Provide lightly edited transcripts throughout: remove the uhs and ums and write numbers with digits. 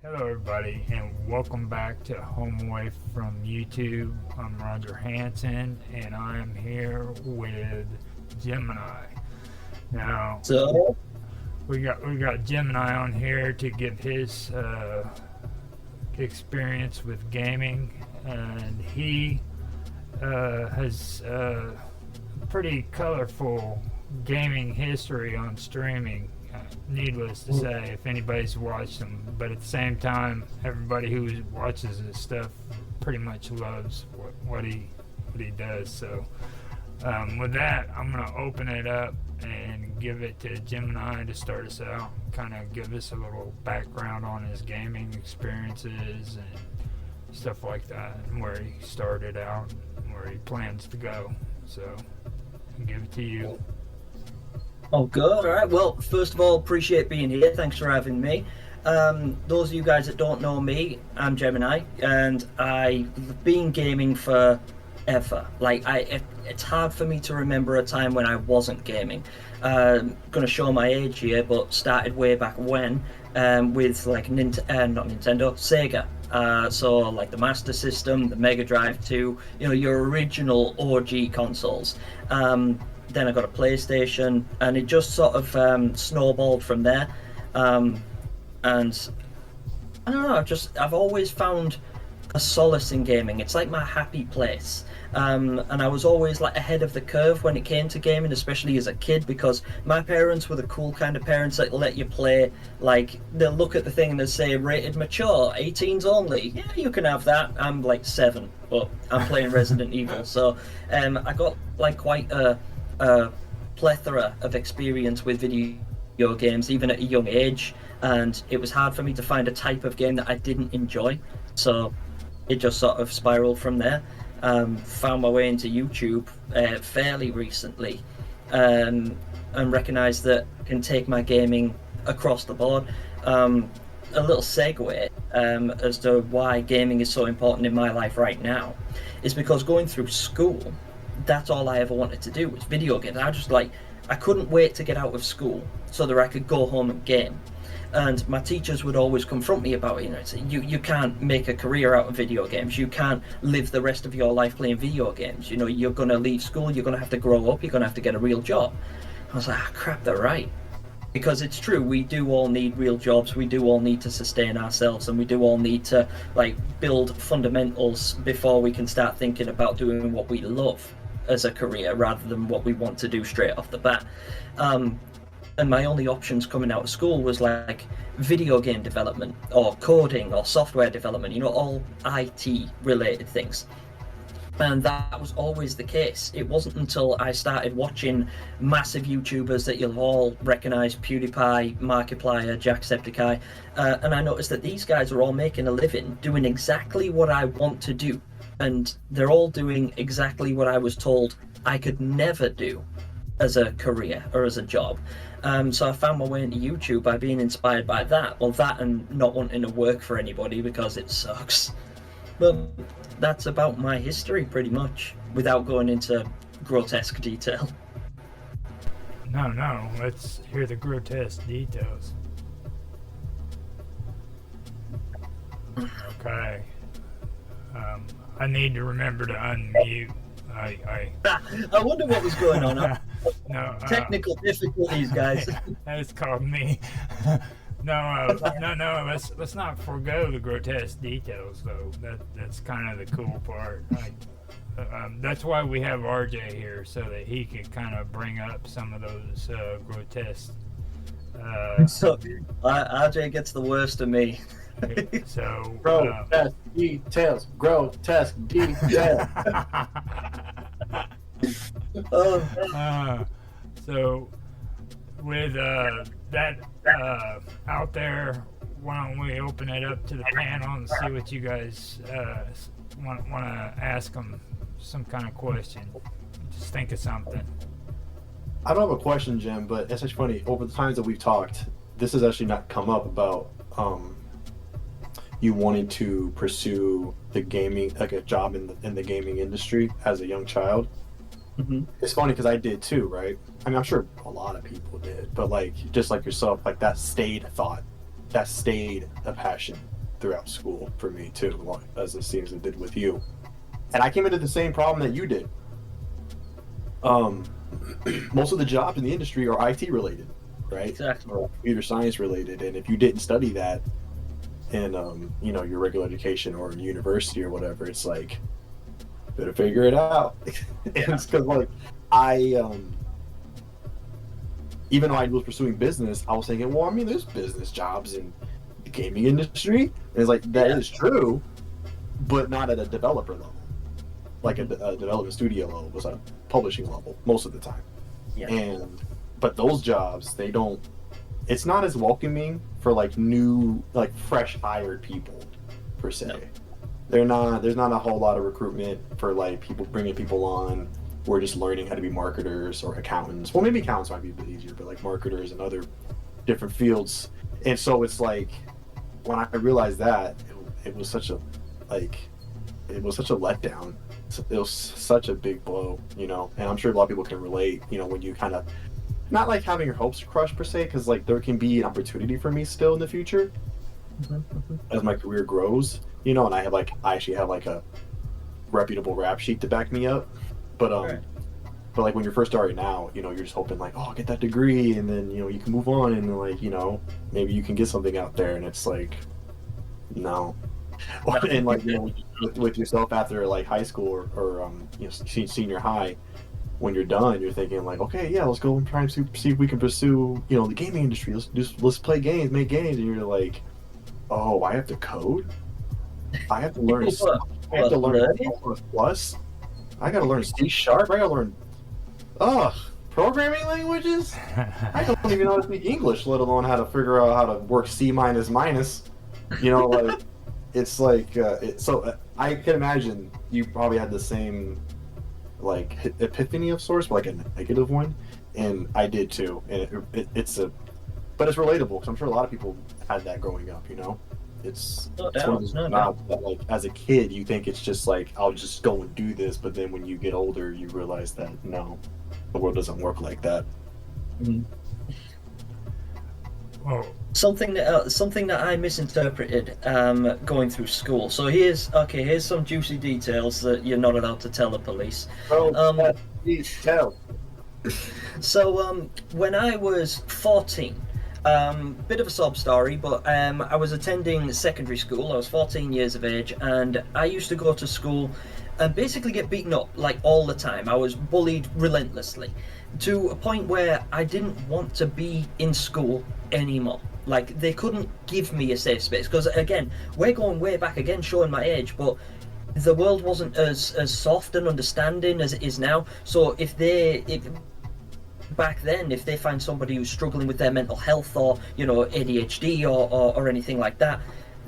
Hello, everybody, and welcome back to Home Away from YouTube. I'm Roger Hanson, and I am here with Gemini. Now, So, we got Gemini on here to give his experience with gaming, and he has pretty colorful gaming history on streaming. Needless to say, if anybody's watched them, but at the same time, everybody who watches his stuff pretty much loves what he does. So, with that, I'm gonna open it up and give it to Gemini to start us out. Kind of give us a little background on his gaming experiences and stuff like that, and where he started out, and where he plans to go. So, I'll give it to you. oh, good. All right. Well, first of all, appreciate being here. Thanks for having me. Those of you guys that don't know me, I'm Gemini, and I've been gaming forever. It's hard for me to remember a time when I wasn't gaming. Going to show my age here, but started way back when with not Nintendo, Sega. So like the Master System, the Mega Drive 2, your original OG consoles. Then I got a PlayStation, and it just sort of snowballed from there. And I don't know, I've always found a solace in gaming. It's like my happy place. And I was always like ahead of the curve when it came to gaming, especially as a kid, because my parents were the cool kind of parents that let you play. Like, they'll look at the thing and they'll say rated mature, 18s only. Yeah, you can have that. I'm like 7, but I'm playing Resident Evil, so I got like quite a plethora of experience with video games, even at a young age, and it was hard for me to find a type of game that I didn't enjoy. So it just sort of spiraled from there. Found my way into YouTube fairly recently, and recognized that I can take my gaming across the board. A little segue as to why gaming is so important in my life right now is because going through school, that's all I ever wanted to do was video games. I couldn't wait to get out of school so that I could go home and game. And my teachers would always confront me about it. Say, you can't make a career out of video games. You can't live the rest of your life playing video games. You're going to leave school. You're going to have to grow up. You're going to have to get a real job. I was like, crap, they're right. Because it's true, we do all need real jobs. We do all need to sustain ourselves, and we do all need to build fundamentals before we can start thinking about doing what we love as a career rather than what we want to do straight off the bat. And my only options coming out of school was like video game development or coding or software development, all IT related things. And that was always the case. It wasn't until I started watching massive YouTubers that you'll all recognize, PewDiePie, Markiplier, Jacksepticeye, and I noticed that these guys are all making a living doing exactly what I want to do. And they're all doing exactly what I was told I could never do as a career or as a job. So I found my way into YouTube by being inspired by that. Well, that and not wanting to work for anybody because it sucks. But that's about my history pretty much, without going into grotesque detail. No, let's hear the grotesque details. Okay. I need to remember to unmute. I wonder what was going on. No, technical difficulties, guys. That's called me. No. Let's not forego the grotesque details, though. That's kind of the cool part. That's why we have RJ here, so that he can kind of bring up some of those grotesque. So RJ gets the worst of me. So grotesque details. Grotesque details. So with that out there, why don't we open it up to the panel and see what you guys want to ask them some kind of question. Just think of something. I don't have a question, Jim, but it's actually funny. Over the times that we've talked, this has actually not come up about you wanting to pursue the gaming, like a job in the gaming industry as a young child. Mm-hmm. It's funny because I did too, right? I mean, I'm sure a lot of people did, but just like yourself, that stayed a thought that stayed a passion throughout school for me too, as it seems it did with you. And I came into the same problem that you did. Most of the jobs in the industry are IT related, right? Exactly. Or computer science related, and if you didn't study that in you know, your regular education or in university or whatever, it's like, better figure it out. And it's because like even though I was pursuing business, I was thinking, well, I mean, there's business jobs in the gaming industry, and it's like that is true, but not at a developer level, like a development studio level, was a publishing level most of the time. But those jobs, they don't, it's not as welcoming for like new, like fresh hired people per se. No. There's not a whole lot of recruitment for like people, bringing people on who are just learning how to be marketers or accountants. Well, maybe accountants might be a bit easier, but like marketers and other different fields. And so it's like, when I realized that, it was such a letdown. It was such a big blow, you know, and I'm sure a lot of people can relate, you know, when you kind of, not like having your hopes crushed per se, because like there can be an opportunity for me still in the future as my career grows, you know, and I actually have like a reputable rap sheet to back me up, but but like when you're first starting out, you know, you're just hoping like, oh, get that degree, and then, you know, you can move on, and like, you know, maybe you can get something out there, and it's like, no. And like, you know, with yourself after like high school or you know, senior high, when you're done, you're thinking like, okay, yeah, let's go and try and see if we can pursue, you know, the gaming industry. Let's play games, make games, and you're like, oh, I have to code. I have to learn. I have to learn plus. I got to learn C#. I got to learn, programming languages. I don't even know how to speak English, let alone how to figure out how to work C++. You know, like. It's like so I can imagine you probably had the same like epiphany of sorts, but like a negative one, and I did too. And but it's relatable because I'm sure a lot of people had that growing up. You know, it's one of those jobs that like as a kid you think it's just like, I'll just go and do this, but then when you get older you realize that no, the world doesn't work like that. Mm-hmm. Oh. Something that I misinterpreted going through school. So here's some juicy details that you're not allowed to tell the police. Please tell. So when I was 14, bit of a sob story, but I was attending secondary school. I was 14 years of age, and I used to go to school and basically get beaten up like all the time. I was bullied relentlessly, to a point where I didn't want to be in school anymore. Like, they couldn't give me a safe space, because again, we're going way back again, showing my age, but the world wasn't as soft and understanding as it is now. So back then, if they find somebody who's struggling with their mental health, or, you know, ADHD or anything like that,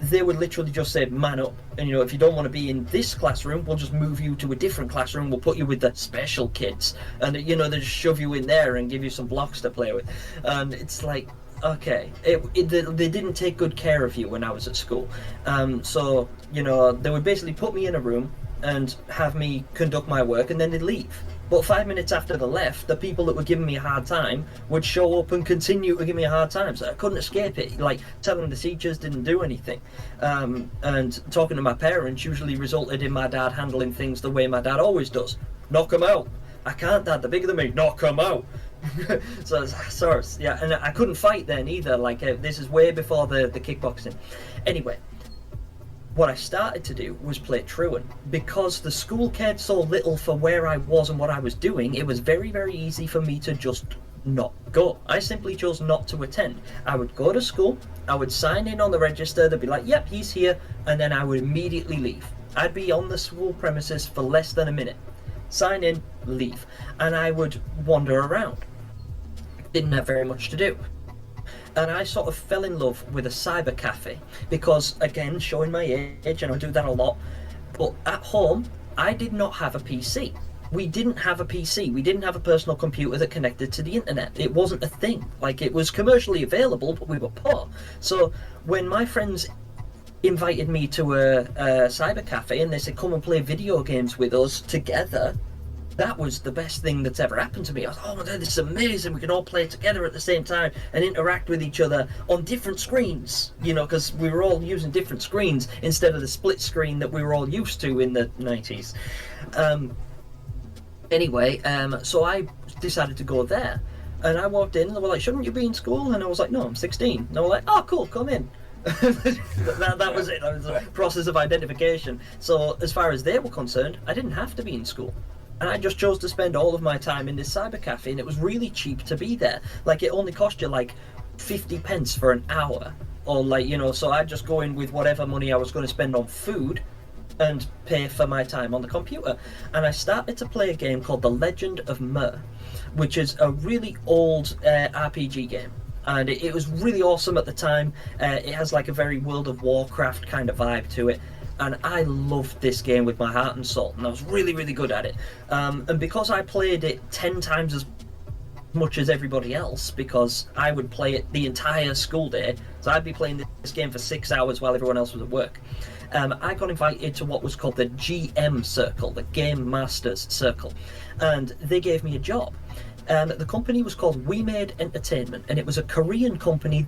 they would literally just say, man up, and, you know, if you don't want to be in this classroom, we'll just move you to a different classroom, we'll put you with the special kids, and, you know, they just shove you in there and give you some blocks to play with. And it's like, okay, they didn't take good care of you when I was at school. So, you know, they would basically put me in a room and have me conduct my work, and then they'd leave. But 5 minutes after they left, the people that were giving me a hard time would show up and continue to give me a hard time. So I couldn't escape it. Like, telling the teachers didn't do anything. And talking to my parents usually resulted in my dad handling things the way my dad always does. Knock them out. I can't, Dad. They're bigger than me. Knock them out. So yeah, and I couldn't fight then either. Like, this is way before the kickboxing. Anyway, what I started to do was play truant. Because the school cared so little for where I was and what I was doing, it was very, very easy for me to just not go. I simply chose not to attend. I would go to school, I would sign in on the register, they'd be like, yep, he's here, and then I would immediately leave. I'd be on the school premises for less than a minute. Sign in, leave. And I would wander around. Didn't have very much to do. And I sort of fell in love with a cyber cafe because, again, showing my age, and I do that a lot, but at home, I did not have a PC. We didn't have a PC. We didn't have a personal computer that connected to the internet. It wasn't a thing. Like, it was commercially available, but we were poor. So when my friends invited me to a cyber cafe and they said, come and play video games with us together, that was the best thing that's ever happened to me. I was, oh my god, this is amazing. We can all play together at the same time and interact with each other on different screens, you know, because we were all using different screens instead of the split screen that we were all used to in the 90s. So I decided to go there. And I walked in and they were like, shouldn't you be in school? And I was like, no, I'm 16. And they were like, oh, cool, come in. that was it. That was the process of identification. So as far as they were concerned, I didn't have to be in school. And I just chose to spend all of my time in this cyber cafe, and it was really cheap to be there. Like, it only cost you like 50 pence for an hour. Or like, you know, so I'd just go in with whatever money I was going to spend on food and pay for my time on the computer. And I started to play a game called The Legend of Myr, which is a really old RPG game. And it was really awesome at the time. It has like a very World of Warcraft kind of vibe to it. And I loved this game with my heart and soul, and I was really, really good at it. And because I played it 10 times as much as everybody else, because I would play it the entire school day, so I'd be playing this game for 6 hours while everyone else was at work. I got invited to what was called the GM Circle, the Game Masters Circle, and they gave me a job. The company was called We Made Entertainment, and it was a Korean company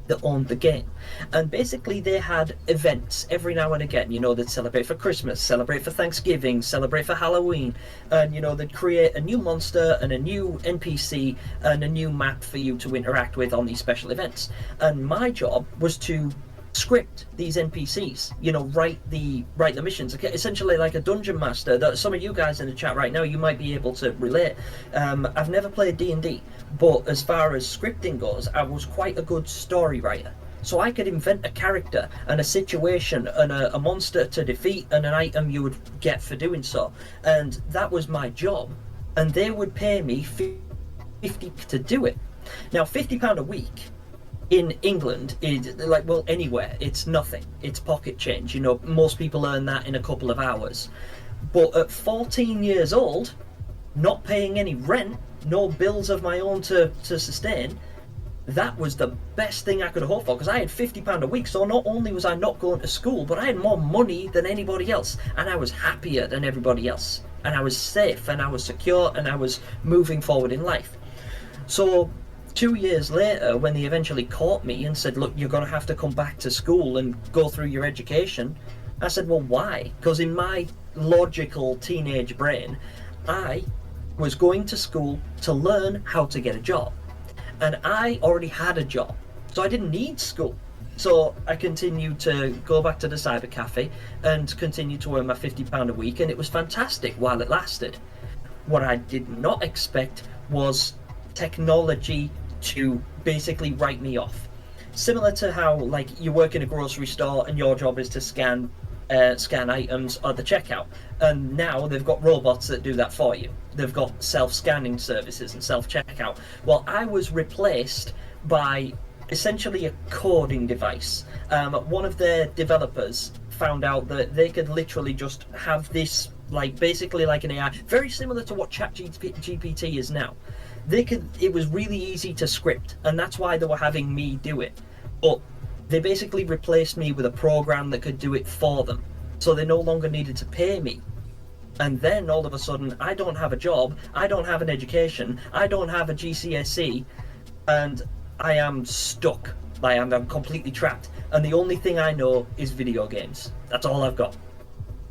that owned the game. And basically they had events every now and again. You know, they'd celebrate for Christmas, celebrate for Thanksgiving, celebrate for Halloween, and you know, they'd create a new monster and a new NPC and a new map for you to interact with on these special events. And my job was to script these NPCs, you know, write the missions, essentially like a dungeon master. That some of you guys in the chat right now, you might be able to relate. I've never played D&D, but as far as scripting goes, I was quite a good story writer. So I could invent a character and a situation and a monster to defeat and an item you would get for doing so. And that was my job. And they would pay me 50 to do it. Now, £50 a week in England is like, well, anywhere, it's nothing. It's pocket change. You know, most people earn that in a couple of hours. But at 14 years old, not paying any rent, no bills of my own to sustain, that was the best thing I could have hoped for, because I had £50 a week. So not only was I not going to school, but I had more money than anybody else, and I was happier than everybody else, and I was safe, and I was secure, and I was moving forward in life. So 2 years later, when they eventually caught me and said, look, you're going to have to come back to school and go through your education, I said, well, why? Because in my logical teenage brain, I was going to school to learn how to get a job. And I already had a job, so I didn't need school. So I continued to go back to the cyber cafe and continue to earn my £50 a week, and it was fantastic while it lasted. What I did not expect was technology to basically write me off. Similar to how, like, you work in a grocery store and your job is to scan items at the checkout, and now they've got robots that do that for you. They've got self-scanning services and self-checkout. Well, I was replaced by essentially a coding device. One of their developers found out that they could literally just have this, like, basically like an AI, very similar to what ChatGPT is now. It was really easy to script, and that's why they were having me do it. But they basically replaced me with a program that could do it for them. So they no longer needed to pay me. And then all of a sudden, I don't have a job, I don't have an education, I don't have a GCSE, and I am stuck. I'm completely trapped. And the only thing I know is video games. That's all I've got.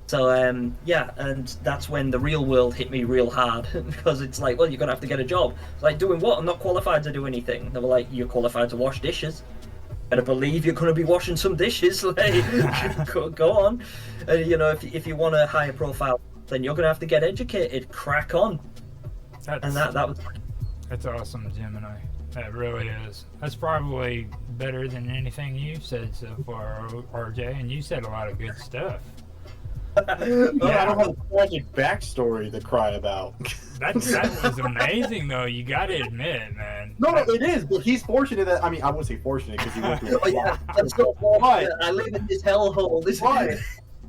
So yeah, and that's when the real world hit me real hard, because it's like, well, you're gonna have to get a job. It's like, doing what? I'm not qualified to do anything. They were like, you're qualified to wash dishes. Better believe you're gonna be washing some dishes. Like, go on. You know, if you want a higher profile, then you're gonna have to get educated. Crack on. That's awesome, Gemini. That really is. That's probably better than anything you've said so far, RJ. And you said a lot of good stuff. I don't have a tragic backstory to cry about. That was amazing, though. You got to admit, man. No, it is. But he's fortunate that, I mean, I wouldn't say fortunate because he went through. Oh, yeah, that's so fortunate. I live in this hellhole. But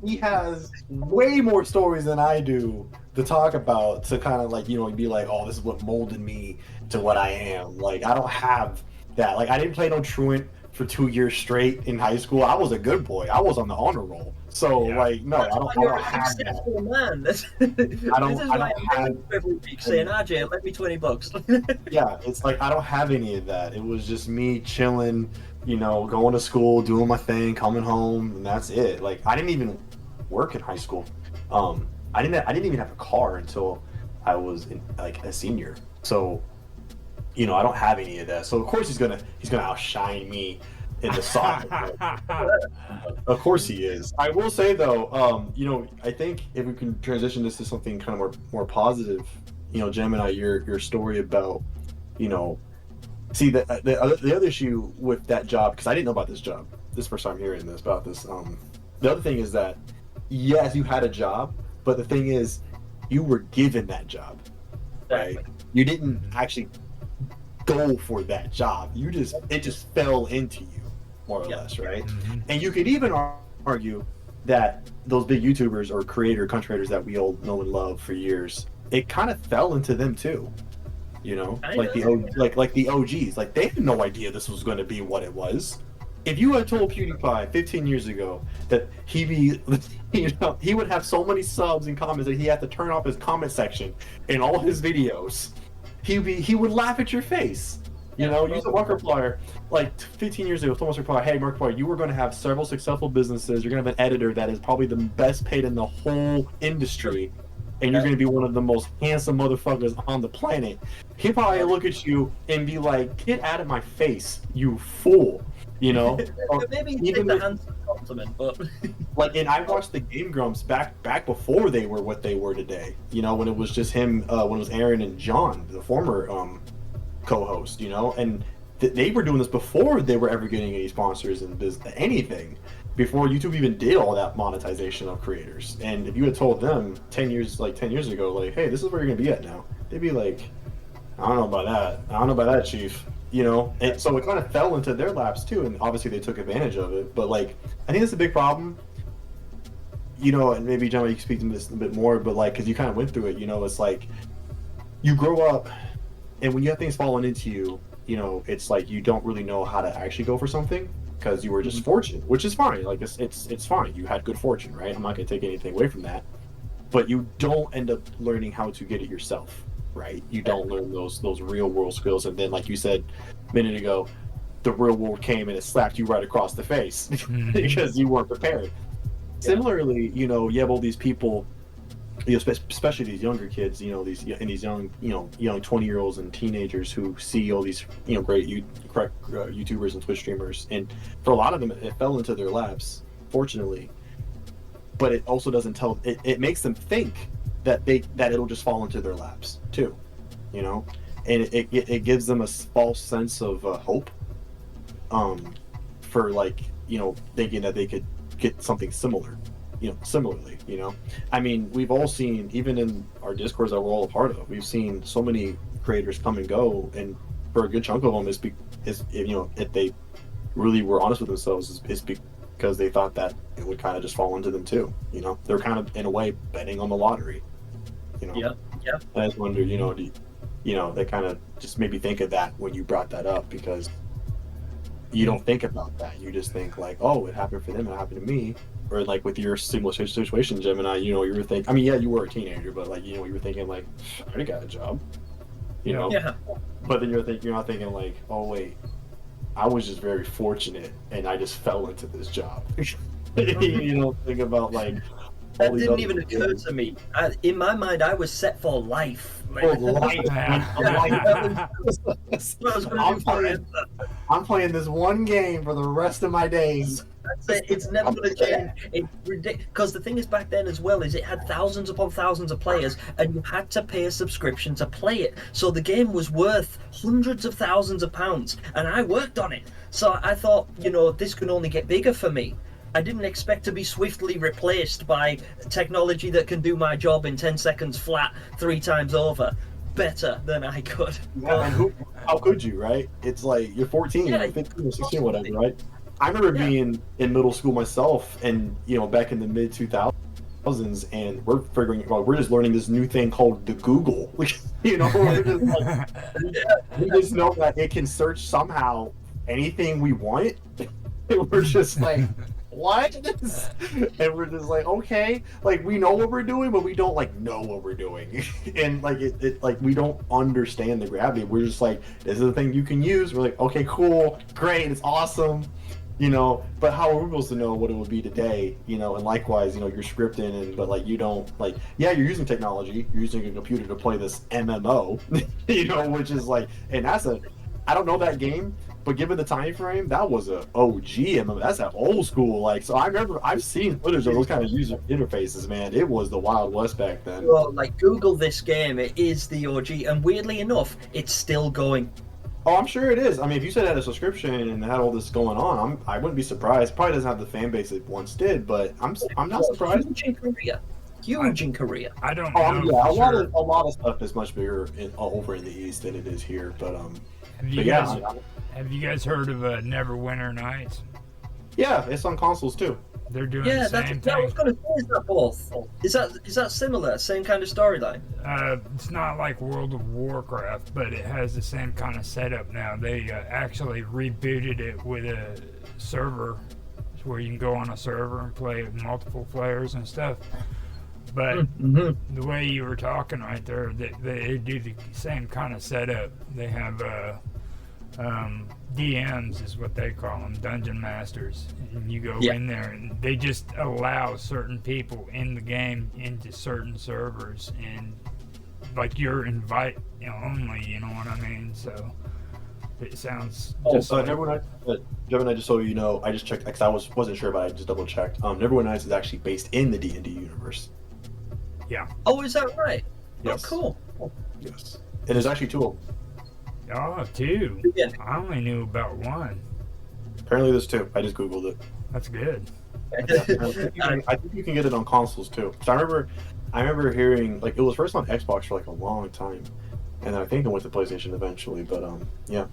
he has way more stories than I do to talk about, to kind of, like, you know, be like, oh, this is what molded me to what I am. Like, I don't have that. Like, I didn't play no truant for 2 years straight in high school. I was a good boy. I was on the honor roll. So like, no, I don't have that. Man. I don't have every week saying, RJ, let me $20. Yeah, it's like I don't have any of that. It was just me chilling, you know, going to school, doing my thing, coming home, and that's it. Like I didn't even work in high school. I didn't even have a car until I was like a senior. So, you know, I don't have any of that. So of course he's gonna outshine me in the soccer. Of course he is. I will say though, you know, I think if we can transition this to something kind of more positive, you know, Gemini, your story about, you know, see the other issue with that job, because I didn't know about this job. This is the first time hearing this about this. The other thing is that yes, you had a job, but the thing is, you were given that job, right? Exactly. You didn't actually go for that job. It just fell into you, more or less, right? Mm-hmm. And you could even argue that those big YouTubers or content creators that we all know and love for years, it kind of fell into them too. You know, like the OGs, like they had no idea this was going to be what it was. If you had told PewDiePie 15 years ago that he would have so many subs and comments that he had to turn off his comment section in all his videos, he would laugh at your face. You know, use a Markiplier like 15 years ago. Someone Markiplier, hey Markiplier, you were going to have several successful businesses. You're going to have an editor that is probably the best paid in the whole industry, and you're going to be one of the most handsome motherfuckers on the planet. He'd probably look at you and be like, "Get out of my face, you fool." You know, maybe even the handsome compliment, but like, and I watched the Game Grumps back before they were what they were today. You know, when it was just him, when it was Aaron and John, the former co-host. You know, and they were doing this before they were ever getting any sponsors and anything. Before YouTube even did all that monetization of creators. And if you had told them 10 years ago, like, hey, this is where you're gonna be at now, they'd be like, I don't know about that. I don't know about that, Chief. You know, and so it kind of fell into their laps too, and obviously they took advantage of it. But like, I think that's a big problem. You know, and maybe John, you can speak to this a bit more, but like, because you kind of went through it. You know, it's like you grow up, and when you have things falling into you, you know, it's like you don't really know how to actually go for something because you were just fortunate, which is fine. Like it's fine. You had good fortune, right? I'm not gonna take anything away from that, but you don't end up learning how to get it yourself. Right, you don't learn those real world skills, and then, like you said a minute ago, the real world came and it slapped you right across the face because you weren't prepared. Similarly, you know, you have all these people, you know, especially these younger kids, you know, these young 20-year-olds and teenagers who see all these, you know, great YouTubers and Twitch streamers, and for a lot of them, it fell into their laps, fortunately. But it also doesn't tell. It makes them think that it'll just fall into their laps too, you know, and it gives them a false sense of hope, for, like, you know, thinking that they could get something similar, you know, similarly, you know. I mean, we've all seen, even in our Discords that we're all a part of, we've seen so many creators come and go, and for a good chunk of them is you know, if they really were honest with themselves, is because they thought that it would kind of just fall into them too, you know. They're kind of, in a way, betting on the lottery. You know, yeah. I just wonder, you know, they kind of just made me think of that when you brought that up, because you don't think about that. You just think like, oh, it happened for them, it happened to me. Or like with your similar situation, Gemini, you know, you were thinking, I mean, yeah, you were a teenager, but like, you know, you were thinking like, I already got a job, you know. Yeah. But then you're not thinking like, oh wait, I was just very fortunate and I just fell into this job. You don't think about like. That didn't even occur to me. In my mind, I was set for life. I'm playing this one game for the rest of my days. That's it. It's never going to change. It's ridiculous. Because the thing is, back then as well, is it had thousands upon thousands of players, and you had to pay a subscription to play it. So the game was worth hundreds of thousands of pounds, and I worked on it. So I thought, you know, this can only get bigger for me. I didn't expect to be swiftly replaced by technology that can do my job in 10 seconds flat 3 times over better than I could. Yeah, and how could you, right? It's like you're 14, you're 15 or 16, whatever, right? I remember being in middle school myself, and, you know, back in the mid 2000s, and we're just learning this new thing called the Google. You know, we just know that it can search somehow anything we want. And we're just like, what? And we're just like, okay, like we know what we're doing, but we don't like know what we're doing. And like it like we don't understand the gravity. We're just like, this is the thing you can use. We're like, okay, cool, great, it's awesome. You know, but how are we supposed to know what it would be today? You know, and likewise, you know, you're scripting, and but like you don't like, yeah, you're using technology, you're using a computer to play this MMO, you know, which is like, and that's I don't know that game, but given the time frame, that was a OG MMO. That's an old school, like. So I remember I've seen footage of those kind of user interfaces, man. It was the Wild West back then. Well, like Google this game, it is the OG, and weirdly enough, it's still going. Oh, I'm sure it is. I mean, if you said it had a subscription and had all this going on, I wouldn't be surprised. Probably doesn't have the fan base it once did, but I'm not surprised. Huge in Korea. Huge in Korea. I don't Oh, know. yeah, for a lot of stuff is much bigger over in the East than it is here. But Have you but guys yeah, have you guys heard of Neverwinter Nights? yeah, it's on consoles too. They're doing Yeah, the same I was thing. going to say, is that both? Is that similar? Same kind of storyline? It's not like World of Warcraft, but it has the same kind of setup now. They actually rebooted it with a server where you can go on a server and play with multiple players and stuff. But the way you were talking right there, they do the same kind of setup. They have DMs is what they call them, dungeon masters, and you go in there and they just allow certain people in the game into certain servers, and like you're invite only, you know what I mean? So it sounds just So Gemini, just so you know, I just checked because I wasn't sure, but I just double checked. Neverwinter Nights is actually based in the D&D universe. yeah. Oh, is that right? Yes. Oh, cool. Yes, and there's actually two of them. Oh, two. Yeah. I only knew about one. Apparently, there's two. I just googled it. That's good. I think you can get it on consoles too. So I remember hearing like it was first on Xbox for like a long time, and then I think it went to PlayStation eventually. But yeah.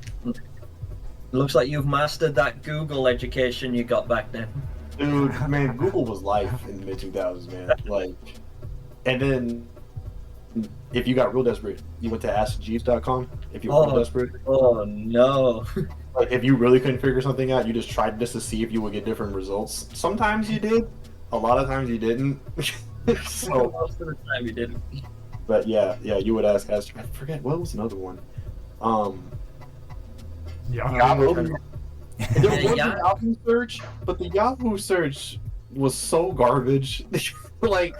Looks like you've mastered that Google education you got back then. Dude, man, Google was life in the mid 2000s, man. Like, and then if you got real desperate, you went to AskJeeves.com. If you were real desperate, Oh no. like if you really couldn't figure something out, you just tried just to see if you would get different results. Sometimes you did, a lot of times you didn't. So Most of the time you didn't. but yeah, you would ask. I forget what was another one. Yeah. Yahoo. There was a Yeah. Yahoo search, but the Yahoo search was so garbage. like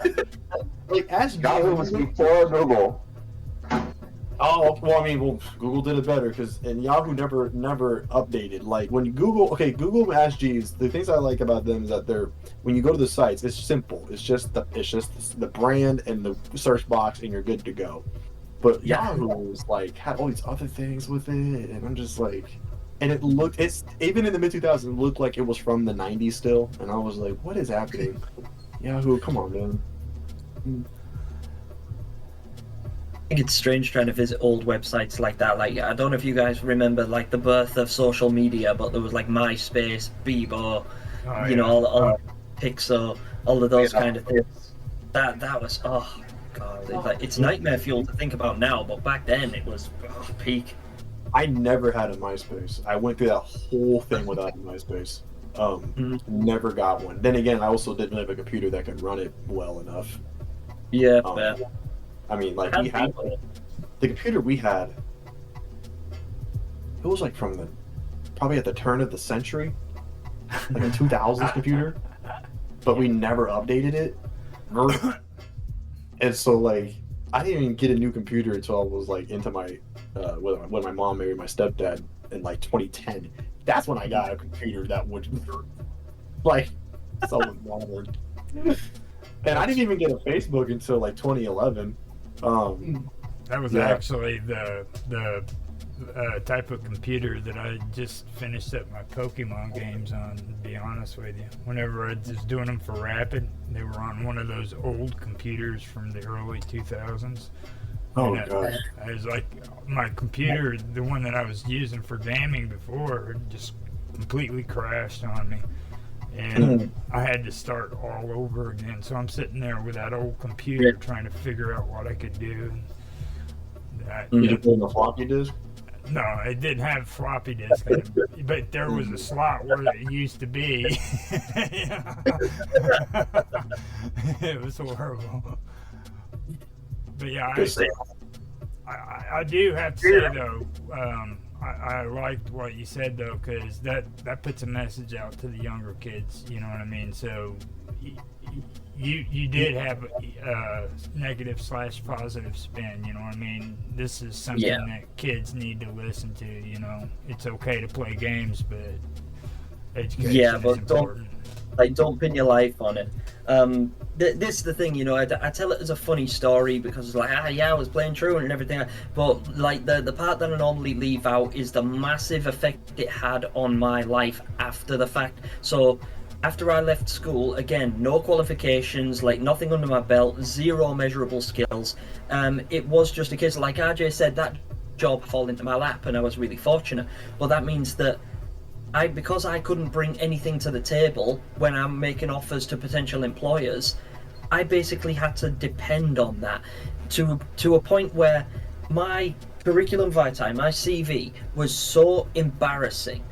ask Yahoo was before Google. Oh well, I mean, Google did it better and Yahoo never updated. Like when Google and Ask Jeeves, the things I like about them is that when you go to the sites, it's simple. It's just the brand and the search box, and you're good to go. But Yahoo was like had all these other things with it, and I'm just like, and it's even in the mid 2000s, it looked like it was from the 90s still, and I was like, what is happening? Yahoo, come on, man. I think it's strange trying to visit old websites like that. Like, I don't know if you guys remember like the birth of social media, but there was like MySpace, Bebo, all Pixo, all of those kind of things. That was god, it's nightmare fuel to think about now, but back then it was peak. I never had a MySpace. I went through that whole thing without a MySpace. Never got one. Then again, I also didn't have a computer that could run it well enough. Yeah, I mean, like we had the computer we had. It was like from probably at the turn of the century, like a 2000s computer, but we never updated it. And so like I didn't even get a new computer until I was like into my when my mom married my stepdad in like 2010. That's when I got a computer that would like so modern. And I didn't even get a Facebook until like 2011. That was actually the type of computer that I just finished up my Pokemon games on, to be honest with you. Whenever I was doing them for Rapid, they were on one of those old computers from the early 2000s. Oh, and God. I was like, my computer, the one that I was using for gaming before, just completely crashed on me. And I had to start all over again. So I'm sitting there with that old computer trying to figure out what I could do. Did you put in a floppy disk? No, it didn't have floppy disk, in it, but there was a slot where it used to be. It was horrible. But yeah, I do have to say though, I liked what you said though, because that puts a message out to the younger kids. You know what I mean? So you did have a negative / positive spin. You know what I mean? This is something that kids need to listen to. You know, it's okay to play games, but education is important. Don't pin your life on it. This is the thing, you know. I tell it as a funny story because it's like, I was playing truant and everything. But like the part that I normally leave out is the massive effect it had on my life after the fact. So after I left school, again, no qualifications, like nothing under my belt, zero measurable skills. It was just a case, like RJ said, that job fall into my lap, and I was really fortunate. But that means that because I couldn't bring anything to the table when I'm making offers to potential employers, I basically had to depend on that to a point where my curriculum vitae, my CV, was so embarrassing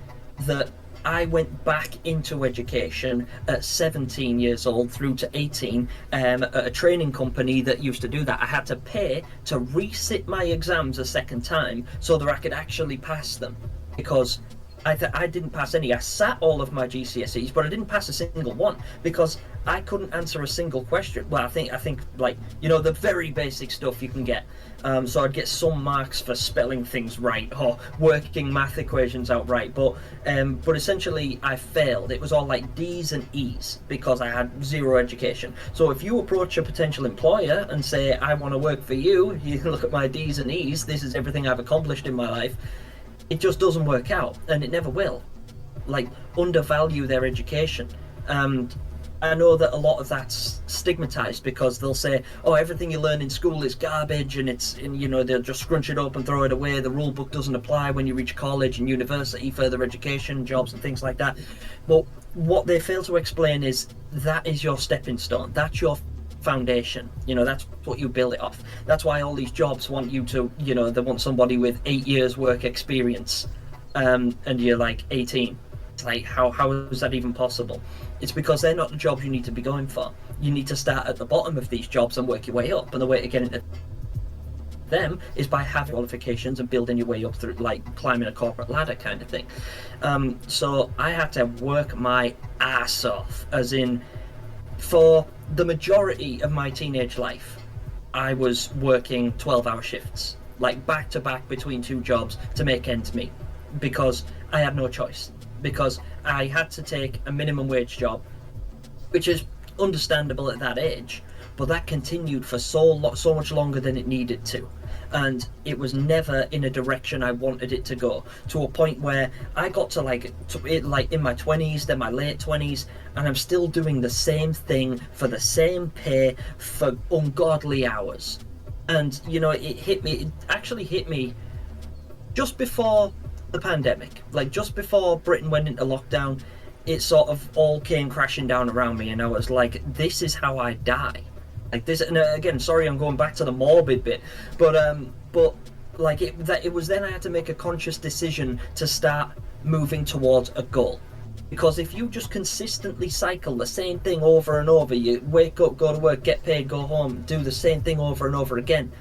that I went back into education at 17 years old through to 18 at a training company that used to do that. I had to pay to resit my exams a second time so that I could actually pass them, because I didn't pass any. I sat all of my GCSEs, but I didn't pass a single one because I couldn't answer a single question. Well, I think like, you know, the very basic stuff you can get. So I'd get some marks for spelling things right or working math equations out right. But essentially I failed. It was all like D's and E's because I had zero education. So if you approach a potential employer and say, I want to work for you, you can look at my D's and E's, this is everything I've accomplished in my life. It just doesn't work out, and it never will. Like, undervalue their education. And I know that a lot of that's stigmatized because they'll say, oh, everything you learn in school is garbage, and you know, they'll just scrunch it up and throw it away. The rule book doesn't apply when you reach college and university, further education, jobs and things like that. But what they fail to explain is that is your stepping stone. That's your foundation. You know, that's what you build it off. That's why all these jobs want you to, you know, they want somebody with 8 years work experience, and you're like 18. It's like, how is that even possible? It's because they're not the jobs you need to be going for. You need to start at the bottom of these jobs and work your way up, and the way to get into them is by having qualifications and building your way up through, like climbing a corporate ladder kind of thing. So I had to work my ass off, as in, for the majority of my teenage life, I was working 12-hour shifts, like back to back between two jobs to make ends meet, because I had no choice, because I had to take a minimum wage job, which is understandable at that age, but that continued for so much longer than it needed to. And it was never in a direction I wanted it to go, to a point where I got to like in my 20s, then my late 20s, and I'm still doing the same thing for the same pay for ungodly hours. And, you know, it actually hit me just before the pandemic, like just before Britain went into lockdown. It sort of all came crashing down around me, and I was like, this is how I die. Like this, and again, sorry, I'm going back to the morbid bit, but like it was then I had to make a conscious decision to start moving towards a goal, because if you just consistently cycle the same thing over and over, you wake up, go to work, get paid, go home, do the same thing over and over again,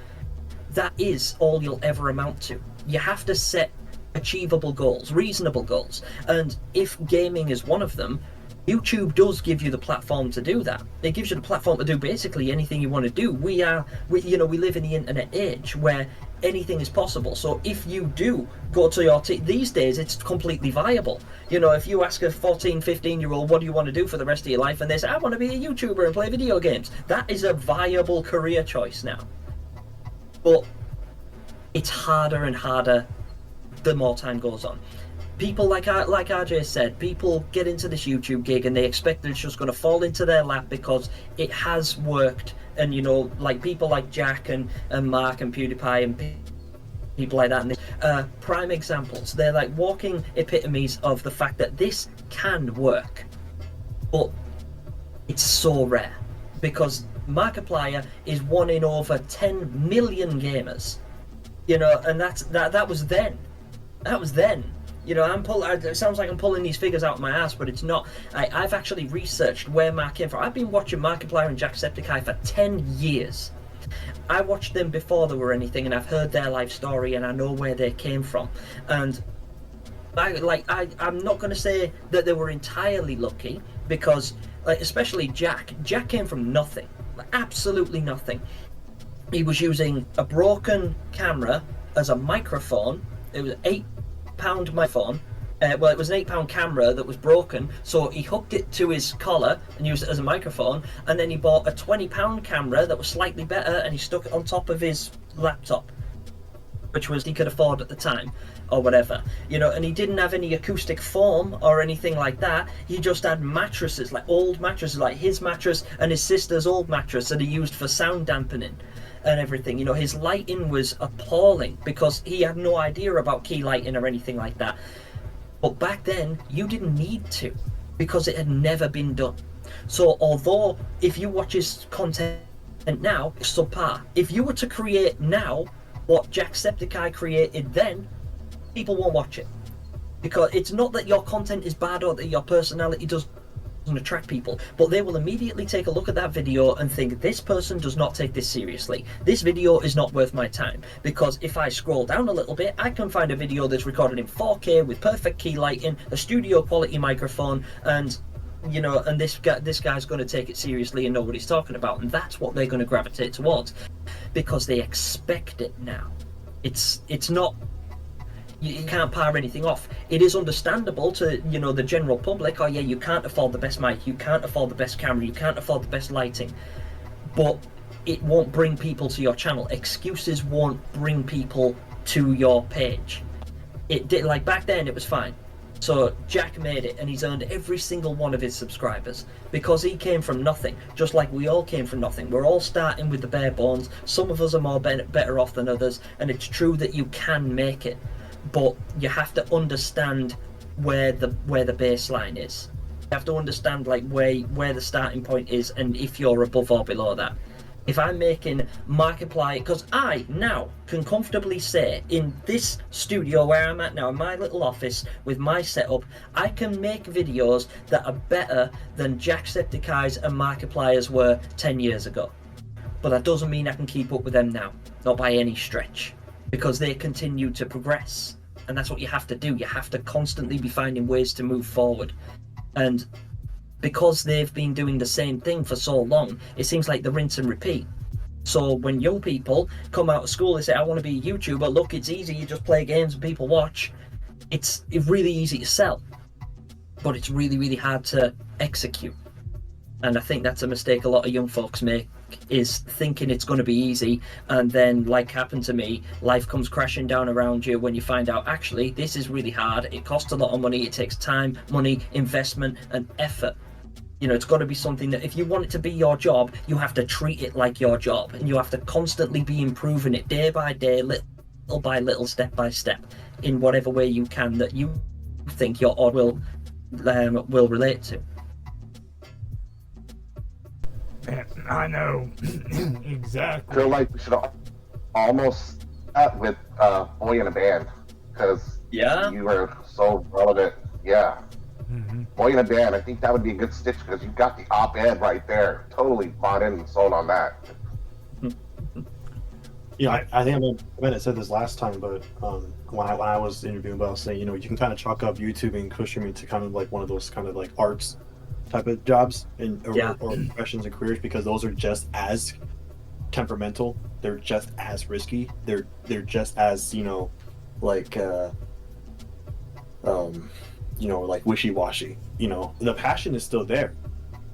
that is all you'll ever amount to. You have to set achievable goals, reasonable goals, and if gaming is one of them, YouTube does give you the platform to do that. It gives you the platform to do basically anything you want to do. We live in the internet age where anything is possible. So if you do go to your these days, it's completely viable. You know, if you ask a 14, 15-year-old, what do you want to do for the rest of your life? And they say, I want to be a YouTuber and play video games. That is a viable career choice now. But it's harder and harder the more time goes on. People, like RJ said, people get into this YouTube gig and they expect that it's just going to fall into their lap because it has worked. And, you know, like people like Jack and Mark and PewDiePie and people like that, and prime examples. They're like walking epitomes of the fact that this can work. But it's so rare, because Markiplier is one in over 10 million gamers. You know, and that was then. That was then. You know, it sounds like I'm pulling these figures out of my ass, but it's not. I've actually researched where Mark came from. I've been watching Markiplier and Jacksepticeye for 10 years. I watched them before there were anything, and I've heard their life story, and I know where they came from. And I'm not going to say that they were entirely lucky, because, especially Jack came from nothing, absolutely nothing. He was using a broken camera as a microphone. It was an £8 microphone. It was an £8 camera that was broken, so he hooked it to his collar and used it as a microphone, and then he bought a £20 camera that was slightly better, and he stuck it on top of his laptop, which he could afford at the time, or whatever, you know. And he didn't have any acoustic foam or anything like that. He just had mattresses, like old mattresses, like his mattress and his sister's old mattress that he used for sound dampening and everything. You know, his lighting was appalling because he had no idea about key lighting or anything like that. But back then, you didn't need to, because it had never been done. So although if you watch his content now, it's subpar. If you were to create now what Jacksepticeye created then, people won't watch it. Because it's not that your content is bad or that your personality doesn't attract people, but they will immediately take a look at that video and think, this person does not take this seriously. This video is not worth my time. Because if I scroll down a little bit, I can find a video that's recorded in 4K with perfect key lighting, a studio quality microphone, and you know, and this guy's going to take it seriously and know what he's talking about, and that's what they're going to gravitate towards, because they expect it now. It's not. You can't par anything off. It is understandable to, you know, the general public. Oh yeah, you can't afford the best mic, you can't afford the best camera, you can't afford the best lighting, but it won't bring people to your channel. Excuses won't bring people to your page. It did, like back then it was fine. So Jack made it, and he's earned every single one of his subscribers because he came from nothing, just like we all came from nothing. We're all starting with the bare bones. Some of us are more better off than others, and it's true that you can make it, but you have to understand where the baseline is. You have to understand like where the starting point is, and if you're above or below that. If I'm making Markiplier, because I now can comfortably say in this studio where I'm at now, in my little office with my setup, I can make videos that are better than Jacksepticeye's and Markiplier's were 10 years ago. But that doesn't mean I can keep up with them now, not by any stretch, because they continue to progress. And that's what you have to do. You have to constantly be finding ways to move forward. And because they've been doing the same thing for so long, it seems like the rinse and repeat. So when young people come out of school, they say, I want to be a YouTuber. Look, it's easy. You just play games and people watch. It's really easy to sell, but it's really, really hard to execute. And I think that's a mistake a lot of young folks make, is thinking it's going to be easy, and then, like happened to me, life comes crashing down around you when you find out, actually, this is really hard. It costs a lot of money. It takes time, money, investment, and effort. You know, it's got to be something that if you want it to be your job, you have to treat it like your job, and you have to constantly be improving it day by day, little by little, step by step, in whatever way you can that you think your audience will relate to. I know exactly. I feel like we should almost start with Boy in a Band, because you were so relevant. Yeah. Mm-hmm. Boy in a Band, I think that would be a good stitch, because you got the op-ed right there. Totally bought in and sold on that. Yeah, I think I might have said this last time, but when I was interviewing, but I was saying, you know, you can kind of chalk up YouTube and push me to kind of like one of those kind of like arts type of jobs or professions and careers, because those are just as temperamental. They're just as risky. They're just as, you know, like like wishy-washy. You know, the passion is still there.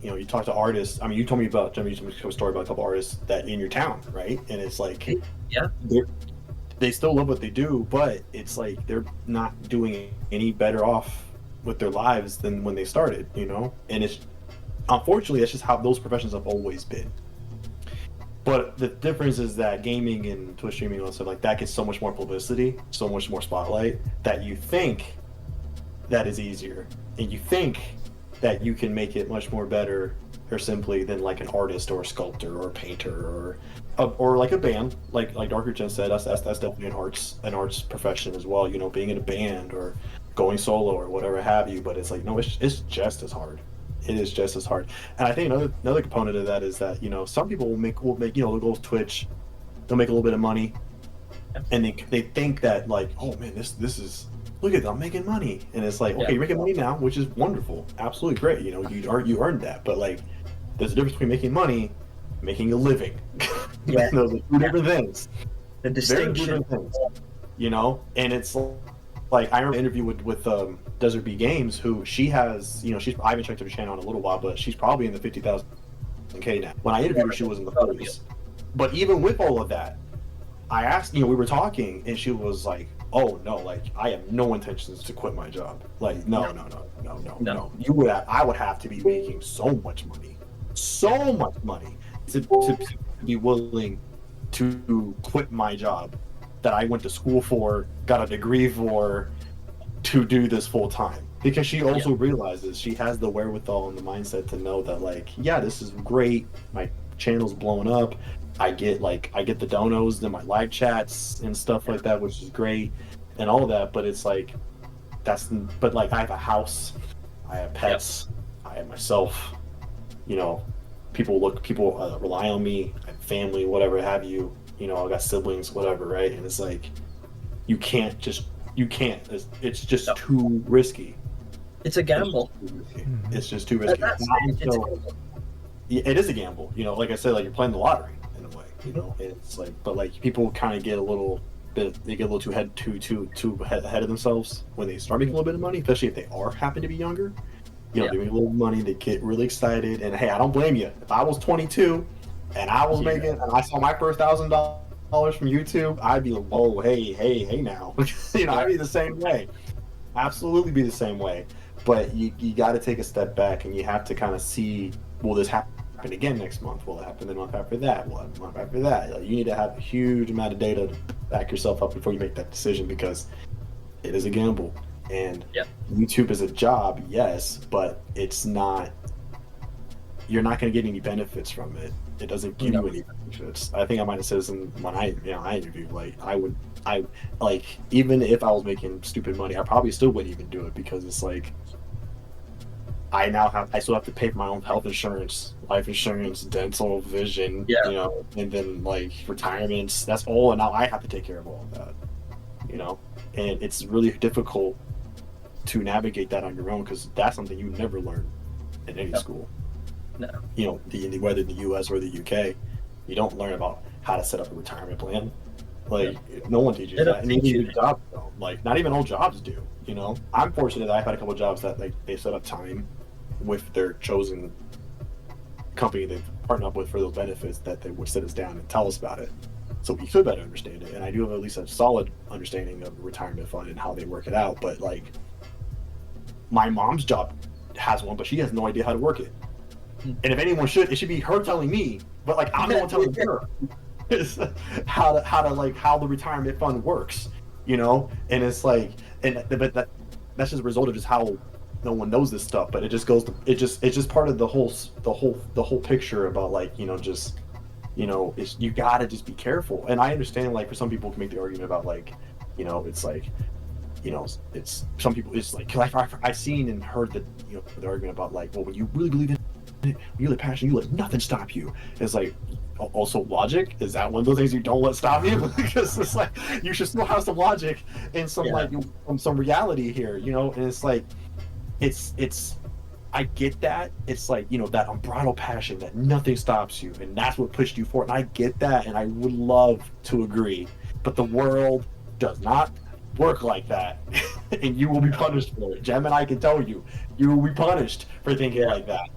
You know, you talk to artists. I mean, you told me a story about a couple artists that in your town, right? And it's like, they still love what they do, but it's like they're not doing any better off with their lives than when they started, you know? And it's unfortunately that's just how those professions have always been. But the difference is that gaming and Twitch streaming and stuff like that gets so much more publicity, so much more spotlight, that you think that is easier, and you think that you can make it much more better or simply than like an artist or a sculptor or a painter or or like a band, like Darker Jen said, that's definitely an arts profession as well. You know, being in a band or going solo or whatever have you. But it's like no, it's just as hard. It is just as hard. And I think another component of that is that, you know, some people will make you know, they'll go to Twitch, they'll make a little bit of money, and they think that like, oh man, this is, look at them, I'm making money, and it's like, okay, you're making money now, which is wonderful, absolutely great. You know, you earned that, but like, there's a difference between making money, making a living. Yeah. Those are two different things. The distinction. You know, and it's like I remember an interview with Desert Bee Games, who she has, you know, I haven't checked her channel in a little while, but she's probably in the 50,000K now. When I interviewed her, she was in the 40s. But even with all of that, I asked, you know, we were talking, and she was like, "Oh no, like I have no intentions to quit my job. Like no. I would have to be making so much money to be willing to quit my job that I went to school for, got a degree for, to do this full time." Because she also realizes she has the wherewithal and the mindset to know that, like, yeah, this is great. My channel's blowing up. I get the donos and my live chats and stuff like that, which is great and all that. But it's like, but like I have a house, I have pets, I have myself. You know, people rely on me. I have family, whatever have you. You know, I got siblings, whatever, right? And it's like, you can't. It's just too risky. It's a gamble. It's just too risky. It is a gamble. You know, like I said, like you're playing the lottery in a way. You know, it's like, but like people kind of get a little bit. They get a little too ahead of themselves when they start making a little bit of money, especially if they happen to be younger. You know, they make a little money, they get really excited, and hey, I don't blame you. If I was 22 and I was making, and I saw my first $1,000 from YouTube, I'd be like, whoa, hey now. You know, I'd be the same way. Absolutely be the same way. But you got to take a step back, and you have to kind of see, will this happen again next month? Will it happen the month after that? Will it happen the month after that? Like, you need to have a huge amount of data to back yourself up before you make that decision, because it is a gamble. And YouTube is a job, yes, but it's not. You're not going to get any benefits from it. It doesn't give you any benefits. I think I might have said this when I interviewed. Like I like, even if I was making stupid money, I probably still wouldn't even do it, because it's like I still have to pay for my own health insurance, life insurance, dental, vision, you know, and then like retirements. That's all, and now I have to take care of all of that. You know, and it's really difficult to navigate that on your own, because that's something you never learn in any school. No. You know, whether in the US or the UK, you don't learn about how to set up a retirement plan. Like, no one teaches that. And even jobs don't. Like, not even all jobs do, you know? I'm fortunate that I've had a couple of jobs that, like, they set up time with their chosen company they've partnered up with for those benefits, that they would sit us down and tell us about it, so we could better understand it. And I do have at least a solid understanding of the retirement fund and how they work it out. But, like, my mom's job has one, but she has no idea how to work it. And if anyone should, it should be her telling me. But like, I'm the one telling her how the retirement fund works, you know. And it's like, but that's just a result of just how no one knows this stuff. But it just goes to, it's just part of the whole picture about, like, you know, just, you know, you gotta just be careful. And I understand, like, for some people can make the argument about, like, you know, it's like, you know, it's some people, it's like, I've seen and heard that, you know, the argument about, like, well, when you really believe in it, when you're really passionate, you let nothing stop you. It's like, also logic, is that one of those things you don't let stop you? Because it's like, you should still have some logic and some like some reality here, you know. And it's like, it's I get that. It's like, you know, that unbridled passion, that nothing stops you, and that's what pushed you forward. And I get that, and I would love to agree, but the world does not work like that. And you will be punished for it. Gemini can tell you, you will be punished for thinking like that.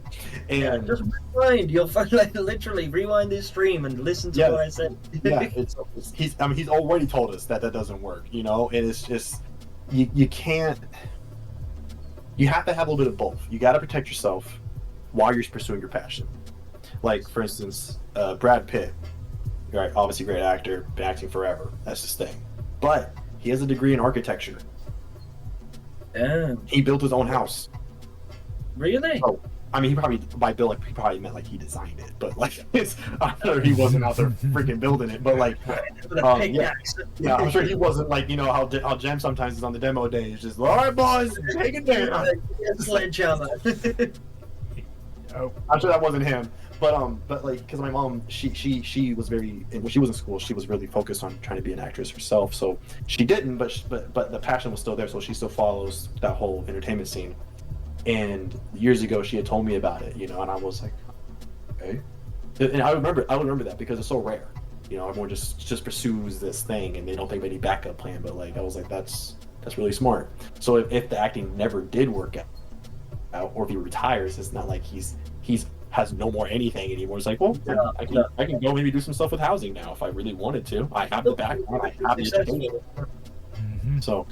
And just rewind. You'll find, like, literally rewind this stream and listen to what I said. He's already told us that doesn't work, you know. And it's just, you can't. You have to have a little bit of both. You got to protect yourself while you're pursuing your passion. Like, for instance, Brad Pitt, right? Obviously, great actor, been acting forever. That's his thing. But he has a degree in architecture. Yeah. He built his own house. Really? So, I mean, he probably by build, like he probably meant like he designed it, but like I'm sure he wasn't out there freaking building it. But like, yeah, I'm sure he wasn't like how Jem sometimes is on the demo day. He's just all right, boys, take it down. Sledgehammer. Oh, I'm sure that wasn't him. But like, because my mom, she was very, when she was in school, she was really focused on trying to be an actress herself. So she didn't, but the passion was still there. So she still follows that whole entertainment scene. And years ago, she had told me about it, and I was like, okay. And I would remember that because it's so rare. Everyone just pursues this thing and they don't think of any backup plan. But like, I was like, that's really smart. So if the acting never did work out, or if he retires, it's not like he's has no more anything anymore. It's like, well, I can go maybe do some stuff with housing now if I really wanted to. I have the background, I have the education. So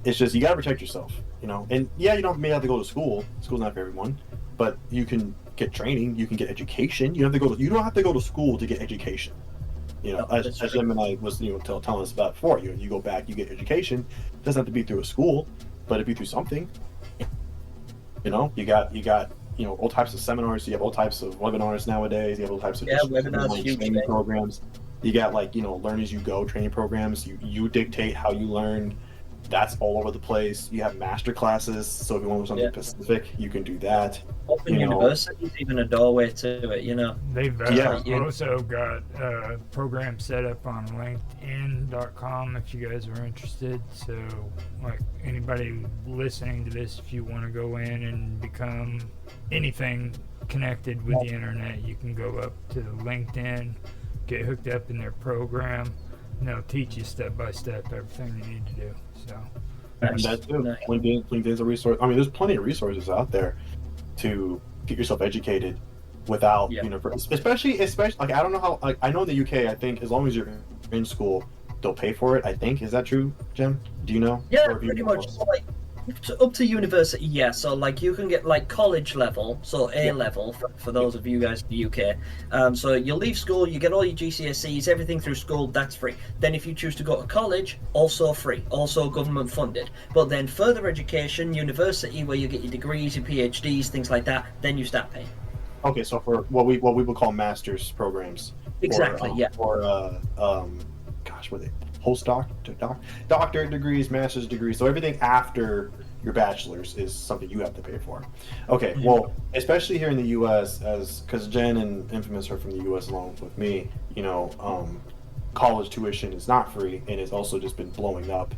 it's just, you gotta protect yourself, And yeah, you don't may have to go to school. School's not for everyone, but you can get training, you can get education. You don't have to go to school to get education. As Gemini was telling us about before, you go back, you get education. It doesn't have to be through a school, but it'd be through something. You got all types of seminars. You have all types of webinars nowadays. You have all types of webinars, training programs. You got learn as you go training programs. You dictate how you learn. That's all over the place. You have master classes. So if you want something specific, you can do that. Open University is even a doorway to it. They've also got a program set up on LinkedIn.com if you guys are interested. So, like, anybody listening to this, if you want to go in and become anything connected with the internet, you can go up to LinkedIn, get hooked up in their program, and they'll teach you step by step everything you need to do. So, and that too. LinkedIn's a resource. I mean, there's plenty of resources out there to get yourself educated without especially like, I don't know how, like, I know in the UK, I think as long as you're in school, they'll pay for it. I think, is that true, Jim? Do you know? Yeah, pretty much. So, like, up to university, yeah. So like, you can get like college level, so A level for those of you guys in the UK. So you leave school, you get all your GCSEs, everything through school, that's free. Then if you choose to go to college, also free, also government funded. But then further education, university, where you get your degrees, your PhDs, things like that, then you start paying. Okay, so for what we would call master's programs. Exactly. Or gosh, what are they? Postdoc, doctorate degrees, master's degrees. So everything after your bachelor's is something you have to pay for. Okay, well, especially here in the U.S., because Jen and Infamous are from the U.S. along with me, college tuition is not free, and it's also just been blowing up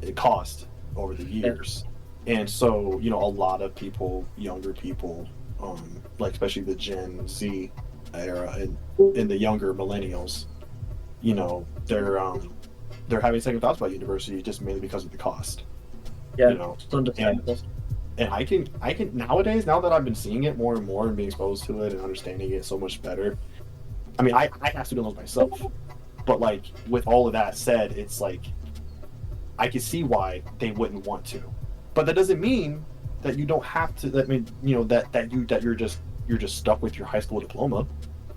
in cost over the years. And so, a lot of people, younger people, like especially the Gen Z era and the younger millennials, they're having second thoughts about university just mainly because of the cost. It's understandable. And I can nowadays, now that I've been seeing it more and more and being exposed to it and understanding it so much better. I mean, I have student loans myself, but like, with all of that said, it's like, I can see why they wouldn't want to, but that doesn't mean that you don't have to. That mean, that you're just stuck with your high school diploma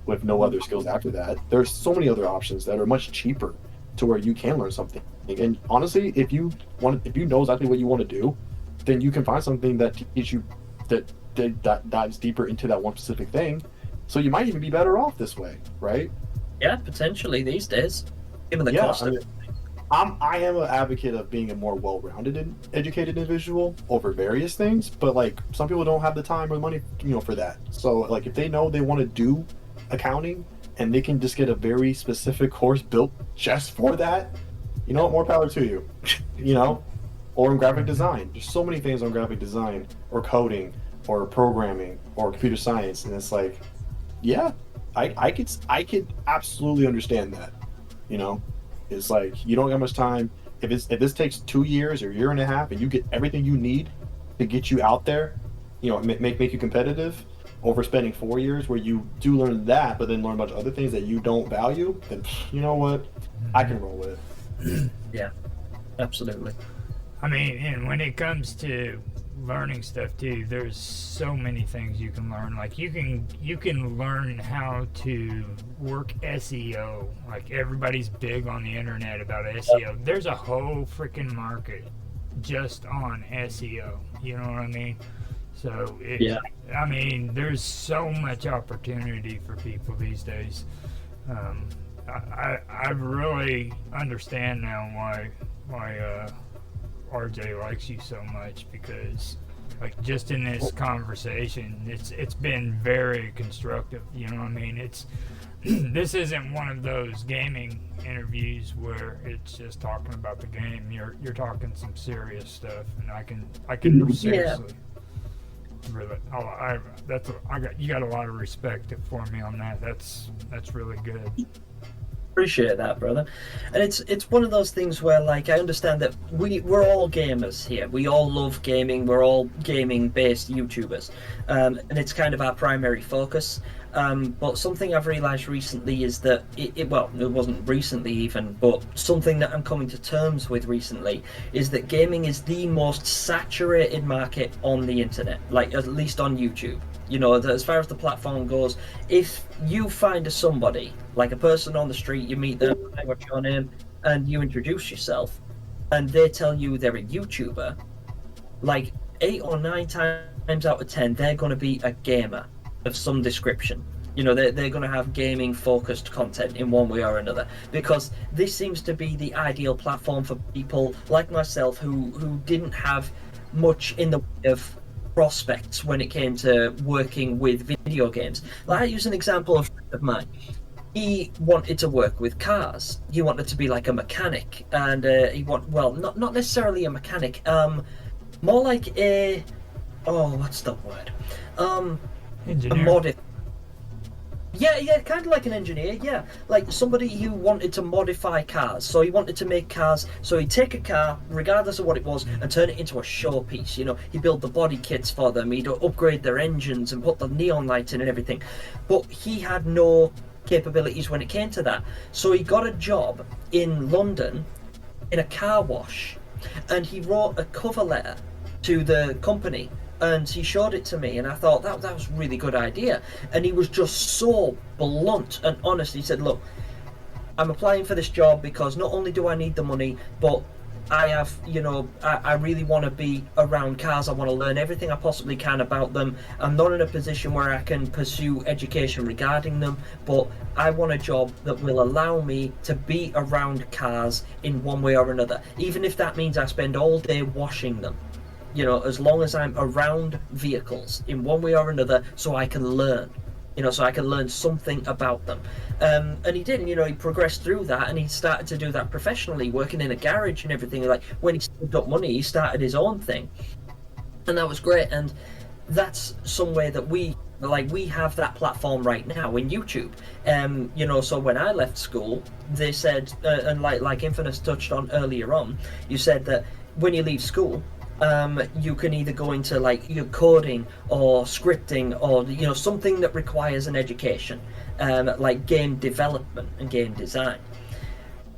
with no other skills after that. There's so many other options that are much cheaper to where you can learn something. And honestly, if you know exactly what you want to do, then you can find something that teaches you that dives deeper into that one specific thing. So you might even be better off this way, right? Yeah, potentially these days, given the cost. I am an advocate of being a more well-rounded and educated individual over various things, but like, some people don't have the time or the money, for that. So like, if they know they want to do accounting and they can just get a very specific course built just for that, more power to you. Or in graphic design. There's so many things on graphic design or coding or programming or computer science, and it's like, yeah, I could absolutely understand that. It's like, you don't have much time. If this takes 2 years or a year and a half and you get everything you need to get you out there, make you competitive, over spending 4 years where you do learn that, but then learn a bunch of other things that you don't value, then you know what? I can roll with it. Yeah, absolutely. I mean, and when it comes to learning stuff too, there's so many things you can learn. Like, you can learn how to work SEO. Like, everybody's big on the internet about SEO. There's a whole freaking market just on SEO. You know what I mean? So Yeah. I mean, there's so much opportunity for people these days. I really understand now why RJ likes you so much, because like just in this conversation, it's been very constructive. You know what I mean? It's this isn't one of those gaming interviews where it's just talking about the game. You're talking some serious stuff, and I can seriously. Really, you got a lot of respect for me on that. That's really good. Appreciate that, brother. And it's one of those things where, like, I understand that we're all gamers here. We all love gaming. We're all gaming based YouTubers, and it's kind of our primary focus. But something I've realized recently is that it wasn't recently even, but something that I'm coming to terms with recently is that gaming is the most saturated market on the internet, like at least on YouTube. You know, as far as the platform goes, if you find somebody, like a person on the street, you meet them, hey, what's your name, and you introduce yourself, and they tell you they're a YouTuber, like 8 or 9 times out of 10, they're going to be a gamer of some description. You know, they're going to have gaming focused content in one way or another, because this seems to be the ideal platform for people like myself who didn't have much in the way of prospects when it came to working with video games. Like, I use an example of a friend of mine. He wanted to work with cars. He wanted to be like a mechanic, and not necessarily a mechanic, more like what's the word? Engineer. Yeah, kind of like an engineer, yeah. Like somebody who wanted to modify cars. So he wanted to make cars, so he'd take a car, regardless of what it was, and turn it into a showpiece. You know, he'd build the body kits for them, he'd upgrade their engines and put the neon lights in and everything. But he had no capabilities when it came to that. So he got a job in London in a car wash, and he wrote a cover letter to the company, and he showed it to me, and I thought that was a really good idea. And he was just so blunt and honest. He said, look, I'm applying for this job because not only do I need the money, but I have, you know, I really want to be around cars. I want to learn everything I possibly can about them. I'm not in a position where I can pursue education regarding them, but I want a job that will allow me to be around cars in one way or another, even if that means I spend all day washing them. You know, as long as I'm around vehicles in one way or another, so I can learn, you know, so I can learn something about them. And he did, you know, he progressed through that, and he started to do that professionally, working in a garage and everything. Like, when he saved up money, he started his own thing, and that was great. And that's some way that we have that platform right now in YouTube. You know, so when I left school, they said, and like Infamous touched on earlier on, you said that when you leave school, you can either go into like your coding or scripting, or, you know, something that requires an education, like game development and game design.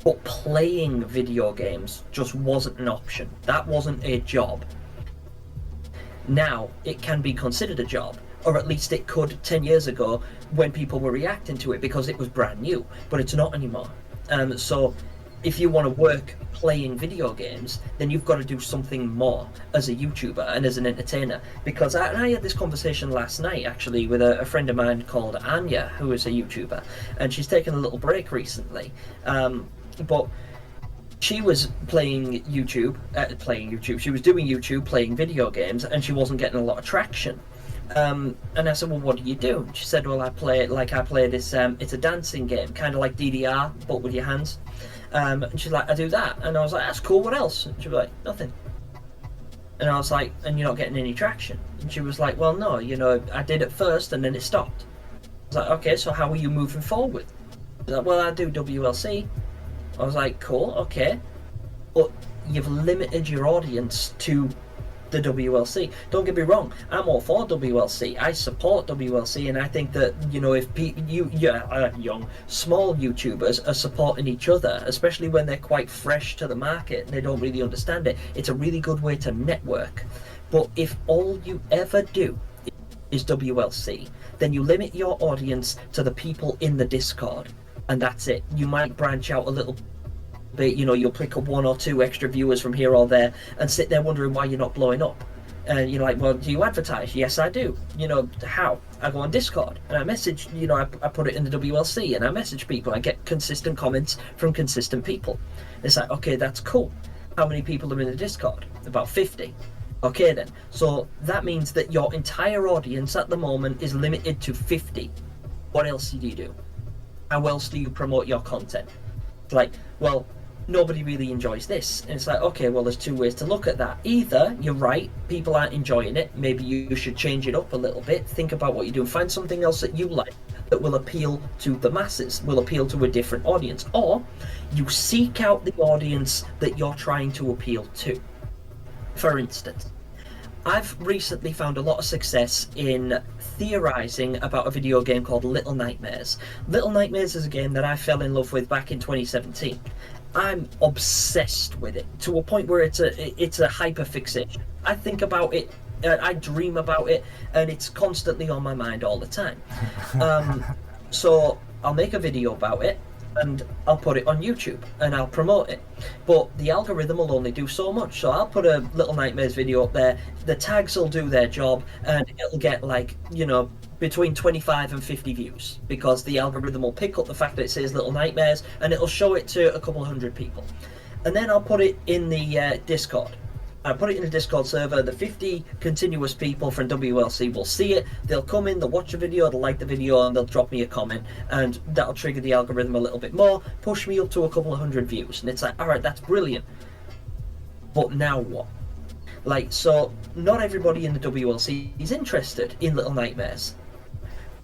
But playing video games just wasn't an option. That wasn't a job. Now it can be considered a job, or at least it could 10 years ago when people were reacting to it because it was brand new, but it's not anymore. So if you want to work playing video games, then you've got to do something more as a YouTuber and as an entertainer. Because I had this conversation last night, actually, with a friend of mine called Anya, who is a YouTuber, and she's taken a little break recently. But she was playing YouTube. She was doing YouTube, playing video games, and she wasn't getting a lot of traction. And I said, well, what do you do? And she said, well, I play this, it's a dancing game, kind of like DDR, but with your hands. And she's like, I do that. And I was like, that's cool, what else? And she was like, nothing. And I was like, and you're not getting any traction? And she was like, well, no, you know, I did it first and then it stopped. I was like, okay, so how are you moving forward? She's like, well, I do WLC. I was like, cool, okay. But you've limited your audience to the WLC. Don't get me wrong, I'm all for WLC. I support WLC, and I think that, you know, if young, small YouTubers are supporting each other, especially when they're quite fresh to the market and they don't really understand it, it's a really good way to network. But if all you ever do is WLC, then you limit your audience to the people in the Discord, and that's it. You might branch out a little bit, you know, you'll pick up 1 or 2 extra viewers from here or there and sit there wondering why you're not blowing up. And you're like, well, do you advertise? Yes, I do. How? I go on Discord and I message, I put it in the WLC and I message people. I get consistent comments from consistent people. It's like, okay, that's cool. How many people are in the Discord? About 50. Okay then. So that means that your entire audience at the moment is limited to 50. What else do you do? How else do you promote your content? It's like, well, nobody really enjoys this. And it's like, okay, well, there's two ways to look at that. Either you're right, people aren't enjoying it, maybe you should change it up a little bit, think about what you do, find something else that you like that will appeal to the masses, will appeal to a different audience. Or you seek out the audience that you're trying to appeal to. For instance, I've recently found a lot of success in theorizing about a video game called Little Nightmares. Little Nightmares is a game that I fell in love with back in 2017. I'm obsessed with it to a point where it's a hyper fixation. I think about it, I dream about it, and it's constantly on my mind all the time. So I'll make a video about it and I'll put it on YouTube and I'll promote it, but the algorithm will only do so much. So I'll put a Little Nightmares video up there, the tags will do their job, and it'll get like, between 25 and 50 views, because the algorithm will pick up the fact that it says Little Nightmares and it'll show it to a couple of hundred people. And then I'll put it in the Discord. I put it in a Discord server. The 50 continuous people from WLC will see it. They'll come in, they'll watch the video, they'll like the video, and they'll drop me a comment, and that'll trigger the algorithm a little bit more, push me up to a couple of hundred views. And it's like, all right, that's brilliant. But now what? So not everybody in the WLC is interested in Little Nightmares,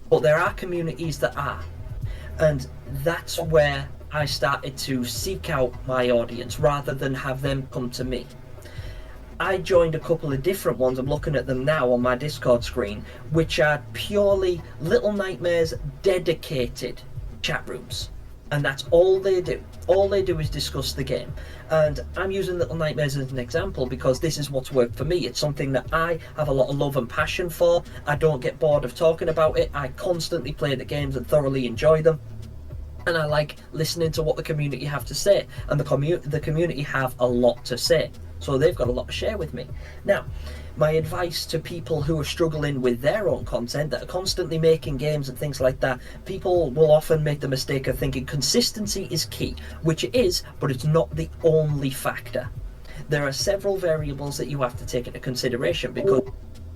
but there are communities that are. And that's where I started to seek out my audience rather than have them come to me. I joined a couple of different ones, I'm looking at them now on my Discord screen, which are purely Little Nightmares dedicated chat rooms. And that's all they do. All they do is discuss the game. And I'm using Little Nightmares as an example because this is what's worked for me. It's something that I have a lot of love and passion for. I don't get bored of talking about it. I constantly play the games and thoroughly enjoy them. And I like listening to what the community have to say. And the community have a lot to say. So they've got a lot to share with me. Now, my advice to people who are struggling with their own content, that are constantly making games and things like that, people will often make the mistake of thinking consistency is key, which it is, but it's not the only factor. There are several variables that you have to take into consideration, because you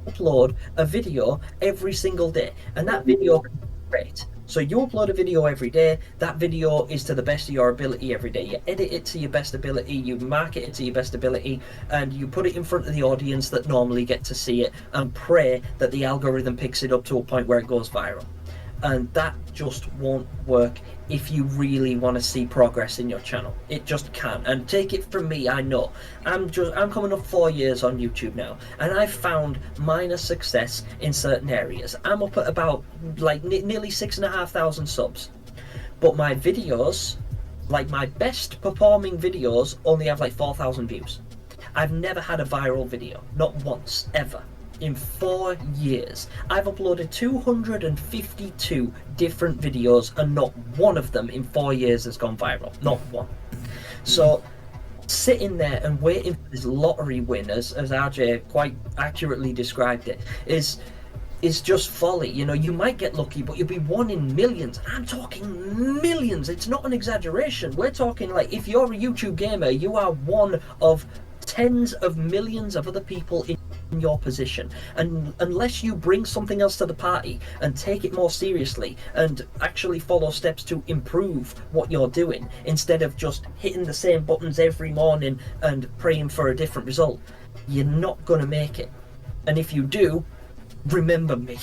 upload a video every single day, and that video can be great. So you upload a video every day, that video is to the best of your ability every day. You edit it to your best ability, you market it to your best ability, and you put it in front of the audience that normally get to see it, and pray that the algorithm picks it up to a point where it goes viral. And that just won't work if you really want to see progress in your channel. It just can't. And take it from me, I know. I'm coming up 4 years on YouTube now, and I've found minor success in certain areas. I'm up at about nearly 6,500 subs. But my videos, my best performing videos, only have 4,000 views. I've never had a viral video, not once, ever. In 4 years, I've uploaded 252 different videos, and not one of them in 4 years has gone viral. Not one. So, sitting there and waiting for this lottery win, as RJ quite accurately described it, is just folly. You might get lucky, but you'll be one in millions. I'm talking millions. It's not an exaggeration. We're talking if you're a YouTube gamer, you are one of tens of millions of other people in your position, and unless you bring something else to the party and take it more seriously and actually follow steps to improve what you're doing, instead of just hitting the same buttons every morning and praying for a different result, you're not going to make it. And if you do, remember me.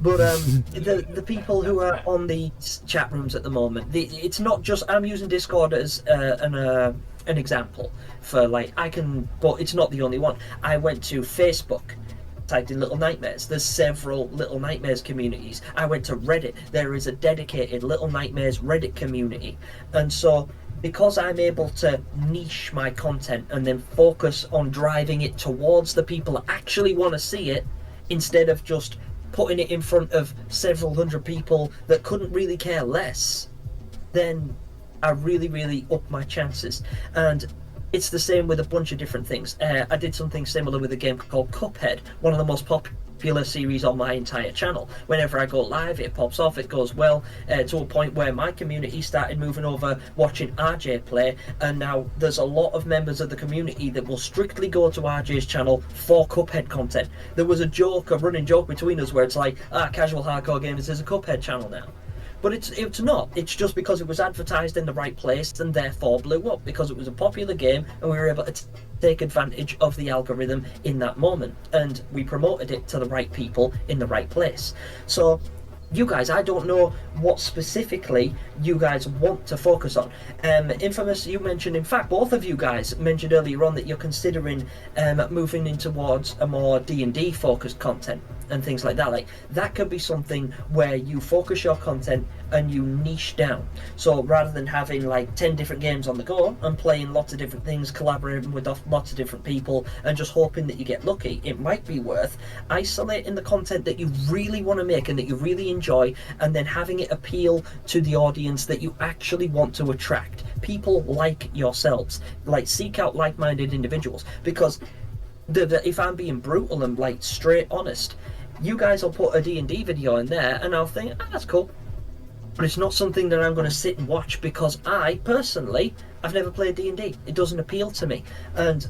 But the people who are on the chat rooms at the moment, it's not just, I'm using Discord as an example for but it's not the only one. I went to Facebook, typed in Little Nightmares. There's several Little Nightmares communities. I went to Reddit. There is a dedicated Little Nightmares Reddit community. And so, because I'm able to niche my content and then focus on driving it towards the people that actually want to see it, instead of just putting it in front of several hundred people that couldn't really care less, then I really, really up my chances. And It's the same with a bunch of different things. I did something similar with a game called Cuphead, one of the most popular series on my entire channel. Whenever I go live, it pops off, it goes well, to a point where my community started moving over, watching RJ play, and now there's a lot of members of the community that will strictly go to RJ's channel for Cuphead content. There was a running joke between us where it's like, Casual Hardcore Gamers is a Cuphead channel now. But it's not. It's just because it was advertised in the right place and therefore blew up, because it was a popular game and we were able to take advantage of the algorithm in that moment, and we promoted it to the right people in the right place. So you guys, I don't know what specifically you guys want to focus on. Infamous, you mentioned, in fact, both of you guys mentioned earlier on that you're considering moving in towards a more D&D focused content and things like that. Like, that could be something where you focus your content and you niche down. So rather than having like 10 different games on the go and playing lots of different things, collaborating with lots of different people and just hoping that you get lucky, it might be worth isolating the content that you really want to make and that you really enjoy, and then having it appeal to the audience that you actually want to attract. People like yourselves. Like, seek out like-minded individuals, because if I'm being brutal and like straight honest, you guys will put a D&D video in there and I'll think, that's cool, but it's not something that I'm going to sit and watch, because I personally, I've never played D&D. It doesn't appeal to me, and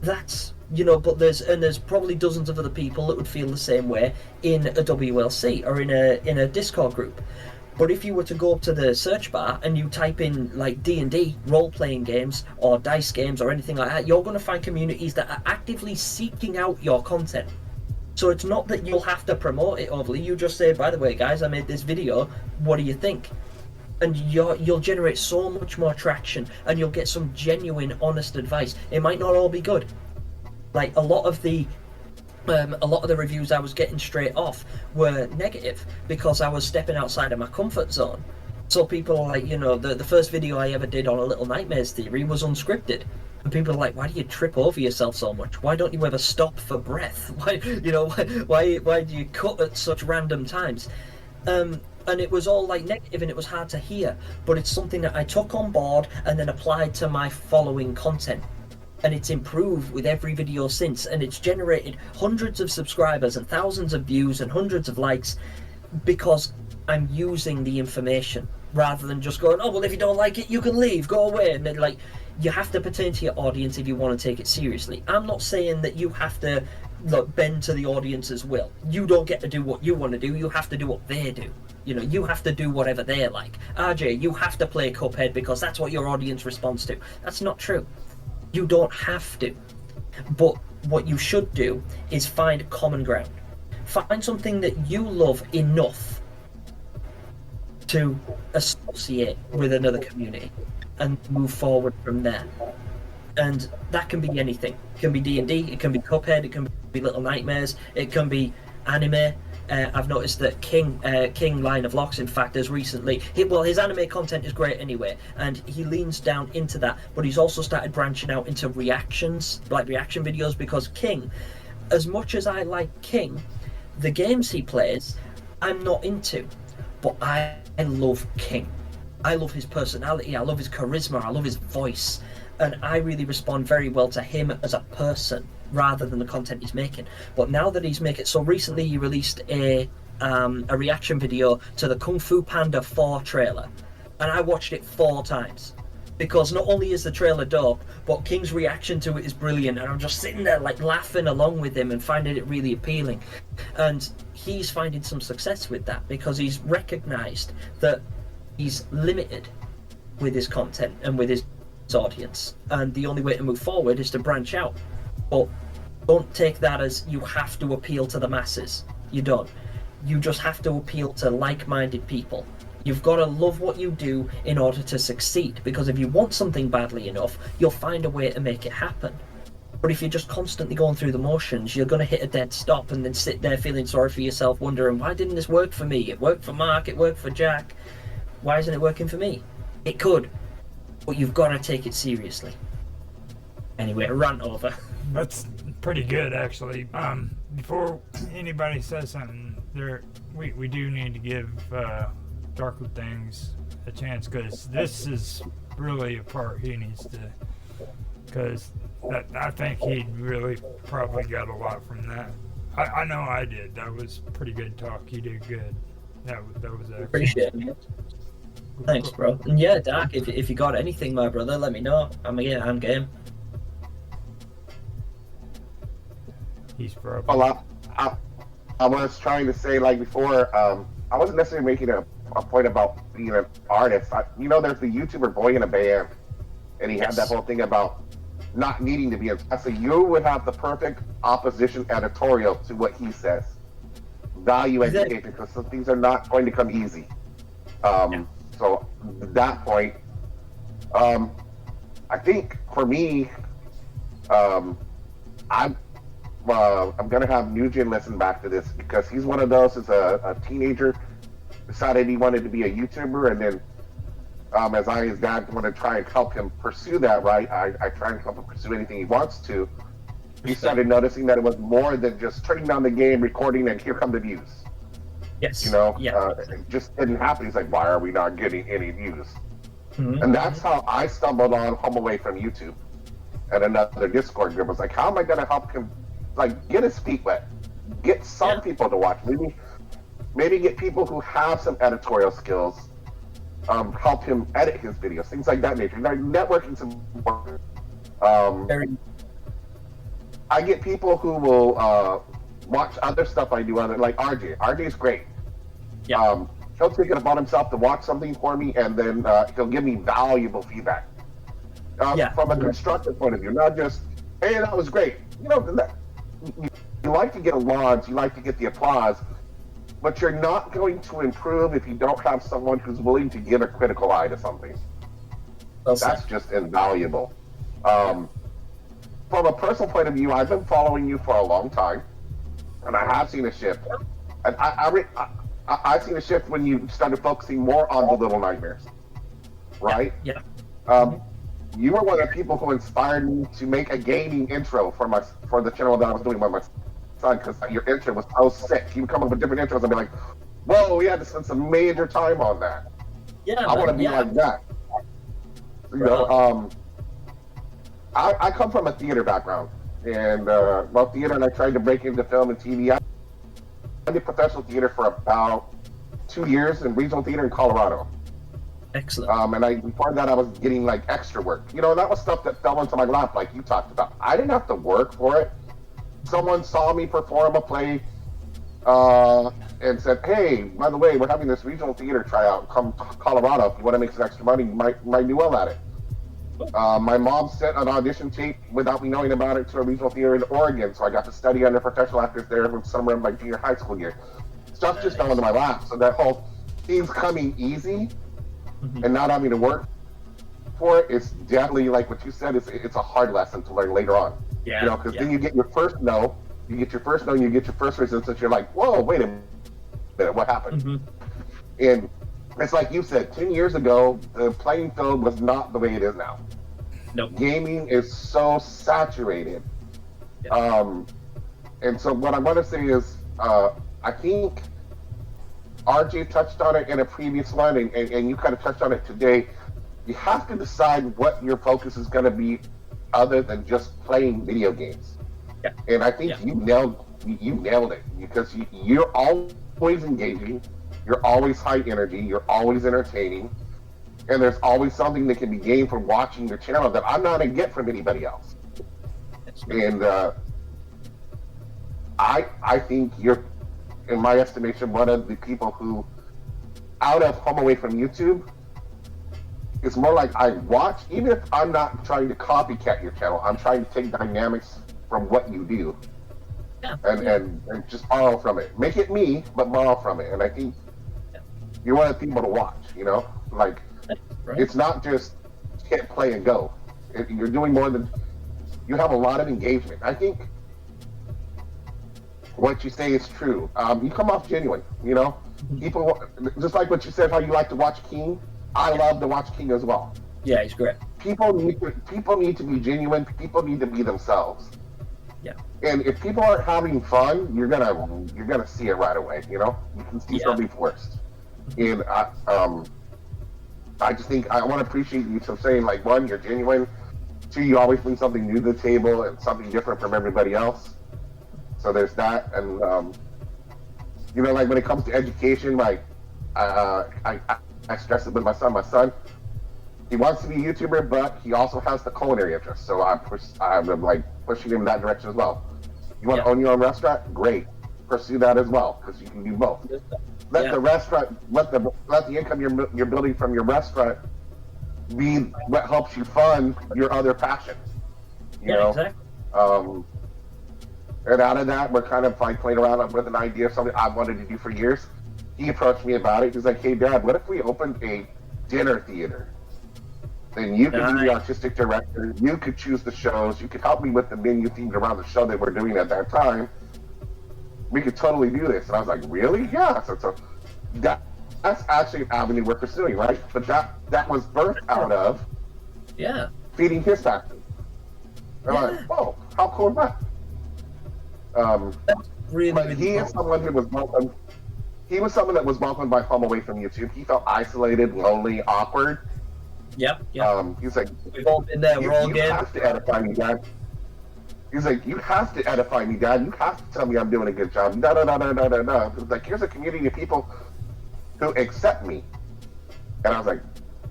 that's, but there's probably dozens of other people that would feel the same way in a WLC or in a Discord group. But if you were to go up to the search bar and you type in like D&D, role-playing games or dice games or anything like that, you're going to find communities that are actively seeking out your content. So it's not that you'll have to promote it overly. You just say, by the way, guys, I made this video. What do you think? And you'll generate so much more traction, and you'll get some genuine, honest advice. It might not all be good. Like, a lot of the reviews I was getting straight off were negative because I was stepping outside of my comfort zone. So people are like, the first video I ever did on A Little Nightmares Theory was unscripted. And people are like, why do you trip over yourself so much? Why don't you ever stop for breath? Why do you cut at such random times? And it was all like negative, and it was hard to hear. But it's something that I took on board and then applied to my following content. And it's improved with every video since, and it's generated hundreds of subscribers and thousands of views and hundreds of likes, because I'm using the information rather than just going, oh, well, if you don't like it, you can leave, go away. And then, like, you have to pertain to your audience if you want to take it seriously. I'm not saying that you have to bend to the audience's will. You don't get to do what you want to do. You have to do what they do. You have to do whatever they like. RJ, you have to play Cuphead because that's what your audience responds to. That's not true. You don't have to. But what you should do is find common ground. Find something that you love enough to associate with another community and move forward from there. And that can be anything. It can be D&D, it can be Cuphead, it can be Little Nightmares, it can be anime. I've noticed that King Line of Locks, in fact, has recently... his anime content is great anyway, and he leans down into that, but he's also started branching out into reactions, like reaction videos, because King, as much as I like King, the games he plays, I'm not into. But I love King. I love his personality, I love his charisma, I love his voice, and I really respond very well to him as a person rather than the content he's making. But now that he's making... So recently he released a reaction video to the Kung Fu Panda 4 trailer, and I watched it 4 times. Because not only is the trailer dope, but King's reaction to it is brilliant, and I'm just sitting there like laughing along with him and finding it really appealing. And he's finding some success with that because he's recognised that he's limited with his content and with his audience, and the only way to move forward is to branch out. But don't take that as you have to appeal to the masses. You don't. You just have to appeal to like-minded people. You've got to love what you do in order to succeed, because if you want something badly enough, you'll find a way to make it happen. But if you're just constantly going through the motions, you're going to hit a dead stop and then sit there feeling sorry for yourself, wondering, why didn't this work for me? It worked for Mark, it worked for Jack. Why isn't it working for me? It could, but you've got to take it seriously. Anyway, rant over. That's pretty good, actually. Before anybody says something, we do need to give Darker Things a chance, because this is really a part he needs to because I think he really probably got a lot from that. I know I did. That was pretty good talk. You did good. That was excellent. Appreciate it. Thanks, bro. And yeah, Dark, if you got anything, my brother, let me know. I'm game. He's probably. Well, I was trying to say, like before, I wasn't necessarily making a point about being an artist. There's the YouTuber Boy in a Band, and he had that whole thing about not needing to be a. I say you would have the perfect opposition editorial to what he says. Value education, because some things are not going to come easy. So at that point, I think for me, I'm gonna have Nugent listen back to this, because he's one of those as a teenager decided he wanted to be a YouTuber, and then as his dad want to try and help him pursue that, right? I try and help him pursue anything he wants to. He started noticing that it was more than just turning down the game, recording, and here come the views. Yes. It just didn't happen. He's like, why are we not getting any views? Mm-hmm. And that's how I stumbled on Home Away from YouTube and another Discord group. I was like, how am I going to help him, like, get his feet wet? Get some people to watch. Maybe get people who have some editorial skills, help him edit his videos, things like that nature. Networking's important. I get people who will watch other stuff I do, like RJ. RJ's great. Yeah. He'll take it upon himself to watch something for me, and then he'll give me valuable feedback from a constructive point of view, not just, hey, that was great. You like to get a laud, you like to get the applause, but you're not going to improve if you don't have someone who's willing to give a critical eye to something. That's just invaluable. From a personal point of view, I've been following you for a long time, and I have seen a shift. And I've seen a shift when you started focusing more on the Little Nightmares, right? Yeah. You were one of the people who inspired me to make a gaming intro for the channel that I was doing by my son, because your intro was so sick. You would come up with different intros and be like, whoa, we had to spend some major time on that. Yeah, I want to be like that. I come from a theater background, and theater, and I tried to break into film and TV. I did professional theater for about 2 years in regional theater in Colorado. Excellent. And before that, I was getting like extra work. That was stuff that fell into my lap, like you talked about. I didn't have to work for it. Someone saw me perform a play and said, hey, by the way, we're having this regional theater tryout. Come to Colorado. If you want to make some extra money, you might do well at it. My mom sent an audition tape without me knowing about it to a regional theater in Oregon, so I got to study under professional actors there from summer of my junior high school year. Stuff just fell into my lap, so that whole things coming easy and not having to work for it is definitely, like what you said, it's a hard lesson to learn later on. Yeah. Because then you get your first no, and you get your first resistance, you're like, whoa, wait a minute, what happened? Mm-hmm. And it's like you said, 10 years ago, the playing field was not the way it is now. Nope. Gaming is so saturated. Yeah. And so what I want to say is, I think RJ touched on it in a previous one, and you kind of touched on it today. You have to decide what your focus is going to be other than just playing video games. Yeah. And I think you nailed it, because you're always engaging. You're always high energy, you're always entertaining, and there's always something that can be gained from watching your channel that I'm not going to get from anybody else. And I think you're, in my estimation, one of the people who, out of Home Away from YouTube, it's more like I watch, even if I'm not trying to copycat your channel, I'm trying to take dynamics from what you do. Yeah. And just borrow from it. Make it me, but borrow from it. And I think you're one of the people to watch, like, It's not just hit play and go. You're doing more than, you have a lot of engagement. I think what you say is true. You come off genuine, people, just like what you said, how you like to watch King. I love to watch King as well. Yeah, he's great. People need to be genuine. People need to be themselves. Yeah. And if people aren't having fun, you're gonna see it right away. You can see somebody forced. And I just think I want to appreciate you for saying, like, one, you're genuine. Two, you always bring something new to the table and something different from everybody else. So there's that, and you know, like when it comes to education, like I stress it with my son. My son, he wants to be a YouTuber, but he also has the culinary interest. So I'm like pushing him in that direction as well. You want to own your own restaurant? Great, pursue that as well, because you can do both. Let the restaurant, let the income you're building from your restaurant be what helps you fund your other passion. You know? Exactly. And out of that, we're kind of like playing around with an idea of something I wanted to do for years. He approached me about it. He's like, "Hey, Dad, what if we opened a dinner theater? Then you could be the artistic director. You could choose the shows. You could help me with the menu themed around the show that we're doing at that time. We could totally do this." And I was like, "Really? Yeah." So that's actually an avenue we're pursuing, right? But that was birthed out of feeding his passion. And I'm like, "Oh, how cool is that?" But he is someone who was welcomed. He was someone that was welcomed by home away from YouTube. He felt isolated, lonely, awkward. Yep. He's like, "We've all been there. We're all You have to edify me, Dad." He's like, "You have to edify me, Dad. You have to tell me I'm doing a good job." No. He's like, "Here's a community of people who accept me." And I was like,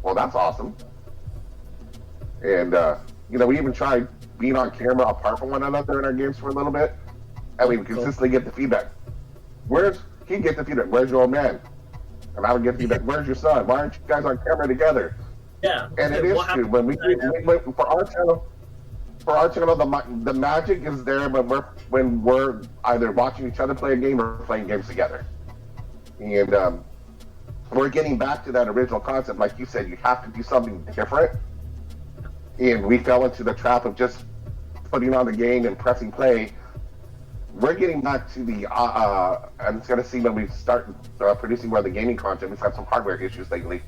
"Well, that's awesome." And you know, we even tried being on camera apart from one another in our games for a little bit. And we would consistently get the feedback. He'd get the feedback, "Where's your old man?" And I would get the feedback, "Where's your son? Why aren't you guys on camera together?" Yeah. And it is true. When for our channel, the magic is there when we're either watching each other play a game or playing games together. And we're getting back to that original concept. Like you said, you have to do something different. And we fell into the trap of just putting on the game and pressing play. We're getting back to the I'm just gonna see when we start producing more of the gaming content. We've had some hardware issues lately,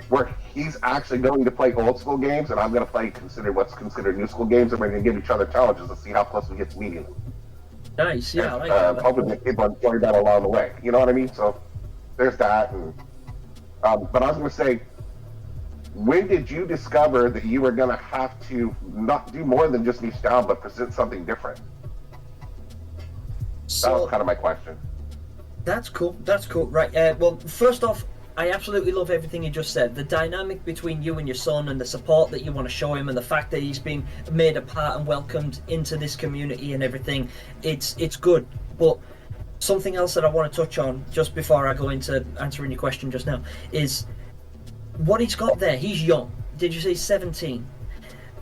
where he's actually going to play old school games, and I'm gonna play what's considered new school games, and we're gonna give each other challenges to see how close we get to meeting them. Nice, yeah. And, I like that. hopefully people enjoy that along the way. You know what I mean? So there's that. And but I was gonna say, when did you discover that you were gonna have to not do more than just niche down, but present something different? That was kind of my question. That's cool. Right. Well, first off, I absolutely love everything you just said. The dynamic between you and your son, and the support that you want to show him, and the fact that he's being made a part and welcomed into this community and everything, it's good. But something else that I want to touch on just before I go into answering your question just now is what he's got there. He's young. Did you say 17?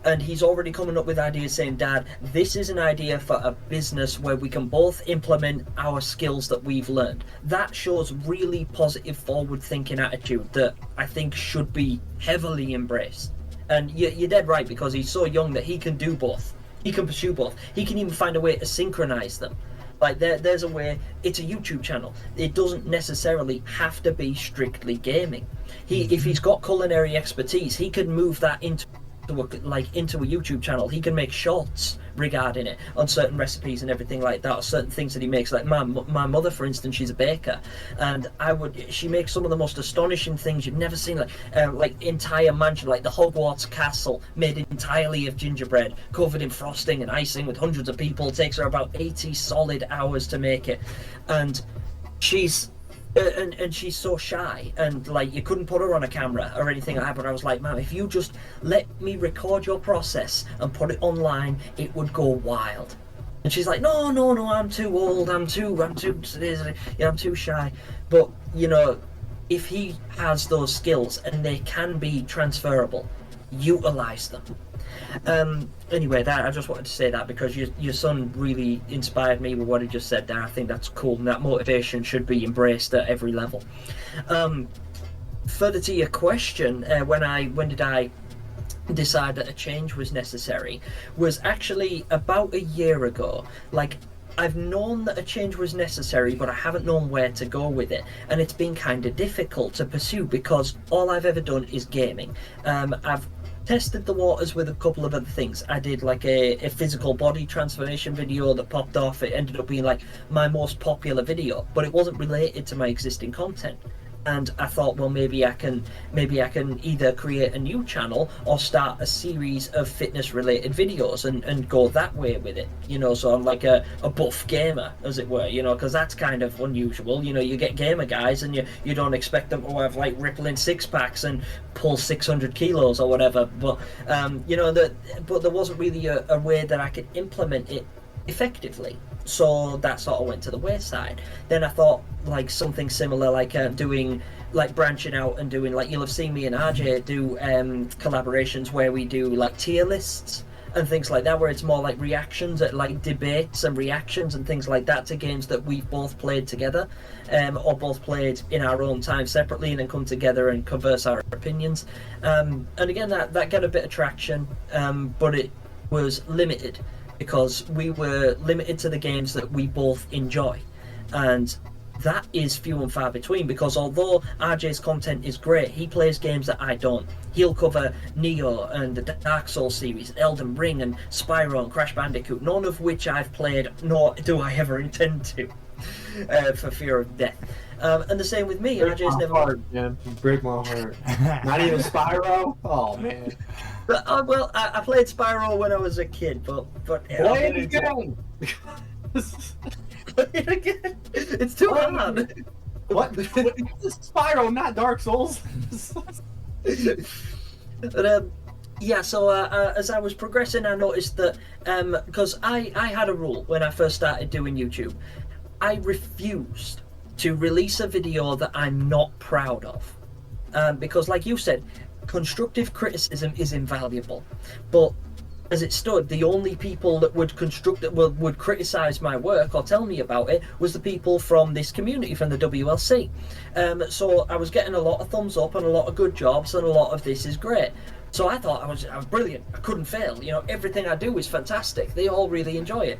And he's already coming up with ideas saying, "Dad, this is an idea for a business where we can both implement our skills that we've learned." That shows really positive, forward-thinking attitude that I think should be heavily embraced. And you're dead right, because he's so young that he can do both. He can pursue both. He can even find a way to synchronize them. Like there's a way. It's a YouTube channel. It doesn't necessarily have to be strictly gaming. If he's got culinary expertise, he can move that into a YouTube channel. He can make shorts regarding it on certain recipes and everything like that, or certain things that he makes. Like my mother, for instance, she's a baker, and she makes some of the most astonishing things you've never seen, like entire mansion, like the Hogwarts castle made entirely of gingerbread, covered in frosting and icing, with hundreds of people. It takes her about 80 solid hours to make it, and she's so shy, and like you couldn't put her on a camera or anything like that. But I was like, "Ma'am, if you just let me record your process and put it online, it would go wild." And she's like, no, I'm too old, I'm too shy. But you know, if he has those skills and they can be transferable, utilize them. Anyway, I just wanted to say that because your son really inspired me with what he just said there. I think that's cool, and that motivation should be embraced at every level. Further to your question, when did I decide that a change was necessary, was actually about a year ago. Like, I've known that a change was necessary, but I haven't known where to go with it, and it's been kind of difficult to pursue because all I've ever done is gaming. I've tested the waters with a couple of other things. I did like a physical body transformation video that popped off. It ended up being like my most popular video, but it wasn't related to my existing content. And I thought, well, maybe I can either create a new channel or start a series of fitness related videos and go that way with it, you know. So I'm like a buff gamer, as it were, you know, because that's kind of unusual. You know, you get gamer guys and you don't expect them to have like rippling six packs and pull 600 kilos or whatever, but you know, but there wasn't really a way that I could implement it effectively. So that sort of went to the wayside. Then I thought like something similar, like doing, like branching out and doing, like, you'll have seen me and RJ do collaborations where we do like tier lists and things like that, where it's more like reactions at like debates and reactions and things like that to games that we've both played together, or both played in our own time separately, and then come together and converse our opinions. And again, that got a bit of traction, but it was limited, because we were limited to the games that we both enjoy, and that is few and far between, because although RJ's content is great, he plays games that I don't. He'll cover Neo and the Dark Souls series, Elden Ring and Spyro and Crash Bandicoot, none of which I've played, nor do I ever intend to, for fear of death. And the same with me. RJ's never. Heart, man. Break my heart. Not even Spyro. Oh man. But, well, I played Spyro when I was a kid, but play it again. Play it again. It's too hard. What? Spyro, not Dark Souls. But yeah, so as I was progressing, I noticed that because I had a rule when I first started doing YouTube, I refused to release a video that I'm not proud of, because, like you said, constructive criticism is invaluable, but as it stood, the only people that would criticize my work or tell me about it was the people from this community, from the WLC. So I was getting a lot of thumbs up and a lot of good jobs and a lot of this is great. So I thought I was brilliant. I couldn't fail. You know, everything I do is fantastic. They all really enjoy it.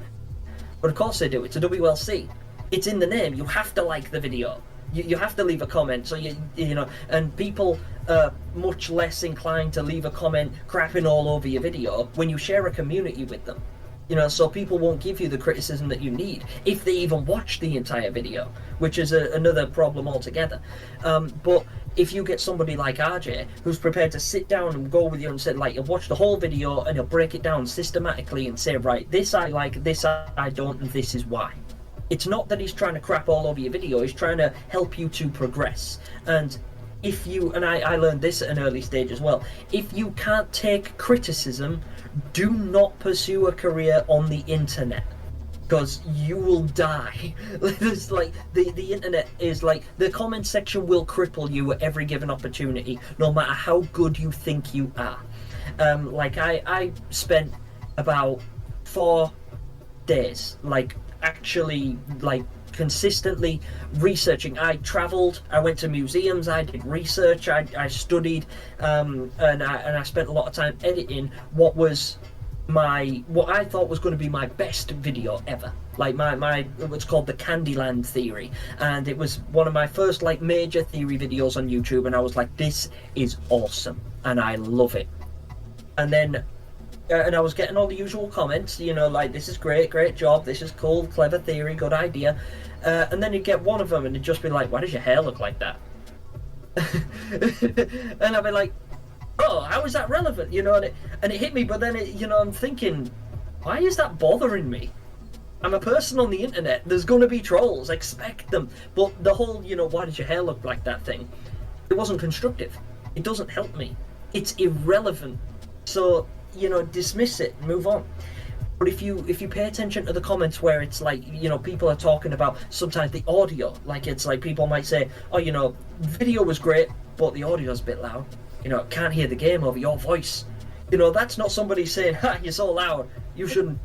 But of course they do. It's a WLC. It's in the name. You have to like the video. You have to leave a comment, so you know, and people are much less inclined to leave a comment crapping all over your video when you share a community with them. You know, so people won't give you the criticism that you need if they even watch the entire video, which is another problem altogether. But if you get somebody like RJ who's prepared to sit down and go with you and say, like, you'll watch the whole video and he'll break it down systematically and say, right, this I like, this I don't, and this is why. It's not that he's trying to crap all over your video, he's trying to help you to progress. And if you, and I learned this at an early stage as well, if you can't take criticism, do not pursue a career on the internet, because you will die. It's like the internet is like, the comment section will cripple you at every given opportunity, no matter how good you think you are. Like I spent about 4 days, like, actually, like, consistently researching. I traveled, I went to museums, I did research, I studied, and I spent a lot of time editing what I thought was going to be my best video ever, like my what's called the Candyland theory, and it was one of my first, like, major theory videos on YouTube, and I was like, this is awesome and I love it. And then and I was getting all the usual comments, you know, like, this is great job, this is cool, clever theory, good idea. And then you'd get one of them and it'd just be like, why does your hair look like that? And I'd be like, oh, how is that relevant? You know, and it hit me, but then, you know, I'm thinking, why is that bothering me? I'm a person on the internet, there's going to be trolls, expect them. But the whole, you know, why does your hair look like that thing, it wasn't constructive. It doesn't help me. It's irrelevant. So, you know, dismiss it, move on. But if you pay attention to the comments where it's like, you know, people are talking about sometimes the audio, like, it's like people might say, oh, you know, video was great, but the audio's a bit loud. You know, can't hear the game over your voice. You know, that's not somebody saying, ha, you're so loud, you shouldn't,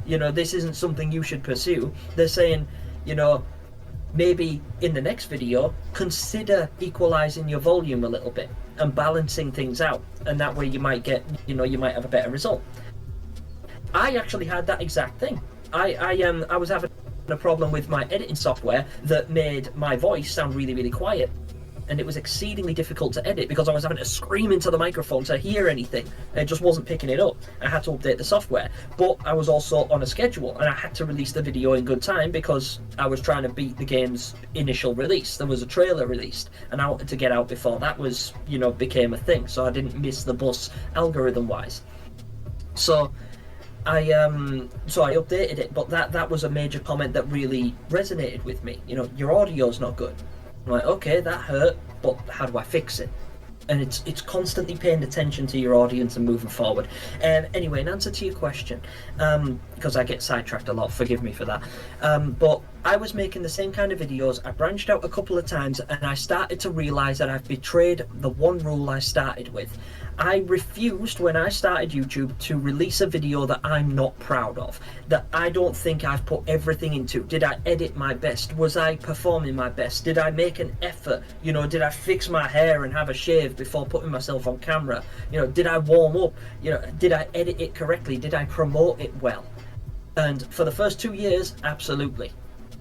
you know, this isn't something you should pursue. They're saying, you know, maybe in the next video, consider equalizing your volume a little bit and balancing things out, and that way you might get, you know, you might have a better result. I actually had that exact thing. I was having a problem with my editing software that made my voice sound really, really quiet. and it was exceedingly difficult to edit because I was having to scream into the microphone to hear anything. It just wasn't picking it up. I had to update the software, but I was also on a schedule, and I had to release the video in good time because I was trying to beat the game's initial release. There was a trailer released, and I wanted to get out before that was, became a thing, so I didn't miss the bus algorithm-wise. So I updated it, but that was a major comment that really resonated with me. Your audio's not good. I'm like, okay, that hurt, but how do I fix it? And it's constantly paying attention to your audience and moving forward. Anyway, in answer to your question, because I get sidetracked a lot, forgive me for that. But I was making the same kind of videos. I branched out a couple of times, and I started to realise that I've betrayed the one rule I started with. I refused, when I started YouTube, to release a video that I'm not proud of, that I don't think I've put everything into. Did I edit my best? Was I performing my best? Did I make an effort? Did I fix my hair and have a shave before putting myself on camera? Did I warm up? Did I edit it correctly? Did I promote it well? And for the first 2 years, absolutely.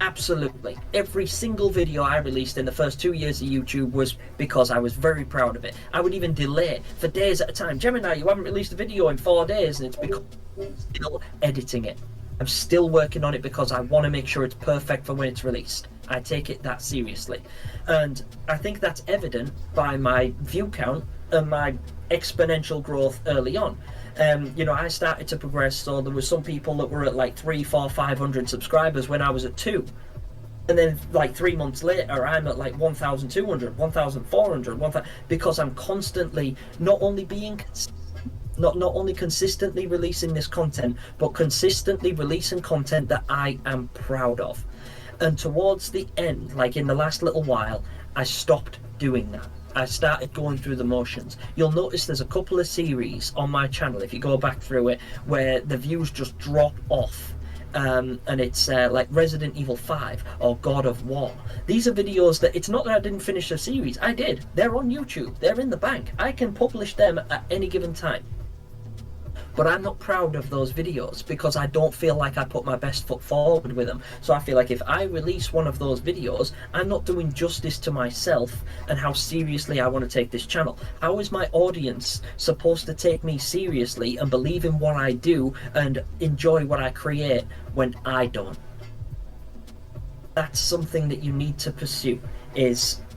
Absolutely. Every single video I released in the first 2 years of YouTube was because I was very proud of it. I would even delay for days at a time. Gemini, you haven't released a video in 4 days, and it's because I'm still editing it. I'm still working on it because I want to make sure it's perfect for when it's released. I take it that seriously. And I think that's evident by my view count and my exponential growth early on. I started to progress, so there were some people that were at like 300, 400, 500 subscribers when I was at 2. And then like 3 months later, I'm at like 1,200, 1,400, 1,000, because I'm constantly not only consistently releasing this content, but consistently releasing content that I am proud of. And towards the end, like in the last little while, I stopped doing that. I started going through the motions. You'll notice there's a couple of series on my channel, if you go back through it, where the views just drop off. And it's like Resident Evil 5 or God of War. These are videos that, it's not that I didn't finish the series. I did. They're on YouTube. They're in the bank. I can publish them at any given time. But I'm not proud of those videos because I don't feel like I put my best foot forward with them. So I feel like if I release one of those videos, I'm not doing justice to myself and how seriously I want to take this channel. How is my audience supposed to take me seriously and believe in what I do and enjoy what I create when I don't? That's something that you need to pursue,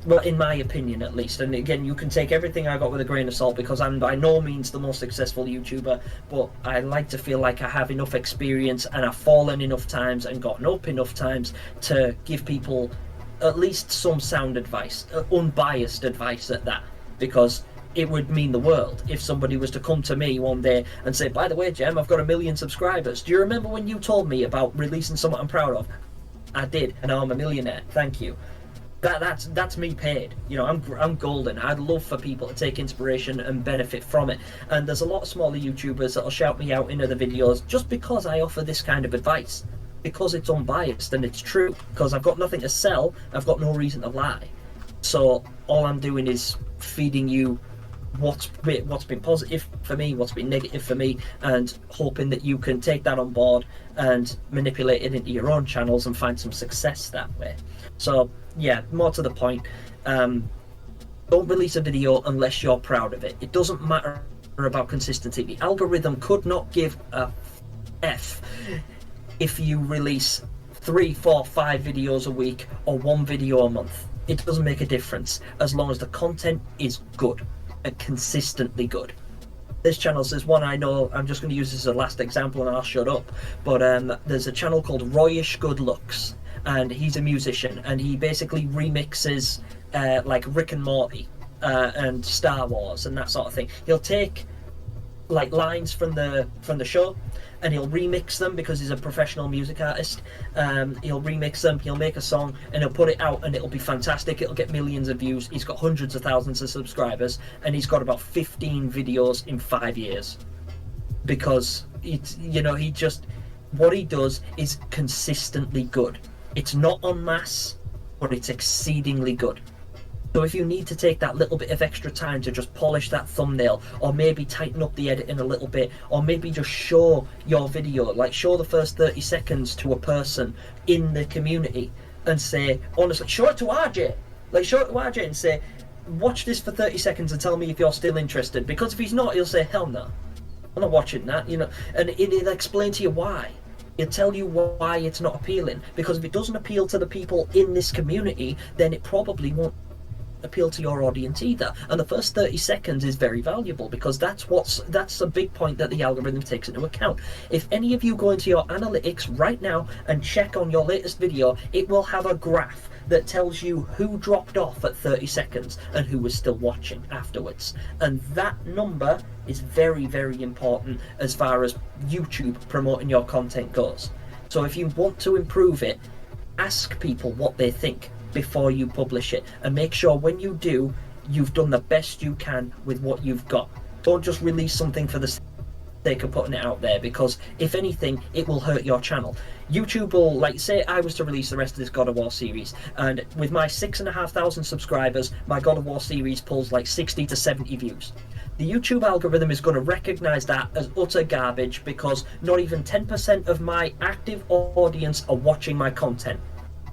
well, in my opinion at least. And again, you can take everything I got with a grain of salt because I'm by no means the most successful YouTuber, but I like to feel like I have enough experience and I've fallen enough times and gotten up enough times to give people at least some sound advice, unbiased advice at that, because it would mean the world if somebody was to come to me one day and say, by the way, Jem, I've got 1 million subscribers. Do you remember when you told me about releasing something I'm proud of? I did, and now I'm a millionaire. Thank you. That's me paid. I'm golden. I'd love for people to take inspiration and benefit from it. And there's a lot of smaller YouTubers that'll shout me out in other videos just because I offer this kind of advice, because it's unbiased and it's true. Because I've got nothing to sell, I've got no reason to lie. So all I'm doing is feeding you what's been positive for me, what's been negative for me, and hoping that you can take that on board and manipulate it into your own channels and find some success that way. So yeah, more to the point, don't release a video unless you're proud of it. It doesn't matter about consistency. The algorithm could not give a F if you release 3, 4, 5 videos a week or 1 video a month. It doesn't make a difference as long as the content is good and consistently good. This channel, there's one I know, I'm just going to use this as a last example and I'll shut up, but there's a channel called Royish Good Looks, and he's a musician, and he basically remixes like Rick and Morty and Star Wars and that sort of thing. He'll take like lines from the show and he'll remix them because he's a professional music artist. He'll remix them, he'll make a song and he'll put it out and it'll be fantastic. It'll get millions of views. He's got hundreds of thousands of subscribers and he's got about 15 videos in 5 years because what he does is consistently good. It's not en masse, but it's exceedingly good. So if you need to take that little bit of extra time to just polish that thumbnail, or maybe tighten up the editing a little bit, or maybe just show your video, like show the first 30 seconds to a person in the community and say, honestly, show it to RJ. Like show it to RJ and say, watch this for 30 seconds and tell me if you're still interested. Because if he's not, he'll say, hell no, I'm not watching that, you know. And it'll explain to you why. It'll tell you why it's not appealing. Because if it doesn't appeal to the people in this community, then it probably won't appeal to your audience either. And the first 30 seconds is very valuable, because that's a big point that the algorithm takes into account. If any of you go into your analytics right now and check on your latest video, it will have a graph that tells you who dropped off at 30 seconds and who was still watching afterwards. And that number is very, very important as far as YouTube promoting your content goes. So if you want to improve it, ask people what they think before you publish it, and make sure when you do, you've done the best you can with what you've got. Don't just release something for the sake of putting it out there, because if anything, it will hurt your channel. YouTube will, like, say I was to release the rest of this God of War series, and with my 6,500 subscribers, my God of War series pulls like 60 to 70 views. The YouTube algorithm is going to recognize that as utter garbage, because not even 10% of my active audience are watching my content.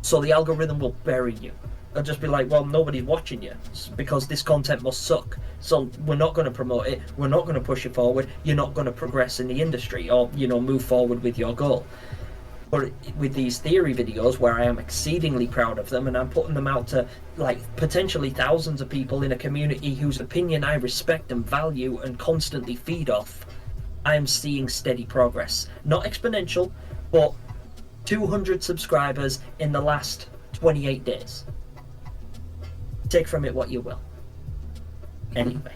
So the algorithm will bury you. They'll just be like, well, nobody's watching you because this content must suck. So we're not going to promote it. We're not going to push it forward. You're not going to progress in the industry or, you know, move forward with your goal. But with these theory videos, where I am exceedingly proud of them, and I'm putting them out to like potentially thousands of people in a community whose opinion I respect and value and constantly feed off, I am seeing steady progress. Not exponential, but 200 subscribers in the last 28 days. Take from it what you will. Anyway.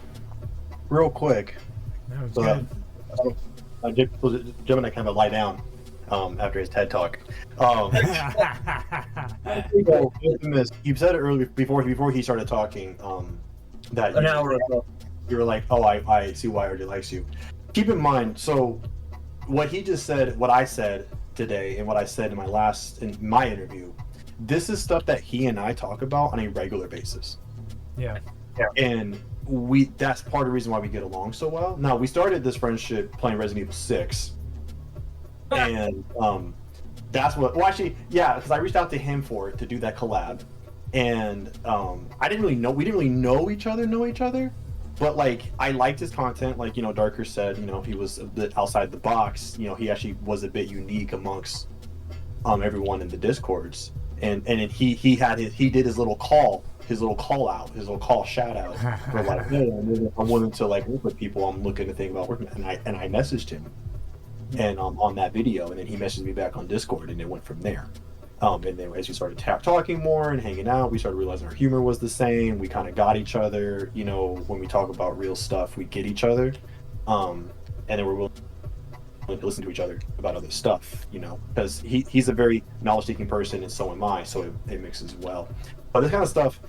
Real quick. That was So good. Gemini kind of lie down after his TED talk. You said it earlier before he started talking that An hour ago. you were like, oh, I see why RJ likes you. Keep in mind, so what he just said, what I said today, and what I said in my interview, this is stuff that he and I talk about on a regular basis. Yeah. And that's part of the reason why we get along so well. Now, we started this friendship playing Resident Evil 6. And that's what, well, actually, yeah, because I reached out to him to do that collab. And we didn't really know each other. But like, I liked his content. Like, you know, Darker said, you know, he was a bit outside the box. You know, he actually was a bit unique amongst everyone in the Discords. And he did his little call out, his little call shout out for like, hey, I'm willing to like work with people. I'm looking to think about working, and I messaged him, and on that video, and then he messaged me back on Discord, and it went from there. And then as we started talking more and hanging out, we started realizing our humor was the same. We kind of got each other. You know, when we talk about real stuff, we get each other. And then we're willing to listen to each other about other stuff, you know, because he's a very knowledge-seeking person, and so am I, so it mixes well. But this kind of stuff,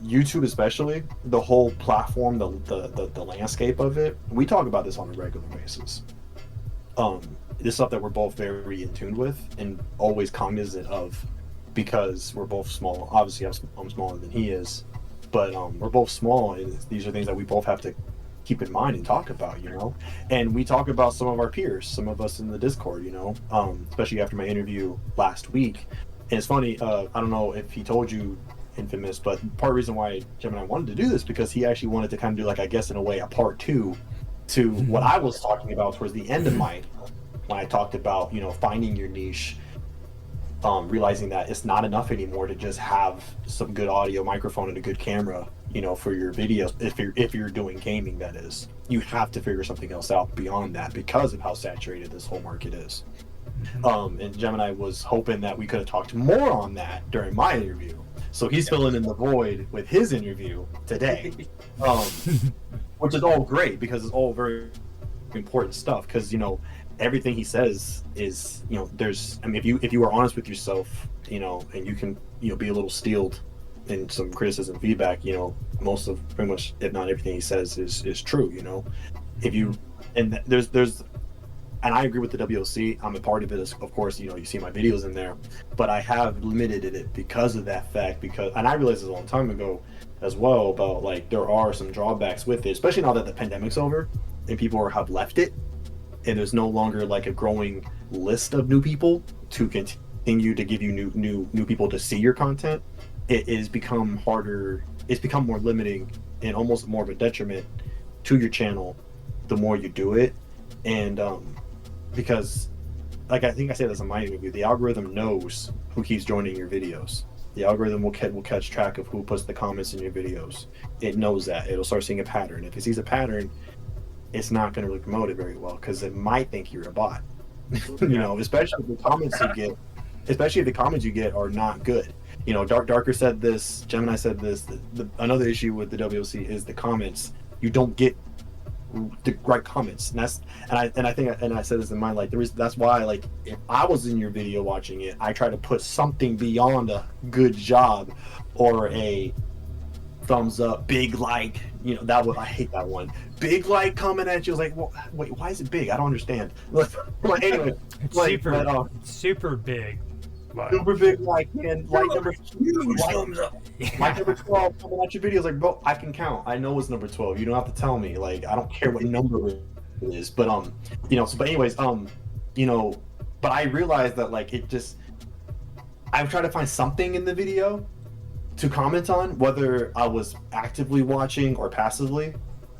YouTube especially, the whole platform, the landscape of it, we talk about this on a regular basis. This stuff that we're both very in tune with and always cognizant of, because we're both small. Obviously, I'm smaller than he is, but we're both small, and these are things that we both have to keep in mind and talk about, you know. And we talk about some of our peers, some of us in the Discord, you know, especially after my interview last week. And it's funny, I don't know if he told you, Infamous, but part of the reason why Gemini wanted to do this, because he actually wanted to kind of do, like, I guess in a way, a part 2 to what I was talking about towards the end of when I talked about, you know, finding your niche, realizing that it's not enough anymore to just have some good audio, microphone, and a good camera, you know, for your videos. If you're doing gaming, that is, you have to figure something else out beyond that because of how saturated this whole market is. And Gemini was hoping that we could have talked more on that during my interview. So he's filling in the void with his interview today, which is all great because it's all very important stuff. Because, you know, everything he says is, you know, if you are honest with yourself, you know, and you can, you know, be a little steeled in some criticism, feedback, you know, most of pretty much, if not everything he says is true, you know. If you, and and I agree with the WOC. I'm a part of it, of course. You know, you see my videos in there, but I have limited it because of that fact. And I realized this a long time ago as well, about like there are some drawbacks with it, especially now that the pandemic's over and people have left it, and there's no longer like a growing list of new people to continue to give you new people to see your content. It has become harder it's become more limiting and almost more of a detriment to your channel the more you do it. And because, like, I think I said this in my interview, the algorithm knows who keeps joining your videos. The algorithm will catch track of who puts the comments in your videos. It knows that. It'll start seeing a pattern. If it sees a pattern, it's not going to really promote it very well because it might think you're a bot. You know, especially if the comments you get are not good. You know, Darker said this, Gemini said this. Another issue with the WLC is the comments. You don't get the right comments, and I said this in mine. Like, that's why, like, if I was in your video watching it, I try to put something beyond a good job or a thumbs up, big like. You know, I hate that one. Big like coming at you. I was like, well, wait, why is it big? I don't understand. Like, anyway, It's like, super big. Like, super big like, and like number huge thumbs up. Like number 12 coming at your videos, like, bro, I can count. I know it's number 12. You don't have to tell me. Like, I don't care what number it is. But you know. So, but anyways, you know, but I realized that, like, it just, I try to find something in the video to comment on, whether I was actively watching or passively.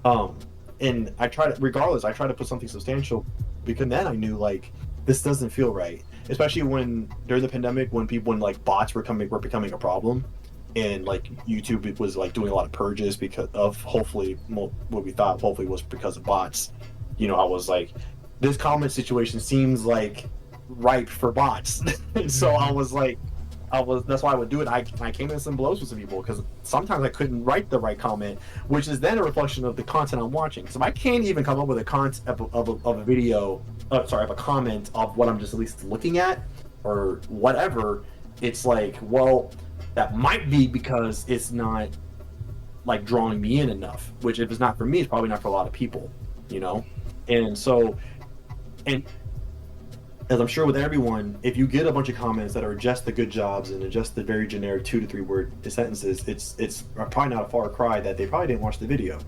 And I try to, regardless, I try to put something substantial, because then I knew, like, this doesn't feel right. Especially when during the pandemic, when like bots were becoming a problem, and like YouTube was like doing a lot of purges because of hopefully what we thought hopefully was because of bots. You know, I was like, this comment situation seems like ripe for bots. And so I was like, that's why I would do it. I came in some blows with some people because sometimes I couldn't write the right comment, which is then a reflection of the content I'm watching. So if I can't even come up with a concept of a video, of a comment of what I'm just at least looking at or whatever, it's like, well, that might be because it's not like drawing me in enough, which if it's not for me, it's probably not for a lot of people, you know? And so, and as I'm sure with everyone, if you get a bunch of comments that are just the good jobs and just the very generic 2 to 3 word sentences, it's probably not a far cry that they probably didn't watch the video.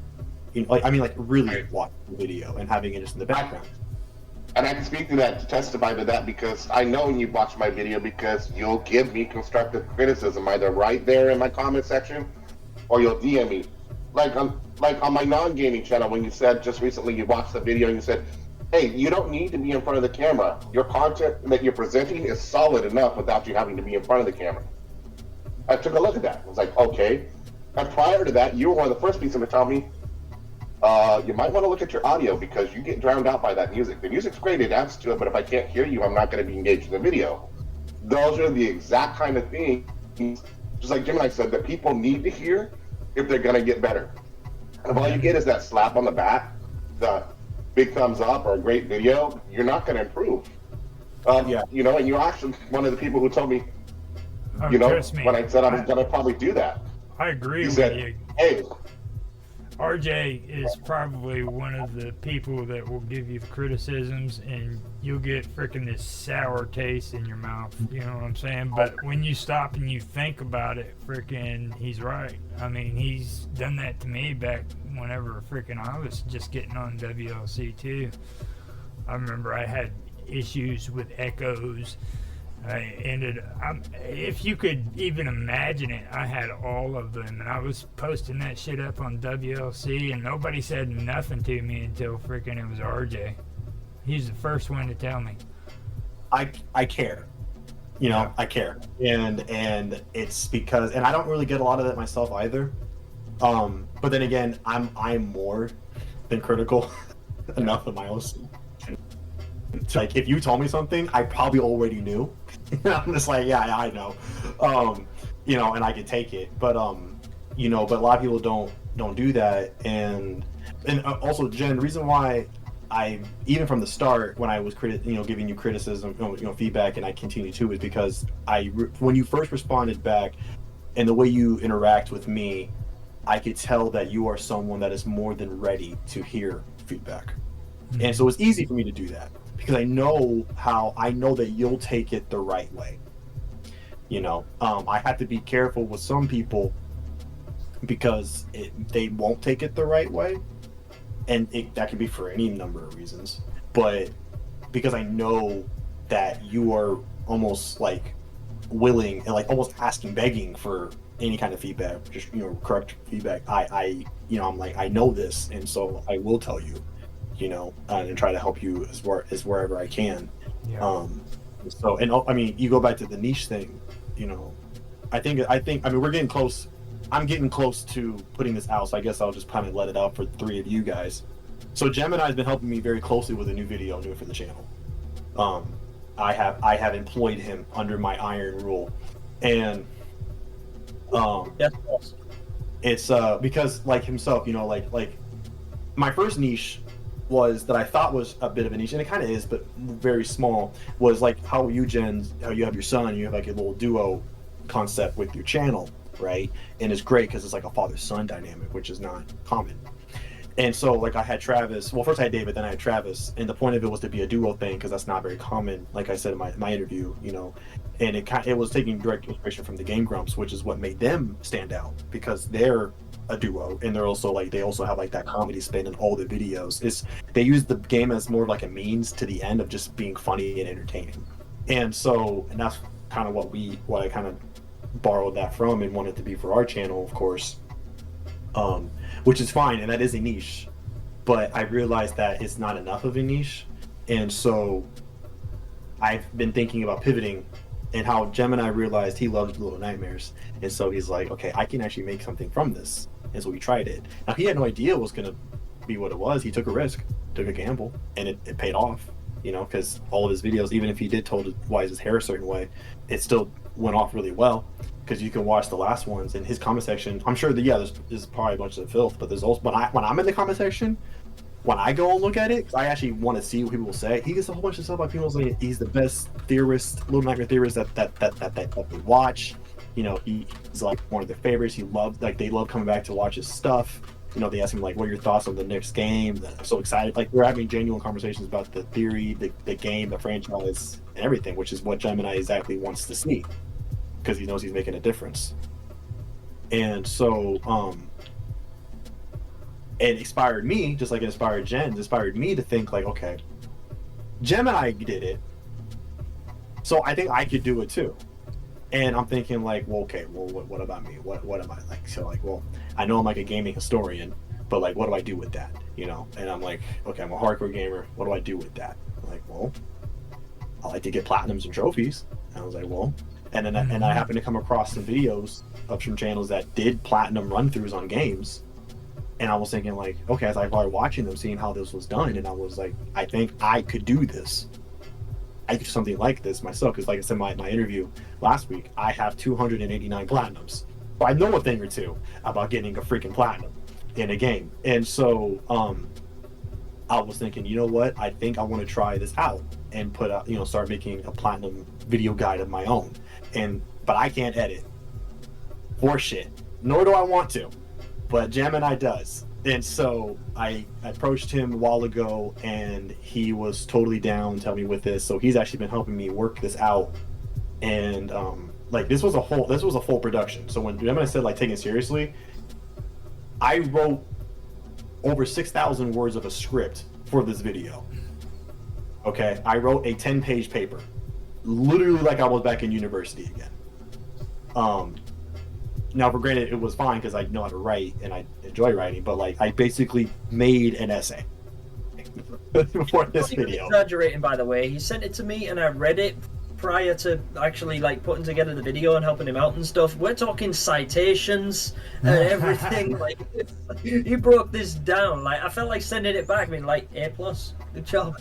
You know, like, I mean, like, really watch the video and having it just in the background. And I can speak to that, to testify to that, because I know you watch my video because you'll give me constructive criticism either right there in my comment section or you'll DM me. Like on my non-gaming channel, when you said just recently you watched the video and you said, hey, you don't need to be in front of the camera. Your content that you're presenting is solid enough without you having to be in front of the camera. I took a look at that. I was like, okay. And prior to that, you were one of the first people to tell me, you might want to look at your audio because you get drowned out by that music. The music's great, it adds to it, but if I can't hear you, I'm not going to be engaged in the video. Those are the exact kind of things, just like Gemini said, that people need to hear if they're going to get better. And if all you get is that slap on the back, the big thumbs up or a great video, you're not going to improve. You know, and you're actually one of the people who told me, you know, when I said I was going to probably do that. I agree He with said, you. hey, RJ is probably one of the people that will give you the criticisms and you'll get freaking this sour taste in your mouth, you know what I'm saying? But when you stop and you think about it, freaking, he's right. I mean, he's done that to me back whenever freaking I was just getting on WLC too. I remember I had issues with echoes. If you could even imagine it, I had all of them, and I was posting that shit up on WLC, and nobody said nothing to me until freaking it was RJ. He's the first one to tell me. I care, you know, I care, and it's because, and I don't really get a lot of that myself either. But then again, I'm more than critical enough of my own stuff. Like, if you told me something, I probably already knew. I'm just like, yeah, I know, you know, and I could take it. But you know, but a lot of people don't do that, and also, Jen, the reason why I, even from the start, when I was giving you criticism, you know, feedback, and I continue to, is because when you first responded back, and the way you interact with me, I could tell that you are someone that is more than ready to hear feedback, and so it's easy for me to do that. Because I know that you'll take it the right way. You know, I have to be careful with some people because they won't take it the right way, and that can be for any number of reasons. But because I know that you are almost like willing and like almost begging for any kind of feedback, just correct feedback. I'm like, I know this, and so I will tell you, and try to help you as wherever I can. Yeah. So, and I mean, you go back to the niche thing, I mean, we're getting close. I'm getting close to putting this out, so I guess I'll just kind of let it out for the three of you guys. So Gemini's been helping me very closely with a new video for the channel. I have employed him under my iron rule, and it's because like himself, like my first niche was that I thought was a bit of a niche, and it kind of is, but very small, was like how you have your son, you have like a little duo concept with your channel, right? And it's great because it's like a father-son dynamic, which is not common. And so like I had Travis, well, first I had David, then I had Travis, and the point of it was to be a duo thing because that's not very common, like I said in my interview, and it was taking direct inspiration from the Game Grumps, which is what made them stand out, because they're a duo, and they're also like, they also have like that comedy spin in all the videos. They use the game as more of like a means to the end of just being funny and entertaining. And that's kind of what I kind of borrowed that from and wanted to be for our channel, of course, which is fine, and that is a niche, but I realized that it's not enough of a niche. And so I've been thinking about pivoting, and how Gemini realized he loves Little Nightmares, and so he's like, okay, I can actually make something from this. And so we tried it. Now he had no idea it was going to be what it was. He took a risk, took a gamble, and it paid off, because all of his videos, even if he did told why is his hair a certain way, it still went off really well, because you can watch the last ones in his comment section. I'm sure that there's probably a bunch of filth, but there's also when I'm in the comment section, when I go and look at it, because I actually want to see what people will say, he gets a whole bunch of stuff about people saying he's the best theorist, Little Nightmare theorist that they watch. He's like one of their favorites. They love coming back to watch his stuff. They ask him like, what are your thoughts on the next game? I'm so excited. Like, we're having genuine conversations about the theory, the game, the franchise, and everything, which is what Gemini exactly wants to see, because he knows he's making a difference. And so it inspired me, just like it inspired Jen, it inspired me to think like, okay, Gemini did it, so I think I could do it too. And I'm thinking like, well, okay, well, what about me? What am I like? So like, well, I know I'm like a gaming historian, but like, what do I do with that? And I'm like, okay, I'm a hardcore gamer. What do I do with that? I'm like, well, I like to get platinums and trophies. And I was like, well, and then and I happened to come across some videos of some channels that did platinum run-throughs on games. And I was thinking like, okay, as I started watching them, seeing how this was done, and I was like, I think I could do this. I could do something like this myself, because like I said in my interview last week, I have 289 platinums. So I know a thing or two about getting a freaking platinum in a game. And so I was thinking, you know what? I think I want to try this out and put out, start making a platinum video guide of my own. But I can't edit for shit, nor do I want to. But Gemini does. And so I approached him a while ago, and he was totally down to help me with this. So he's actually been helping me work this out. And like this was a full production. So when Gemini said like taking it seriously, I wrote over 6,000 words of a script for this video. Okay, I wrote a 10-page paper, literally like I was back in university again. Now, for granted, it was fine because I know how to write and I enjoy writing, but like I basically made an essay for this video. Exaggerating, by the way. He sent it to me and I read it prior to actually like putting together the video and helping him out and stuff. We're talking citations and everything. Like, he broke this down. Like, I felt like sending it back, being like, A+, good job.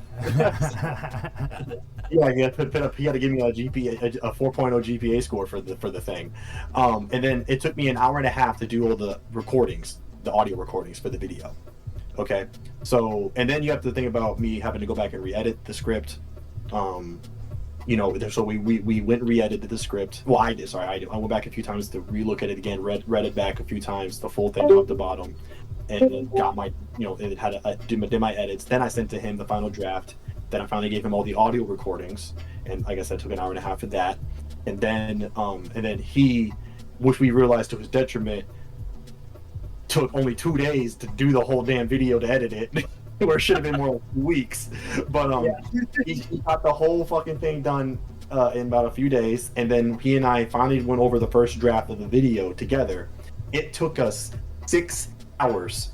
Yeah, he had to give me a 4.0 GPA score for the thing, and then it took me an hour and a half to do all the recordings, the audio recordings for the video. Okay, so and then you have to think about me having to go back and re-edit the script. So we went and re-edited the script. Well, I did. Sorry, I went back a few times to re-look at it again, read it back a few times, the full thing top to bottom, and then got my it had did my edits. Then I sent to him the final draft. Then I finally gave him all the audio recordings, and like I said, took an hour and a half for that. And then he, which we realized to his detriment, took only 2 days to do the whole damn video to edit it, where it should have been more like weeks. But he got the whole fucking thing done in about a few days, and then he and I finally went over the first draft of the video together. It took us 6 hours,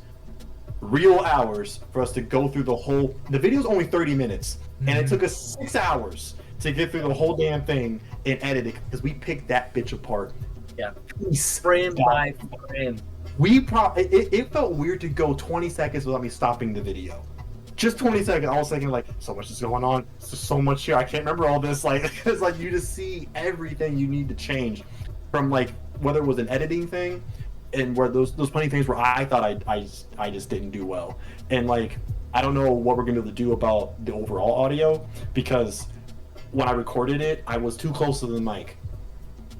real hours, for us to go through the whole. The video's only 30 minutes, and it took us 6 hours to get through the whole damn thing and edit it because we picked that bitch apart. Yeah, frame by frame. It felt weird to go 20 seconds without me stopping the video. Just 20 seconds. I was thinking like, so much is going on. There's so much here. I can't remember all this. Like, it's like you just see everything you need to change, from like whether it was an editing thing, and where those plenty of things where I thought I just didn't do well, and like I don't know what we're gonna be able to do about the overall audio, because when I recorded it, I was too close to the mic,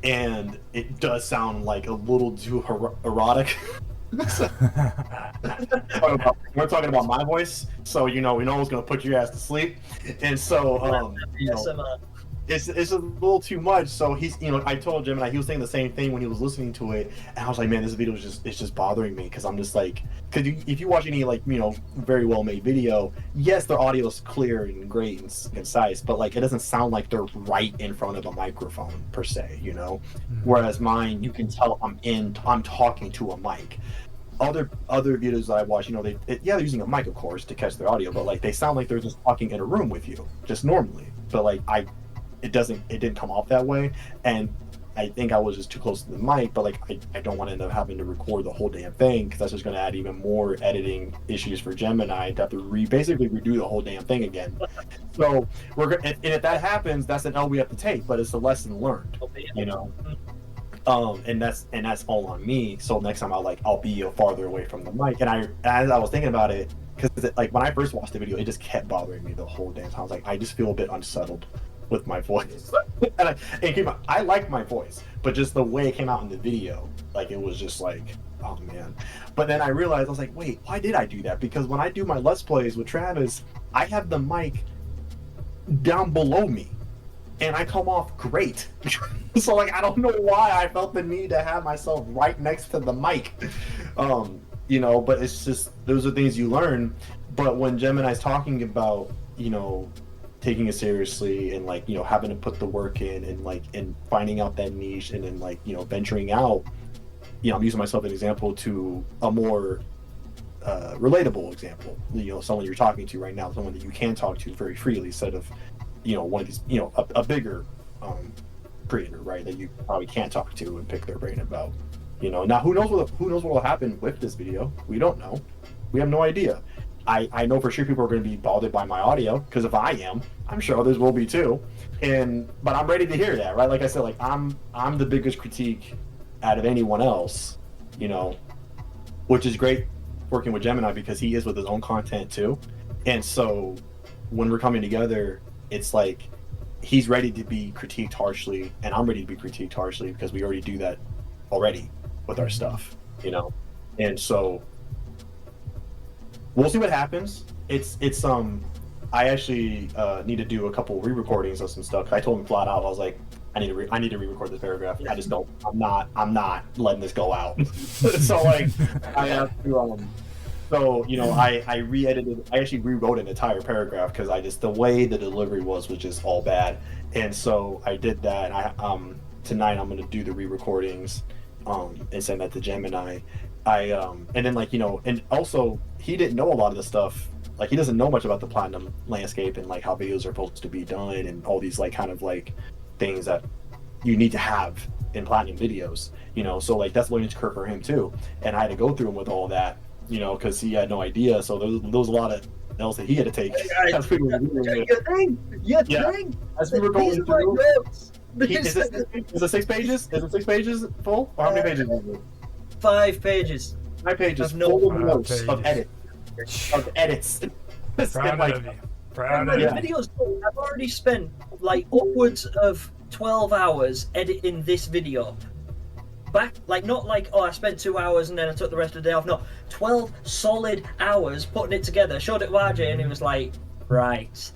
and it does sound like a little too erotic. We're talking about my voice, so we know it's gonna put your ass to sleep, and so it's a little too much. So he's I told Gemini, he was saying the same thing when he was listening to it, and I was like, man, this video is just bothering me, because I'm just like, because if you watch any very well made video, yes, their audio is clear and great and concise, but like it doesn't sound like they're right in front of a microphone per se, Whereas mine, you can tell I'm talking to a mic. Other videos that I watch, they're using a mic, of course, to catch their audio, but like they sound like they're just talking in a room with you, just normally. But like it didn't come off that way, and I think I was just too close to the mic. But like I don't want to end up having to record the whole damn thing, because that's just going to add even more editing issues for Gemini to have to basically redo the whole damn thing again. So and if that happens, that's an L we have to take, but it's a lesson learned, and that's all on me. So next time I'll be farther away from the mic. And as I was thinking about it, because like when I first watched the video, it just kept bothering me the whole damn time. I was like, I just feel a bit unsettled with my voice. and I like my voice, but just the way it came out in the video, like it was just like, oh man. But then I realized, I was like, wait, why did I do that? Because when I do my Let's Plays with Travis, I have the mic down below me, and I come off great. So like I don't know why I felt the need to have myself right next to the mic. But it's just, those are things you learn. But when Gemini's talking about, taking it seriously, and like, having to put the work in, and finding out that niche, and then venturing out, I'm using myself as an example to a more relatable example, someone you're talking to right now, someone that you can talk to very freely, instead of one of these, a bigger creator, right, that you probably can't talk to and pick their brain about. Now who knows what will happen with this video? We don't know. We have no idea. I know for sure people are going to be bothered by my audio, because if I am, I'm sure others will be too. But I'm ready to hear that, right? Like I said, like I'm the biggest critique out of anyone else, which is great working with Gemini, because he is with his own content too. And so when we're coming together, it's like he's ready to be critiqued harshly, and I'm ready to be critiqued harshly, because we already do that already with our stuff, And so we'll see what happens. I actually need to do a couple re-recordings of some stuff. I told him flat out, I was like, I need to re-record this paragraph. I just don't. I'm not letting this go out. So like, I have to. I re-edited. I actually rewrote an entire paragraph, because the way the delivery was just all bad. And so I did that. And tonight I'm going to do the re-recordings, and send that to Gemini. And then and also he didn't know a lot of the stuff. Like, he doesn't know much about the platinum landscape, and like how videos are supposed to be done, and all these like kind of like things that you need to have in platinum videos. So like that's a learning curve for him too. And I had to go through him with all that, because he had no idea. So there was a lot of else that he had to take. As we were going through. Is it 6 pages? Is it 6 pages full? Or how many pages is it? 5 pages. 5 pages. Full of notes of edits. Proud of you. Proud of you. The videos, I've already spent like upwards of 12 hours editing this video. Not like, oh, I spent 2 hours and then I took the rest of the day off. No, 12 solid hours putting it together. Showed it to RJ, and he was like, right.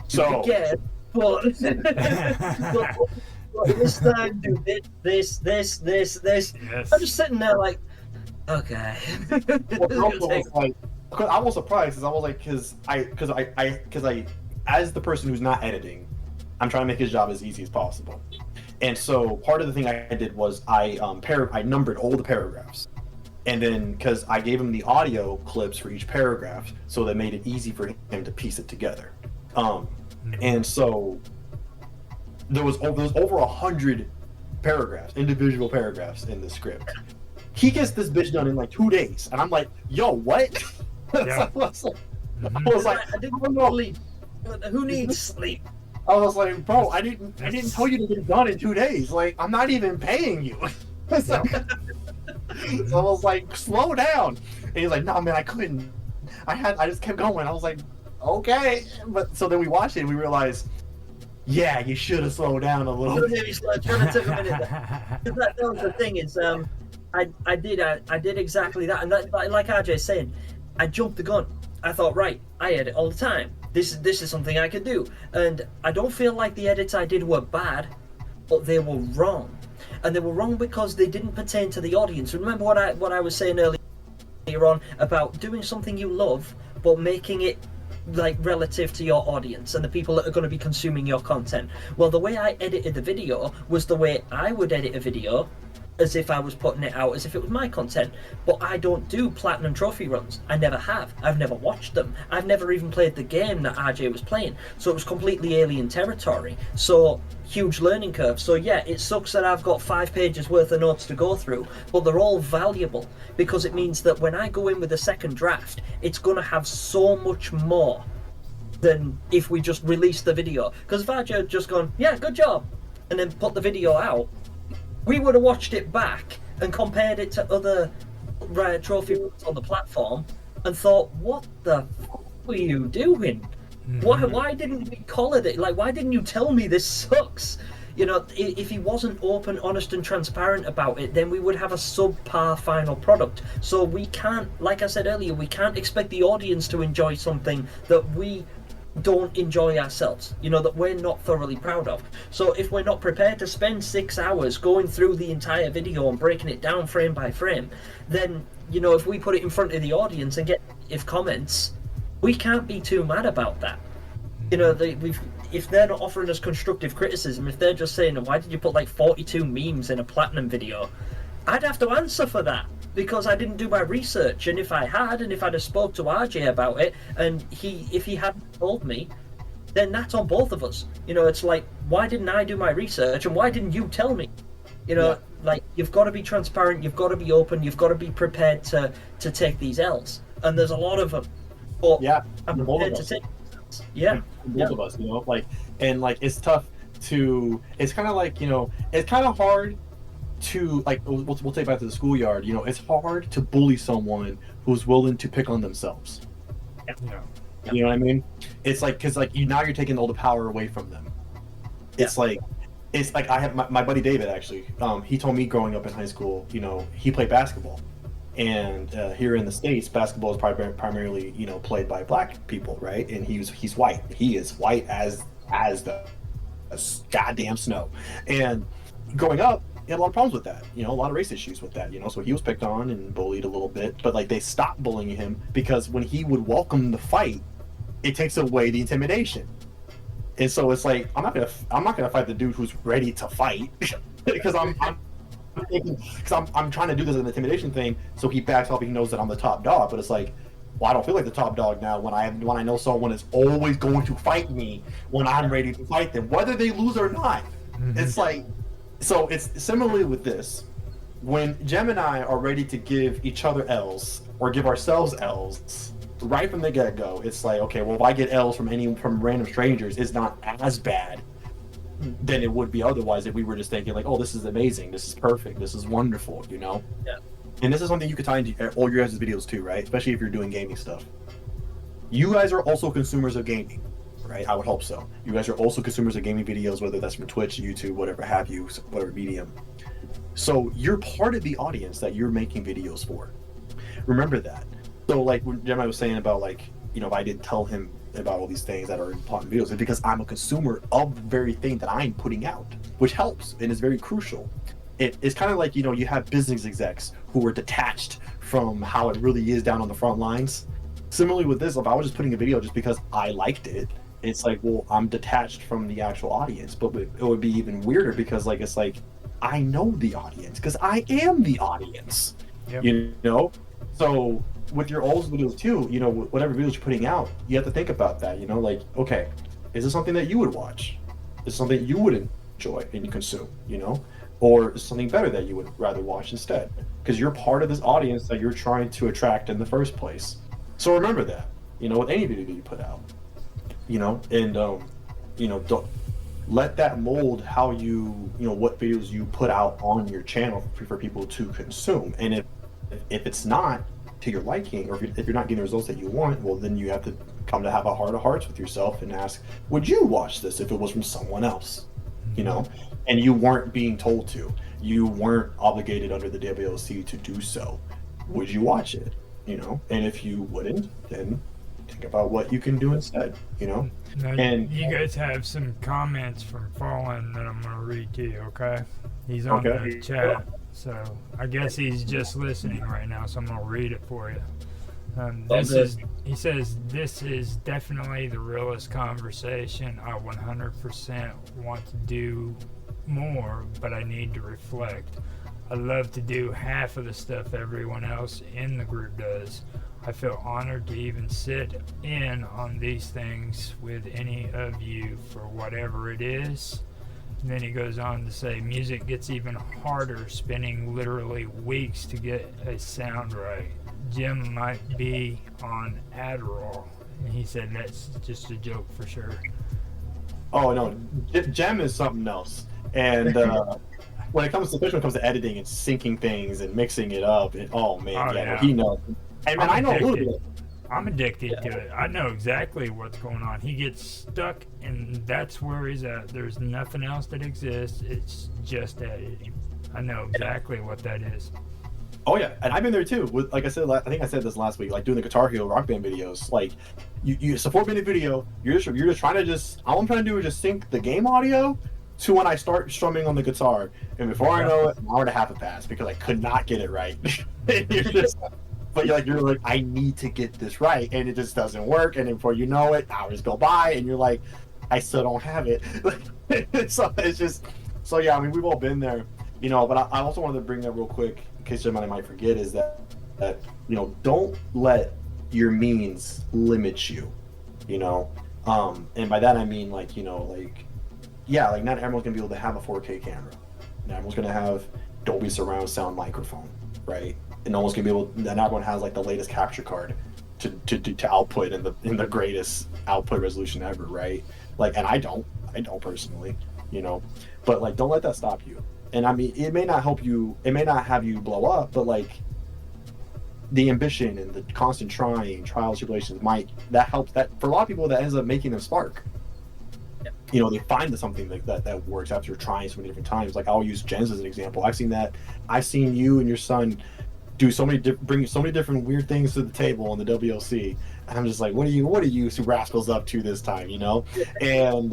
So again, but this time do this. Yes. I'm just sitting there like, okay. I was surprised, because I was like, because I as the person who's not editing, I'm trying to make his job as easy as possible. And so part of the thing I did was I numbered all the paragraphs. And then, because I gave him the audio clips for each paragraph, so that made it easy for him to piece it together. And so there was over 100 paragraphs, individual paragraphs in the script. He gets this bitch done in like 2 days, and I'm like, yo, what? Yeah. I was like, I didn't sleep. Who needs sleep? I was like, bro, I didn't tell you to get it done in 2 days. Like, I'm not even paying you. So I was like, slow down. And he's like, no, man, I couldn't. I just kept going. I was like, okay. But so then we watched it and we realized, yeah, you should have slowed down a little. Maybe slow. It took a minute. That was the thing is, I did exactly that, and that, like RJ's saying, I jumped the gun. I thought, right, I edit all the time. This is something I can do, and I don't feel like the edits I did were bad, but they were wrong. And they were wrong because they didn't pertain to the audience. Remember what I was saying earlier on about doing something you love, but making it like relative to your audience and the people that are going to be consuming your content. Well, the way I edited the video was the way I would edit a video, as if I was putting it out as if it was my content. But I don't do platinum trophy runs. I never have. I've never watched them. I've never even played the game that RJ was playing. So it was completely alien territory. So huge learning curve. So yeah, it sucks that I've got 5 pages worth of notes to go through, but they're all valuable because it means that when I go in with a second draft, it's going to have so much more than if we just release the video. Because if RJ had just gone, yeah, good job, and then put the video out, we would have watched it back and compared it to other rare trophy runs on the platform and thought, what the f*** were you doing? Why didn't we call it? Like, why didn't you tell me this sucks? You know, if he wasn't open, honest and transparent about it, then we would have a subpar final product. So we can't, like I said earlier, we can't expect the audience to enjoy something that we don't enjoy ourselves, you know, that we're not thoroughly proud of. So if we're not prepared to spend 6 hours going through the entire video and breaking it down frame by frame, then, you know, if we put it in front of the audience and get comments, we can't be too mad about that. You know, if they're not offering us constructive criticism, if they're just saying, why did you put like 42 memes in a platinum video, I'd have to answer for that because I didn't do my research. And if I had, and if I'd have spoke to RJ about it, and if he hadn't told me, then that's on both of us. You know, it's like, why didn't I do my research and why didn't you tell me? You know, like, you've got to be transparent, you've got to be open, you've got to be prepared to take these L's. And there's a lot of them. But yeah, I'm prepared to take these. Yeah. Both of us, you know, like, and like, it's tough to, it's kind of like, you know, it's kind of hard to, like, we'll take back to the schoolyard, you know, it's hard to bully someone who's willing to pick on themselves. Yeah. You know what I mean? It's like, because like now you're taking all the power away from them. It's like I have my buddy David, actually, he told me growing up in high school, you know, he played basketball, and here in the States, basketball is primarily, you know, played by black people, right? And he's white. He is white as the goddamn snow. And growing up, he had a lot of problems with that, you know, a lot of race issues with that, you know, so he was picked on and bullied a little bit, but like they stopped bullying him because when he would welcome the fight, it takes away the intimidation. And so it's like, I'm not gonna fight the dude who's ready to fight because I'm trying to do this as an intimidation thing, so he backs off. He knows that I'm the top dog, but it's like, well, I don't feel like the top dog now when I know someone is always going to fight me when I'm ready to fight them, whether they lose or not. It's like, so it's similarly with this. When Gemini are ready to give each other L's or give ourselves L's right from the get-go, it's like, okay, well, if I get L's from random strangers, it's not as bad than it would be otherwise if we were just thinking like, oh, this is amazing, this is perfect, this is wonderful, you know? Yeah. And this is something you could tie into all your guys' videos too, right? Especially if you're doing gaming stuff. You guys are also consumers of gaming, right? I would hope so. You guys are also consumers of gaming videos, whether that's from Twitch, YouTube, whatever have you, whatever medium. So you're part of the audience that you're making videos for. Remember that. So like when Gemini was saying about, like, you know, if I didn't tell him about all these things that are important videos, it's because I'm a consumer of the very thing that I'm putting out, which helps and is very crucial. It's kind of like, you know, you have business execs who are detached from how it really is down on the front lines. Similarly with this, if I was just putting a video just because I liked it, it's like, well, I'm detached from the actual audience. But it would be even weirder because like it's like I know the audience because I am the audience. Yep. You know, so with your old videos too, you know, whatever videos you're putting out, you have to think about that. You know, like, okay, is this something that you would watch? Is it something you would enjoy and consume? You know, or is something better that you would rather watch instead? Because you're part of this audience that you're trying to attract in the first place. So remember that, you know, with any video that you put out, you know, and you know, don't let that mold how you know, what videos you put out on your channel for people to consume. And if it's not to your liking, or if you're not getting the results that you want, well, then you have to come to have a heart of hearts with yourself and ask, would you watch this if it was from someone else? You know, and you weren't being told to. You weren't obligated under the WLC to do so. Would you watch it? You know, and if you wouldn't, then think about what you can do instead. You know, Now, and you guys have some comments from Fallen that I'm gonna read to you. Okay, he's on the chat, so I guess he's just listening right now. So I'm gonna read it for you. He says, this is definitely the realest conversation. I 100% want to do more, but I need to reflect. I love to do half of the stuff everyone else in the group does. I feel honored to even sit in on these things with any of you for whatever it is. And then he goes on to say, music gets even harder, spending literally weeks to get a sound right. Jim might be on Adderall. And he said that's just a joke for sure. Oh no, Gem is something else. And when it comes to, especially when it comes to editing and syncing things and mixing it up, and oh man, yeah. he knows. And man, I know a little bit. I'm addicted to it. I know exactly what's going on. He gets stuck, and that's where he's at. There's nothing else that exists. It's just editing. I know exactly what that is. Oh yeah, and I've been there too. With, like I said, I think I said this last week. Like doing the Guitar Hero Rock Band videos. Like, it's a 4-minute video. You're just trying to all I'm trying to do is just sync the game audio to when I start strumming on the guitar. And before I know it, an hour and a half have passed because I could not get it right. But you're like, I need to get this right, and it just doesn't work. And then before you know it, hours go by, and you're like, I still don't have it. So it's just, so yeah. I mean, we've all been there, you know. But I also wanted to bring that real quick, in case somebody might forget, is that you know, don't let your means limit you, you know. And by that I mean, like, you know, like, yeah, like not everyone's gonna be able to have a 4K camera. Not everyone's gonna have Dolby surround sound microphone, right? And no one's gonna be able. Not everyone has like the latest capture card to output in the greatest output resolution ever, right? Like, and I don't personally, you know. But like, don't let that stop you. And I mean, it may not help you. It may not have you blow up, but like, the ambition and the constant trials, tribulations that helps. That for a lot of people, that ends up making them spark. You know, they find something that works after trying so many different times. Like, I'll use Jens as an example. I've seen you and your son do bring so many different weird things to the table on the WLC. And I'm just like, what are you two rascals up to this time, you know? And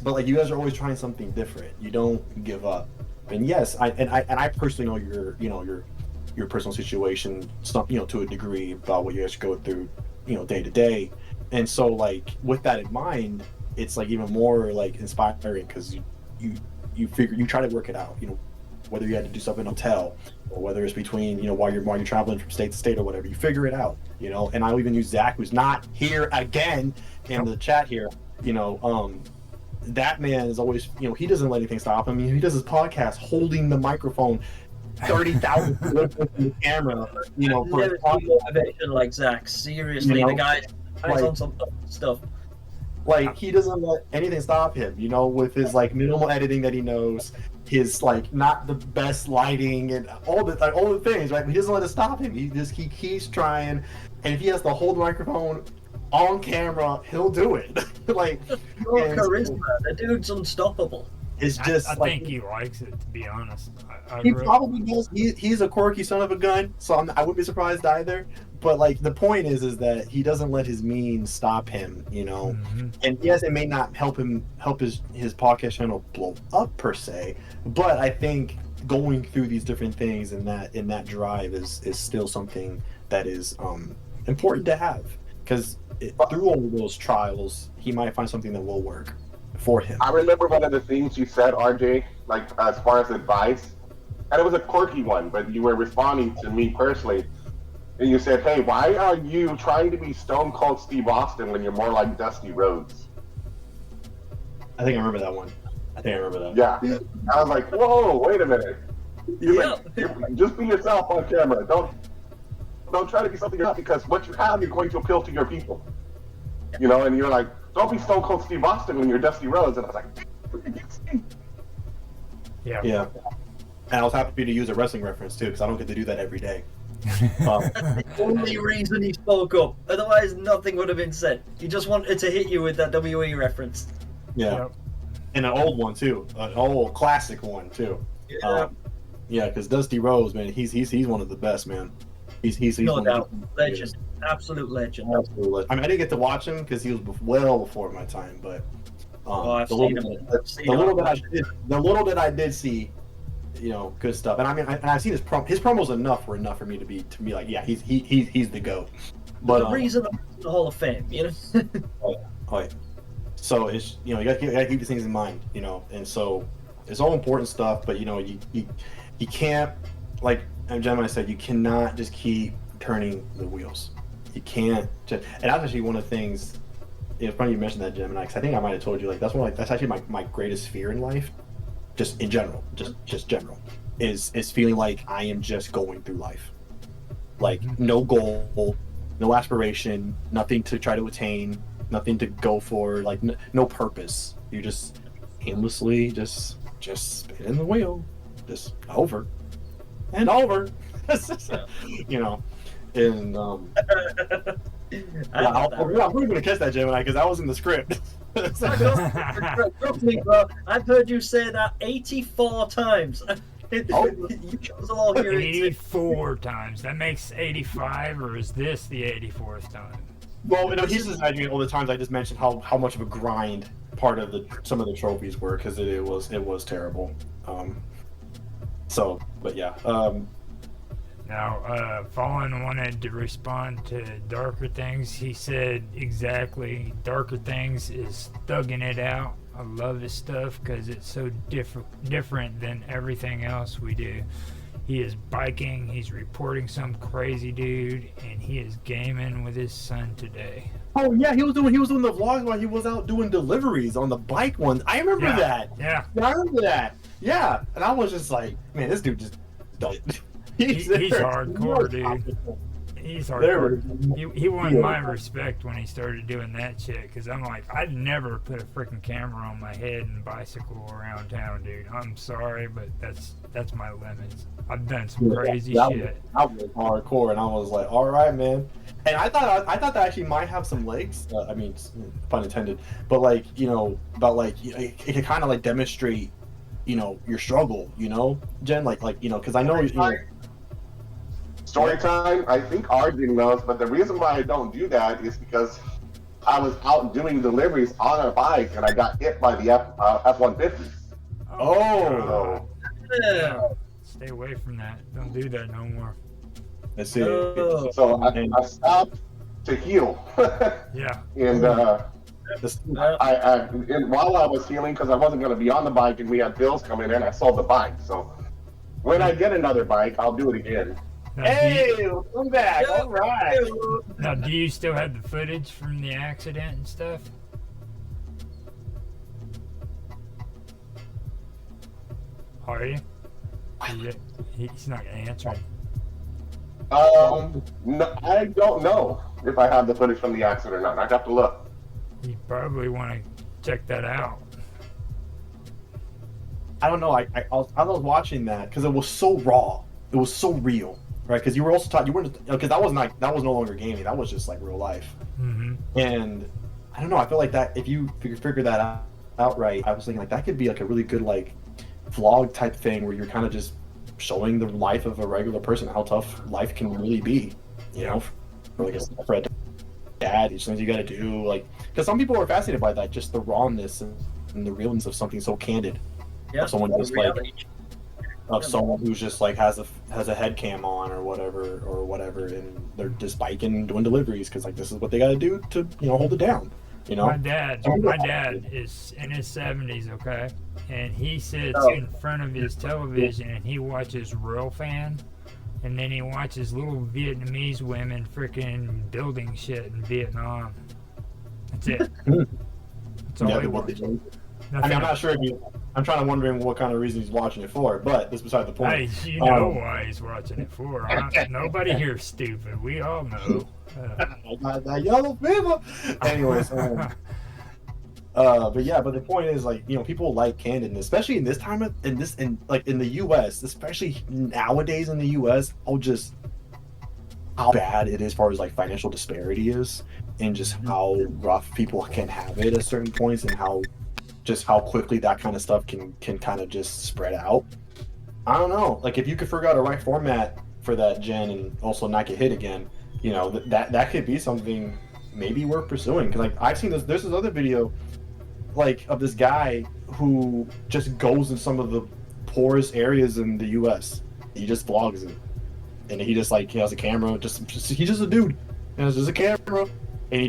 but like, you guys are always trying something different. You don't give up. And yes, I personally know your personal situation, you know, to a degree about what you guys go through, you know, day to day. And so like, with that in mind, it's like even more like inspiring, because you figure, you try to work it out, you know, whether you had to do something in a hotel or whether it's between, you know, while you're traveling from state to state or whatever, you figure it out, you know. And I'll even use Zach, who's not here again in the chat here, you know. That man is always, you know, he doesn't let anything stop him. He does his podcast holding the microphone 30,000 from the camera, you know, for a motivation like Zach. Seriously, you know, the guy's like, on some stuff. Like, he doesn't let anything stop him, you know, with his like minimal editing that he knows, his like not the best lighting and all the things, right? But he doesn't let it stop him. He keeps trying, and if he has to hold the microphone on camera, he'll do it. Like, charisma, the dude's unstoppable. It's just I think he likes it, to be honest. He probably does. He's a quirky son of a gun, so I wouldn't be surprised either. But like, the point is that he doesn't let his means stop him, you know. Mm-hmm. And yes, it may not help his podcast channel blow up per se, but I think going through these different things and that drive is still something that is important to have, because through all of those trials, he might find something that will work for him. I remember one of the things you said, RJ, like as far as advice, and it was a quirky one, but you were responding to me personally, and you said, "Hey, why are you trying to be Stone Cold Steve Austin when you're more like Dusty Rhodes?" I think I remember that one. Yeah. I was like, "Whoa, wait a minute." He's like, "Just be yourself on camera. Don't try to be something you're not, because what you have, you're going to appeal to your people." You know, and you're like, "Don't be Stone Cold Steve Austin when you're Dusty Rhodes." And I was like, Yeah. Yeah. And I was happy to use a wrestling reference too, because I don't get to do that every day. The only reason he spoke up. Otherwise, nothing would have been said. He just wanted to hit you with that WE reference. Yeah. Yep. And an old one too, an old classic one too. Yeah. Yeah, because Dusty Rhodes, man, he's one of the best, man. He's No one doubt. of the Legend. Absolute legend. Absolute legend. I mean, I didn't get to watch him because he was well before my time, but I've the seen little, him. the little that I did see, you know, good stuff. And I mean, I've seen his promos were enough for me to be like, yeah, he's the GOAT. But the reason I'm in the Hall of Fame, you know. Oh yeah. So it's, you know, you gotta keep these things in mind, you know, and so it's all important stuff, but you know, you can't, like Gemini said, you cannot just keep turning the wheels. You can't and that's actually one of the things, it's funny you mentioned that, Gemini, because I think I might have told you, like, that's actually my greatest fear in life, just in general, just general, is feeling like I am just going through life, like no goal, no aspiration, nothing to try to attain, nothing to go for, like no purpose. You're just aimlessly just spinning the wheel, just over and over. You know, and I'm really gonna catch that, Gemini, because that was in the script. Trust me, bro. I've heard you say that 84 times. You guys will all hear it. 84 times. That makes 85, or is this the 84th time? Well, you know, he's just imagining all the times I just mentioned how much of a grind part of some of the trophies were, because it was terrible. So, but yeah. Now, Fallen wanted to respond to Darker Things. He said exactly, Darker Things is thugging it out. I love his stuff because it's so different than everything else we do. He is biking, he's reporting some crazy dude, and he is gaming with his son today. Oh yeah, he was doing the vlogs while he was out doing deliveries on the bike ones. I remember that. Yeah, I remember that. Yeah, and I was just like, man, this dude just don't. He's hardcore, dude. He's hardcore. He won my respect when he started doing that shit, because I'm like, I'd never put a freaking camera on my head and bicycle around town, dude. I'm sorry, but that's my limits. I've done some crazy shit. I was hardcore, and I was like, all right, man. And I thought that actually might have some legs. I mean, pun intended. But like, you know, about like it could kind of like demonstrate, you know, your struggle. You know, Jen, like you know, because I know you know. Story time. I think RJ knows, but the reason why I don't do that is because I was out doing deliveries on a bike and I got hit by the F-150. Oh. Yeah. Stay away from that. Don't do that no more. Let's see. So I stopped to heal. Yeah. And and while I was healing, because I wasn't going to be on the bike and we had bills coming in, I sold the bike. So when I get another bike, I'll do it again. Now, Hey, welcome back. All right. Now, do you still have the footage from the accident and stuff? Are you? He's not answering. No, I don't know if I have the footage from the accident or not. I'd have to look. You probably want to check that out. I don't know. I was watching that because it was so raw. It was so real, right? Because you were also taught, you weren't, because that was no longer gaming. That was just like real life. Mm-hmm. And I don't know. I feel like that if you figure that out right, I was thinking like that could be like a really good like vlog type thing where you're kind of just showing the life of a regular person, how tough life can really be. You know, for like for a dad, these things you got to do, like, because some people are fascinated by that, just the rawness and the realness of something so candid. Yeah, someone just like, of someone who's just like has a head cam on or whatever, and they're just biking and doing deliveries because like this is what they got to do to hold it down. My dad is in his 70s, okay, and he sits in front of his television and he watches Royal Fan, and then he watches little Vietnamese women freaking building shit in Vietnam. That's it. That's all he watches. I mean, I'm not sure I'm wondering what kind of reason he's watching it for, but that's beside the point. Hey, you know why he's watching it for. Nobody here's stupid. We all know. I got that yellow fever. Anyways, but the point is, like, people like candidness, especially in this time in the U.S., especially nowadays in the U.S. How bad it is as far as like financial disparity is, and just how rough people can have it at certain points, and how quickly that kind of stuff can kind of just spread out. I don't know. Like, if you could figure out a right format for that, Jen, and also not get hit again, that could be something maybe worth pursuing. Because like I've seen there's this other video, like, of this guy who just goes in some of the poorest areas in the U.S. He just vlogs it, and he just he has a camera. He's just a dude, and it's just a camera, and he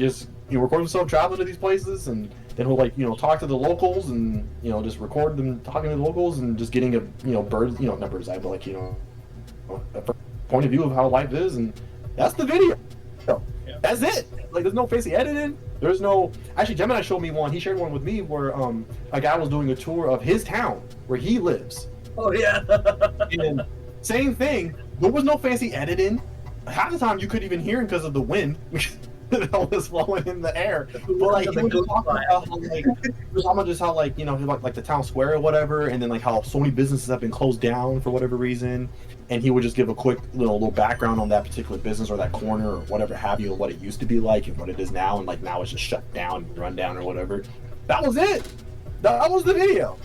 records himself traveling to these places, and then he'll talk to the locals, and just record them talking to the locals, and just getting a not bird's eye, but a point of view of how life is, and that's the video. Yeah. That's it. Like, there's no fancy editing. There's no. Actually, Gemini showed me one. He shared one with me where a guy was doing a tour of his town where he lives. Oh yeah. And same thing. There was no fancy editing. Half the time you couldn't even hear him because of the wind. That was flowing in the air. But like, he was just talking about how the town square or whatever, and then like how so many businesses have been closed down for whatever reason, and he would just give a quick little background on that particular business or that corner or whatever have you, what it used to be like and what it is now, and like now it's just shut down and run down or whatever. That was it. That was the video.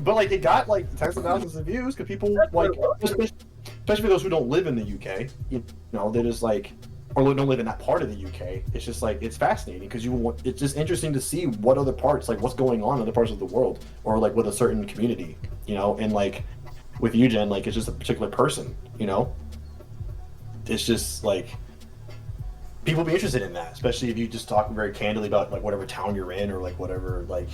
But like, it got like tens of thousands of views because people like, especially those who don't live in the UK, they just like, or don't live in that part of the UK. It's just like, it's fascinating because it's just interesting to see what other parts, like what's going on in other parts of the world, or like with a certain community, and like with you, Jen, like it's just a particular person, it's just like people be interested in that, especially if you just talk very candidly about like whatever town you're in, or like whatever, like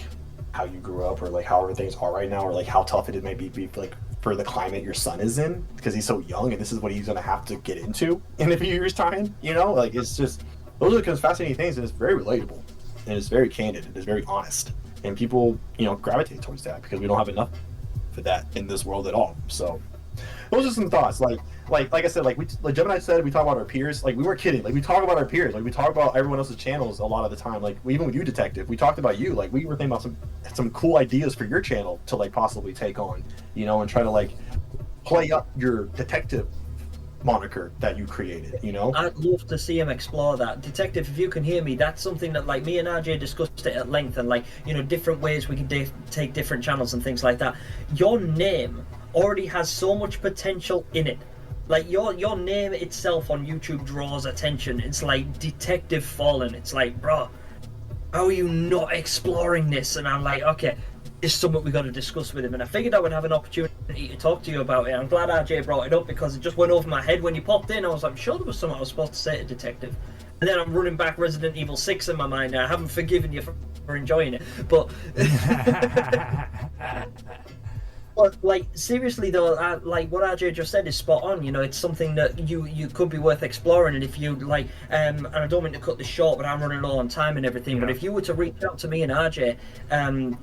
how you grew up, or like however things are right now, or like how tough it may be like for the climate your son is in because he's so young and this is what he's going to have to get into in a few years' time. Like, it's just, those are the fascinating things, and it's very relatable, and it's very candid, and it's very honest, and people gravitate towards that because we don't have enough for that in this world at all. So those are some thoughts. Like I said, like Gemini said, we talk about our peers. Like, we weren't kidding. Like, we talk about our peers. Like, we talk about everyone else's channels a lot of the time. Like, even with you, Detective, we talked about you. Like, we were thinking about some cool ideas for your channel to like possibly take on, and try to like play up your detective moniker that you created. I'd love to see him explore that. Detective, if you can hear me, that's something that like me and RJ discussed it at length, and like different ways we can take different channels and things like that. Your name already has so much potential in it. Like, your name itself on YouTube draws attention. It's like Detective Fallen. It's like, bro, how are you not exploring this? And I'm like, okay, it's something we got to discuss with him. And I figured I would have an opportunity to talk to you about it. I'm glad RJ brought it up because it just went over my head when you popped in. I was like, sure, there was something I was supposed to say to Detective. And then I'm running back Resident Evil 6 in my mind now. I haven't forgiven you for enjoying it. But But like, seriously though, like what RJ just said is spot on. It's something that you could be worth exploring, and if you like, and I don't mean to cut this short, but I'm running low on time and everything. Yeah. But if you were to reach out to me and RJ,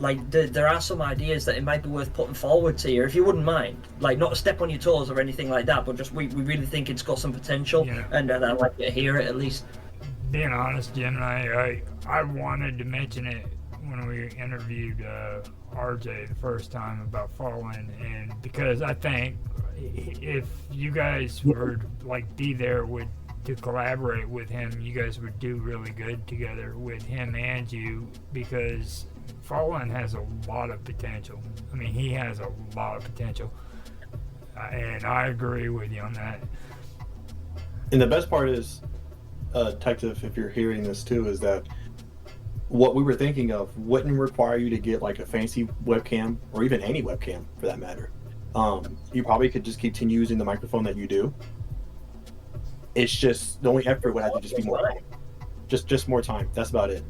like there are some ideas that it might be worth putting forward to you, if you wouldn't mind. Like, not to step on your toes or anything like that, but just we really think it's got some potential, and I'd like to hear it at least. Being honest, Gemini, I wanted to mention it when we interviewed RJ the first time about Fallen, and because I think if you guys were like be there to collaborate with him, you guys would do really good together with him and you, because Fallen has a lot of potential. I mean, he has a lot of potential, and I agree with you on that. And the best part is, Detective, if you're hearing this too, is that what we were thinking of wouldn't require you to get like a fancy webcam, or even any webcam for that matter. you probably could just continue using the microphone that you do. It's just the only effort would have to just be more time. Just more time. That's about it.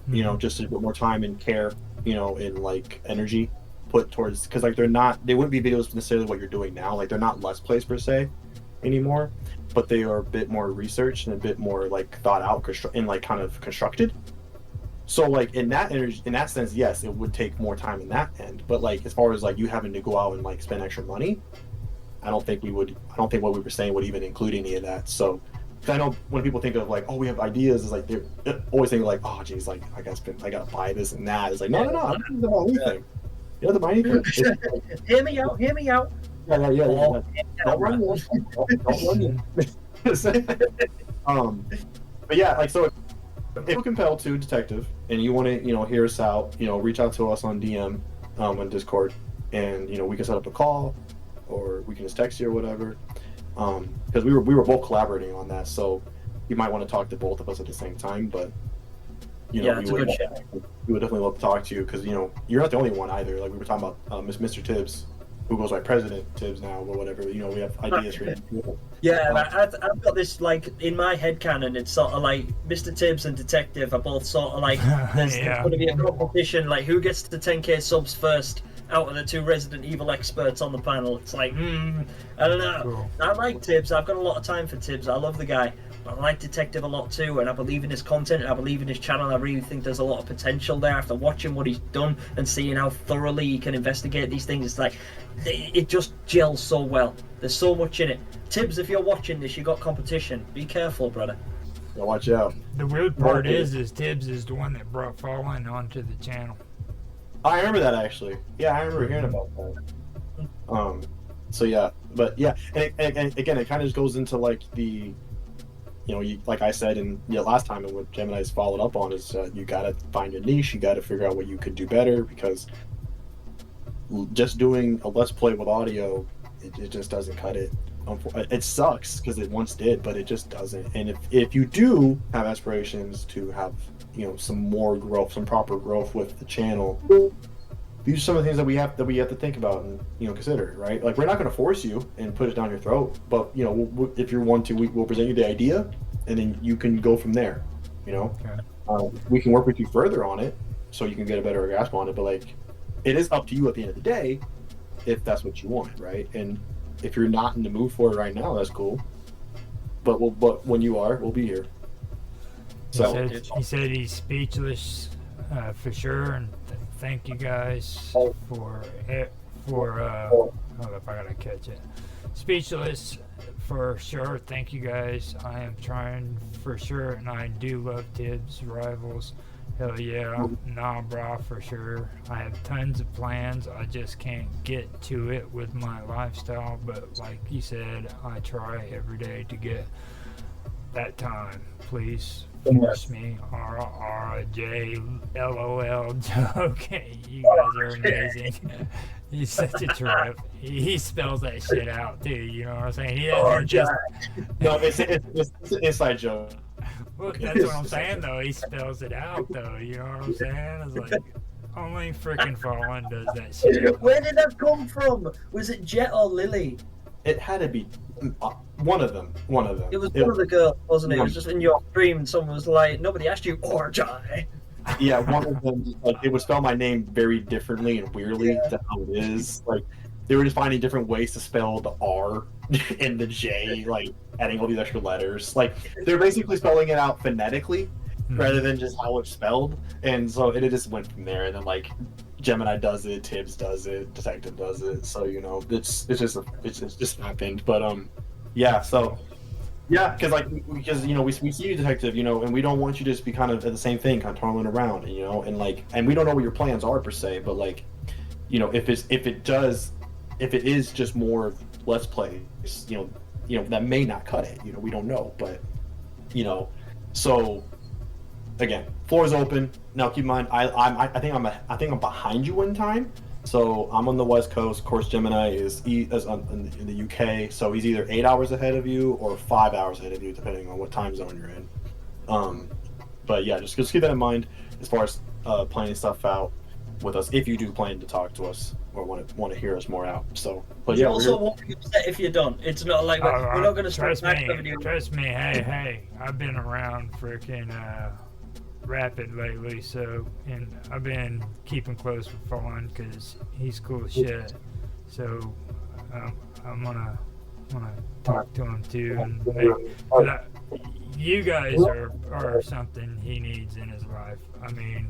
You know, just a bit more time and care, you know, and like energy put towards, because like they wouldn't be videos necessarily what you're doing now. Like they're not Let's Plays per se anymore, but they are a bit more researched and a bit more like thought out and like kind of constructed. So like in that sense, yes, it would take more time in that end. But like as far as like you having to go out and like spend extra money, I don't think what we were saying would even include any of that. So, because I know when people think of like, oh, we have ideas, it's like they're always thinking like, oh, geez, like I gotta buy this and that. It's like, no, I'm not thinking about anything. You know, the money. Hear me out. Yeah. Don't run. But yeah, like so. If you're compelled to, detective, and you want to, you know, hear us out, you know, reach out to us on DM, on Discord, and you know we can set up a call, or we can just text you or whatever. Because we were both collaborating on that, so you might want to talk to both of us at the same time. But you know, we would definitely love to talk to you because you know you're not the only one either. Like we were talking about Mr. Tibbs, who goes by President Tibbs now or whatever. You know, we have ideas for people. Yeah, I've got this like in my head canon. It's sort of like Mr. Tibbs and Detective are both sort of like there's going to be a competition, like who gets to 10k subs first out of the two Resident Evil experts on the panel. It's like, I don't know. Cool. I like Tibbs. I've got a lot of time for Tibbs. I love the guy. But I like Detective a lot too, and I believe in his content, and I believe in his channel. I really think there's a lot of potential there after watching what he's done and seeing how thoroughly he can investigate these things. It's like, it just gels so well. There's so much in it. Tibbs, if you're watching this, you got competition. Be careful, brother. Yeah, watch out. The weird part is Tibbs is the one that brought Fallen onto the channel. I remember that actually. Yeah, I remember hearing about that. So yeah, but yeah, and again, it kind of just goes into like the, you know, like I said, and last time, and what Gemini's followed up on is you gotta find your niche. You gotta figure out what you could do better, because just doing a Let's Play with audio, it just doesn't cut it. It sucks because it once did, but it just doesn't. And if you do have aspirations to have, you know, some more growth, some proper growth with the channel, these are some of the things that we have to think about and, you know, consider, right? Like, we're not going to force you and put it down your throat, but, you know, if you want to, we'll present you the idea, and then you can go from there. You know, we can work with you further on it so you can get a better grasp on it. But like, it is up to you at the end of the day if that's what you want, right? And if you're not in the mood for it right now, that's cool. But when you are, we'll be here. So he said he's speechless for sure, and thank you guys for hold up, I gotta catch it. Speechless for sure. Thank you guys. I am trying for sure, and I do love Tibbs Rivals. Hell yeah, nah brah, for sure. I have tons of plans, I just can't get to it with my lifestyle, but like you said, I try every day to get that time. Please force me. RRJ Okay, you guys are amazing. He's such a trip. He spells that shit out too, you know what I'm saying? He doesn't just... No, it's an inside joke. Well, that's what I'm saying though. He spells it out though. You know what I'm saying? It's like only freaking Fallen does that shit. Where did that come from? Was it Jet or Lily? It had to be one of them. It was one of the girls, wasn't it? It was just in your stream, and someone was like, nobody asked you, or Jai. Yeah, one of them. Like, they would spell my name very differently and weirdly to how it is. Like, they were just finding different ways to spell the R and the J, like adding all these extra letters. Like, they're basically spelling it out phonetically rather than just how it's spelled. And so it just went from there. And then like Gemini does it, Tibbs does it, Detective does it. So, you know, it's just happened. But yeah. So yeah, because you know we see you, Detective, you know, and we don't want you to just be kind of at the same thing, kind of twirling around, you know, and like, and we don't know what your plans are per se, but like, you know, if it is just more Let's Plays, you know that may not cut it. You know, we don't know, but you know, so again, floor is open. Now keep in mind, I think I'm behind you in time. So I'm on the West Coast. Of course, Gemini is in the UK, so he's either 8 hours ahead of you or 5 hours ahead of you, depending on what time zone you're in. But yeah, just keep that in mind as far as planning stuff out. with us if you do plan to talk to us or want to hear us more out. So, but You yeah, also won't be upset if you're done. It's not like we're not going to start trust back me. the video. Trust me. Hey, I've been around freaking Rapid lately, so and I've been keeping close with Fawn because he's cool as shit. So I'm gonna talk to him too, and you guys are something he needs in his life. I mean,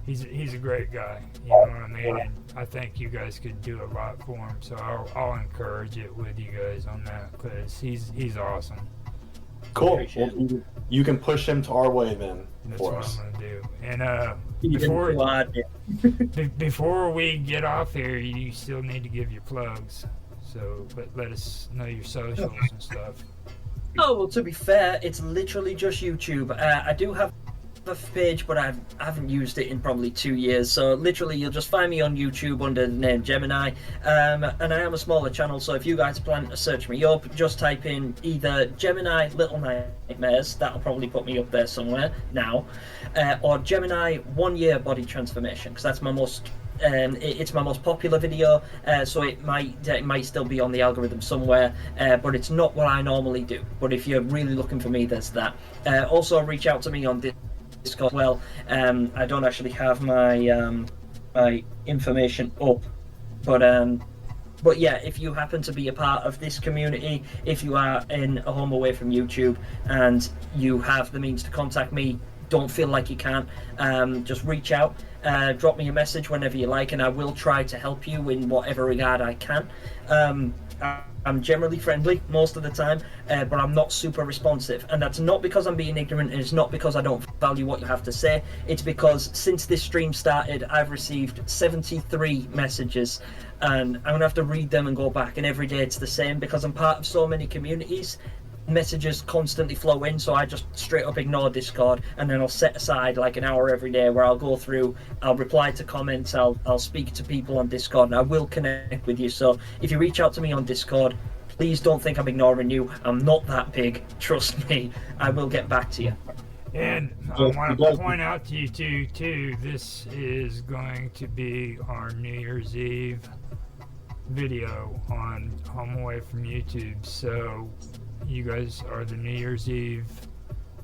he's a great guy, you know what I mean? And I think you guys could do a lot for him, so I'll encourage it with you guys on that because he's awesome. cool. Well, you can push him to our way then. That's for what us. I'm gonna do. And before we get off here, you still need to give your plugs. So let us know your socials and stuff. Oh, well, to be fair, it's literally just YouTube. I do have a page, but I haven't used it in probably 2 years. So literally, you'll just find me on YouTube under the name Gemini. And I am a smaller channel, so if you guys plan to search me up, just type in either Gemini Little Nightmares, that'll probably put me up there somewhere now, or Gemini 1 Year Body Transformation, because that's my most... it's my most popular video, so it might still be on the algorithm somewhere, but it's not what I normally do. But if you're really looking for me, there's that. Also, reach out to me on Discord as well. I don't actually have my my information up, but yeah, if you happen to be a part of this community, if you are in a home away from YouTube and you have the means to contact me, don't feel like you can't. Just reach out, drop me a message whenever you like, and I will try to help you in whatever regard I can. I'm generally friendly most of the time, but I'm not super responsive, and that's not because I'm being ignorant, and it's not because I don't value what you have to say. It's because since this stream started, I've received 73 messages, and I'm gonna have to read them and go back, and every day it's the same because I'm part of so many communities. Messages constantly flow in, so I just straight up ignore Discord, and then I'll set aside like an hour every day where I'll go through, I'll reply to comments, I'll speak to people on Discord, and I will connect with you. So if you reach out to me on Discord, please don't think I'm ignoring you. I'm not that big, trust me. I will get back to you. And I want to point out to you too, this is going to be our New Year's Eve video on Home Away from YouTube, so you guys are the New Year's Eve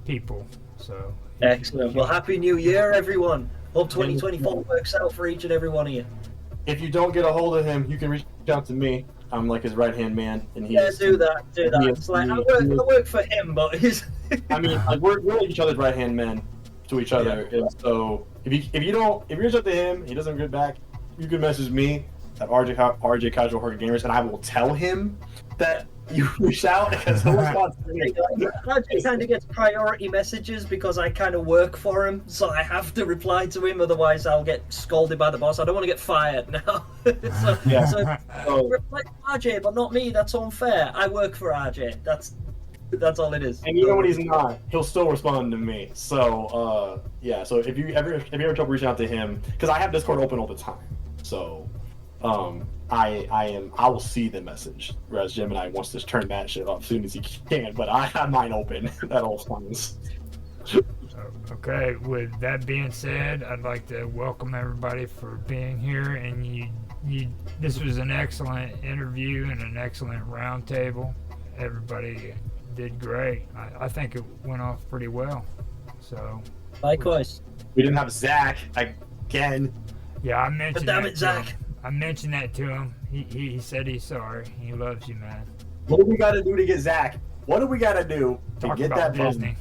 people. So excellent. Well, Happy New Year, everyone. Hope 2024 works out for each and every one of you. If you don't get a hold of him, you can reach out to me. I'm like his right-hand man, and Yeah, do that. It's like I work for him, but he's. I mean, like we're each other's right-hand men to each other, and so if you reach out to him, he doesn't get back, you can message me at RJ Casual Hard Gamers, and I will tell him that you reached out because he'll respond to me. RJ kind of gets priority messages because I kind of work for him, so I have to reply to him, otherwise I'll get scolded by the boss. I don't want to get fired now. so reply to RJ, but not me. That's unfair. I work for RJ. That's all it is. And even when he's not, he'll still respond to me. So yeah. So if you ever trouble reaching out to him, because I have Discord open all the time, so I will see the message. Whereas Gemini wants to turn that shit off as soon as he can, but I have mine open at all times. Okay, with that being said, I'd like to welcome everybody for being here, and this was an excellent interview and an excellent roundtable. Everybody did great. I think it went off pretty well. So likewise. We didn't have Zach again. Yeah, I mentioned But damn that it, Zach. I mentioned that to him. He said he's sorry. He loves you, man. What do we got to do to get Zach? What do we got to do to Talk get about that Disney.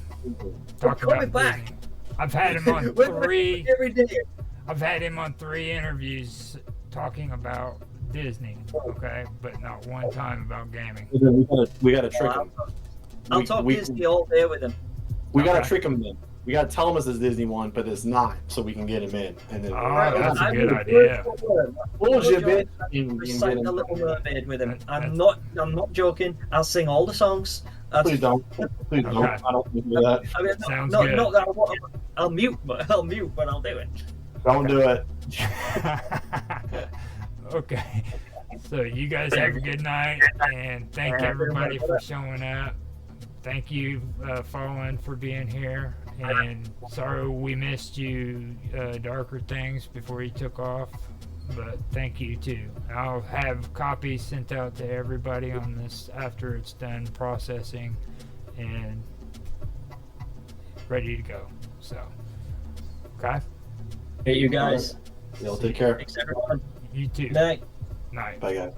Talk about back. Disney. I've had him on three. Every day. I've had him on 3 interviews talking about Disney. Okay, but not one time about gaming. We got to trick him. I'll talk Disney all day with him. We got to trick him then. We got to tell him it's a Disney one, but it's not, so we can get him in. And then that's a good idea. Bullshit, bitch. Recite The Little Mermaid with him. I'm not joking. I'll sing all the songs. Please don't. Please don't. Okay. I don't want to do that. I mean, Sounds not good. that I'll mute, but I'll do it. Don't do it. Okay. So you guys have a good night, and thank everybody for showing up. Thank you, Fallen, for being here, And sorry we missed you, Darker Things, before you took off. But thank you too. I'll have copies sent out to everybody on this after it's done processing and ready to go. So, okay. Hey, you guys. Y'all take care. Thanks, everyone. You too. Night. Night. Bye, guys.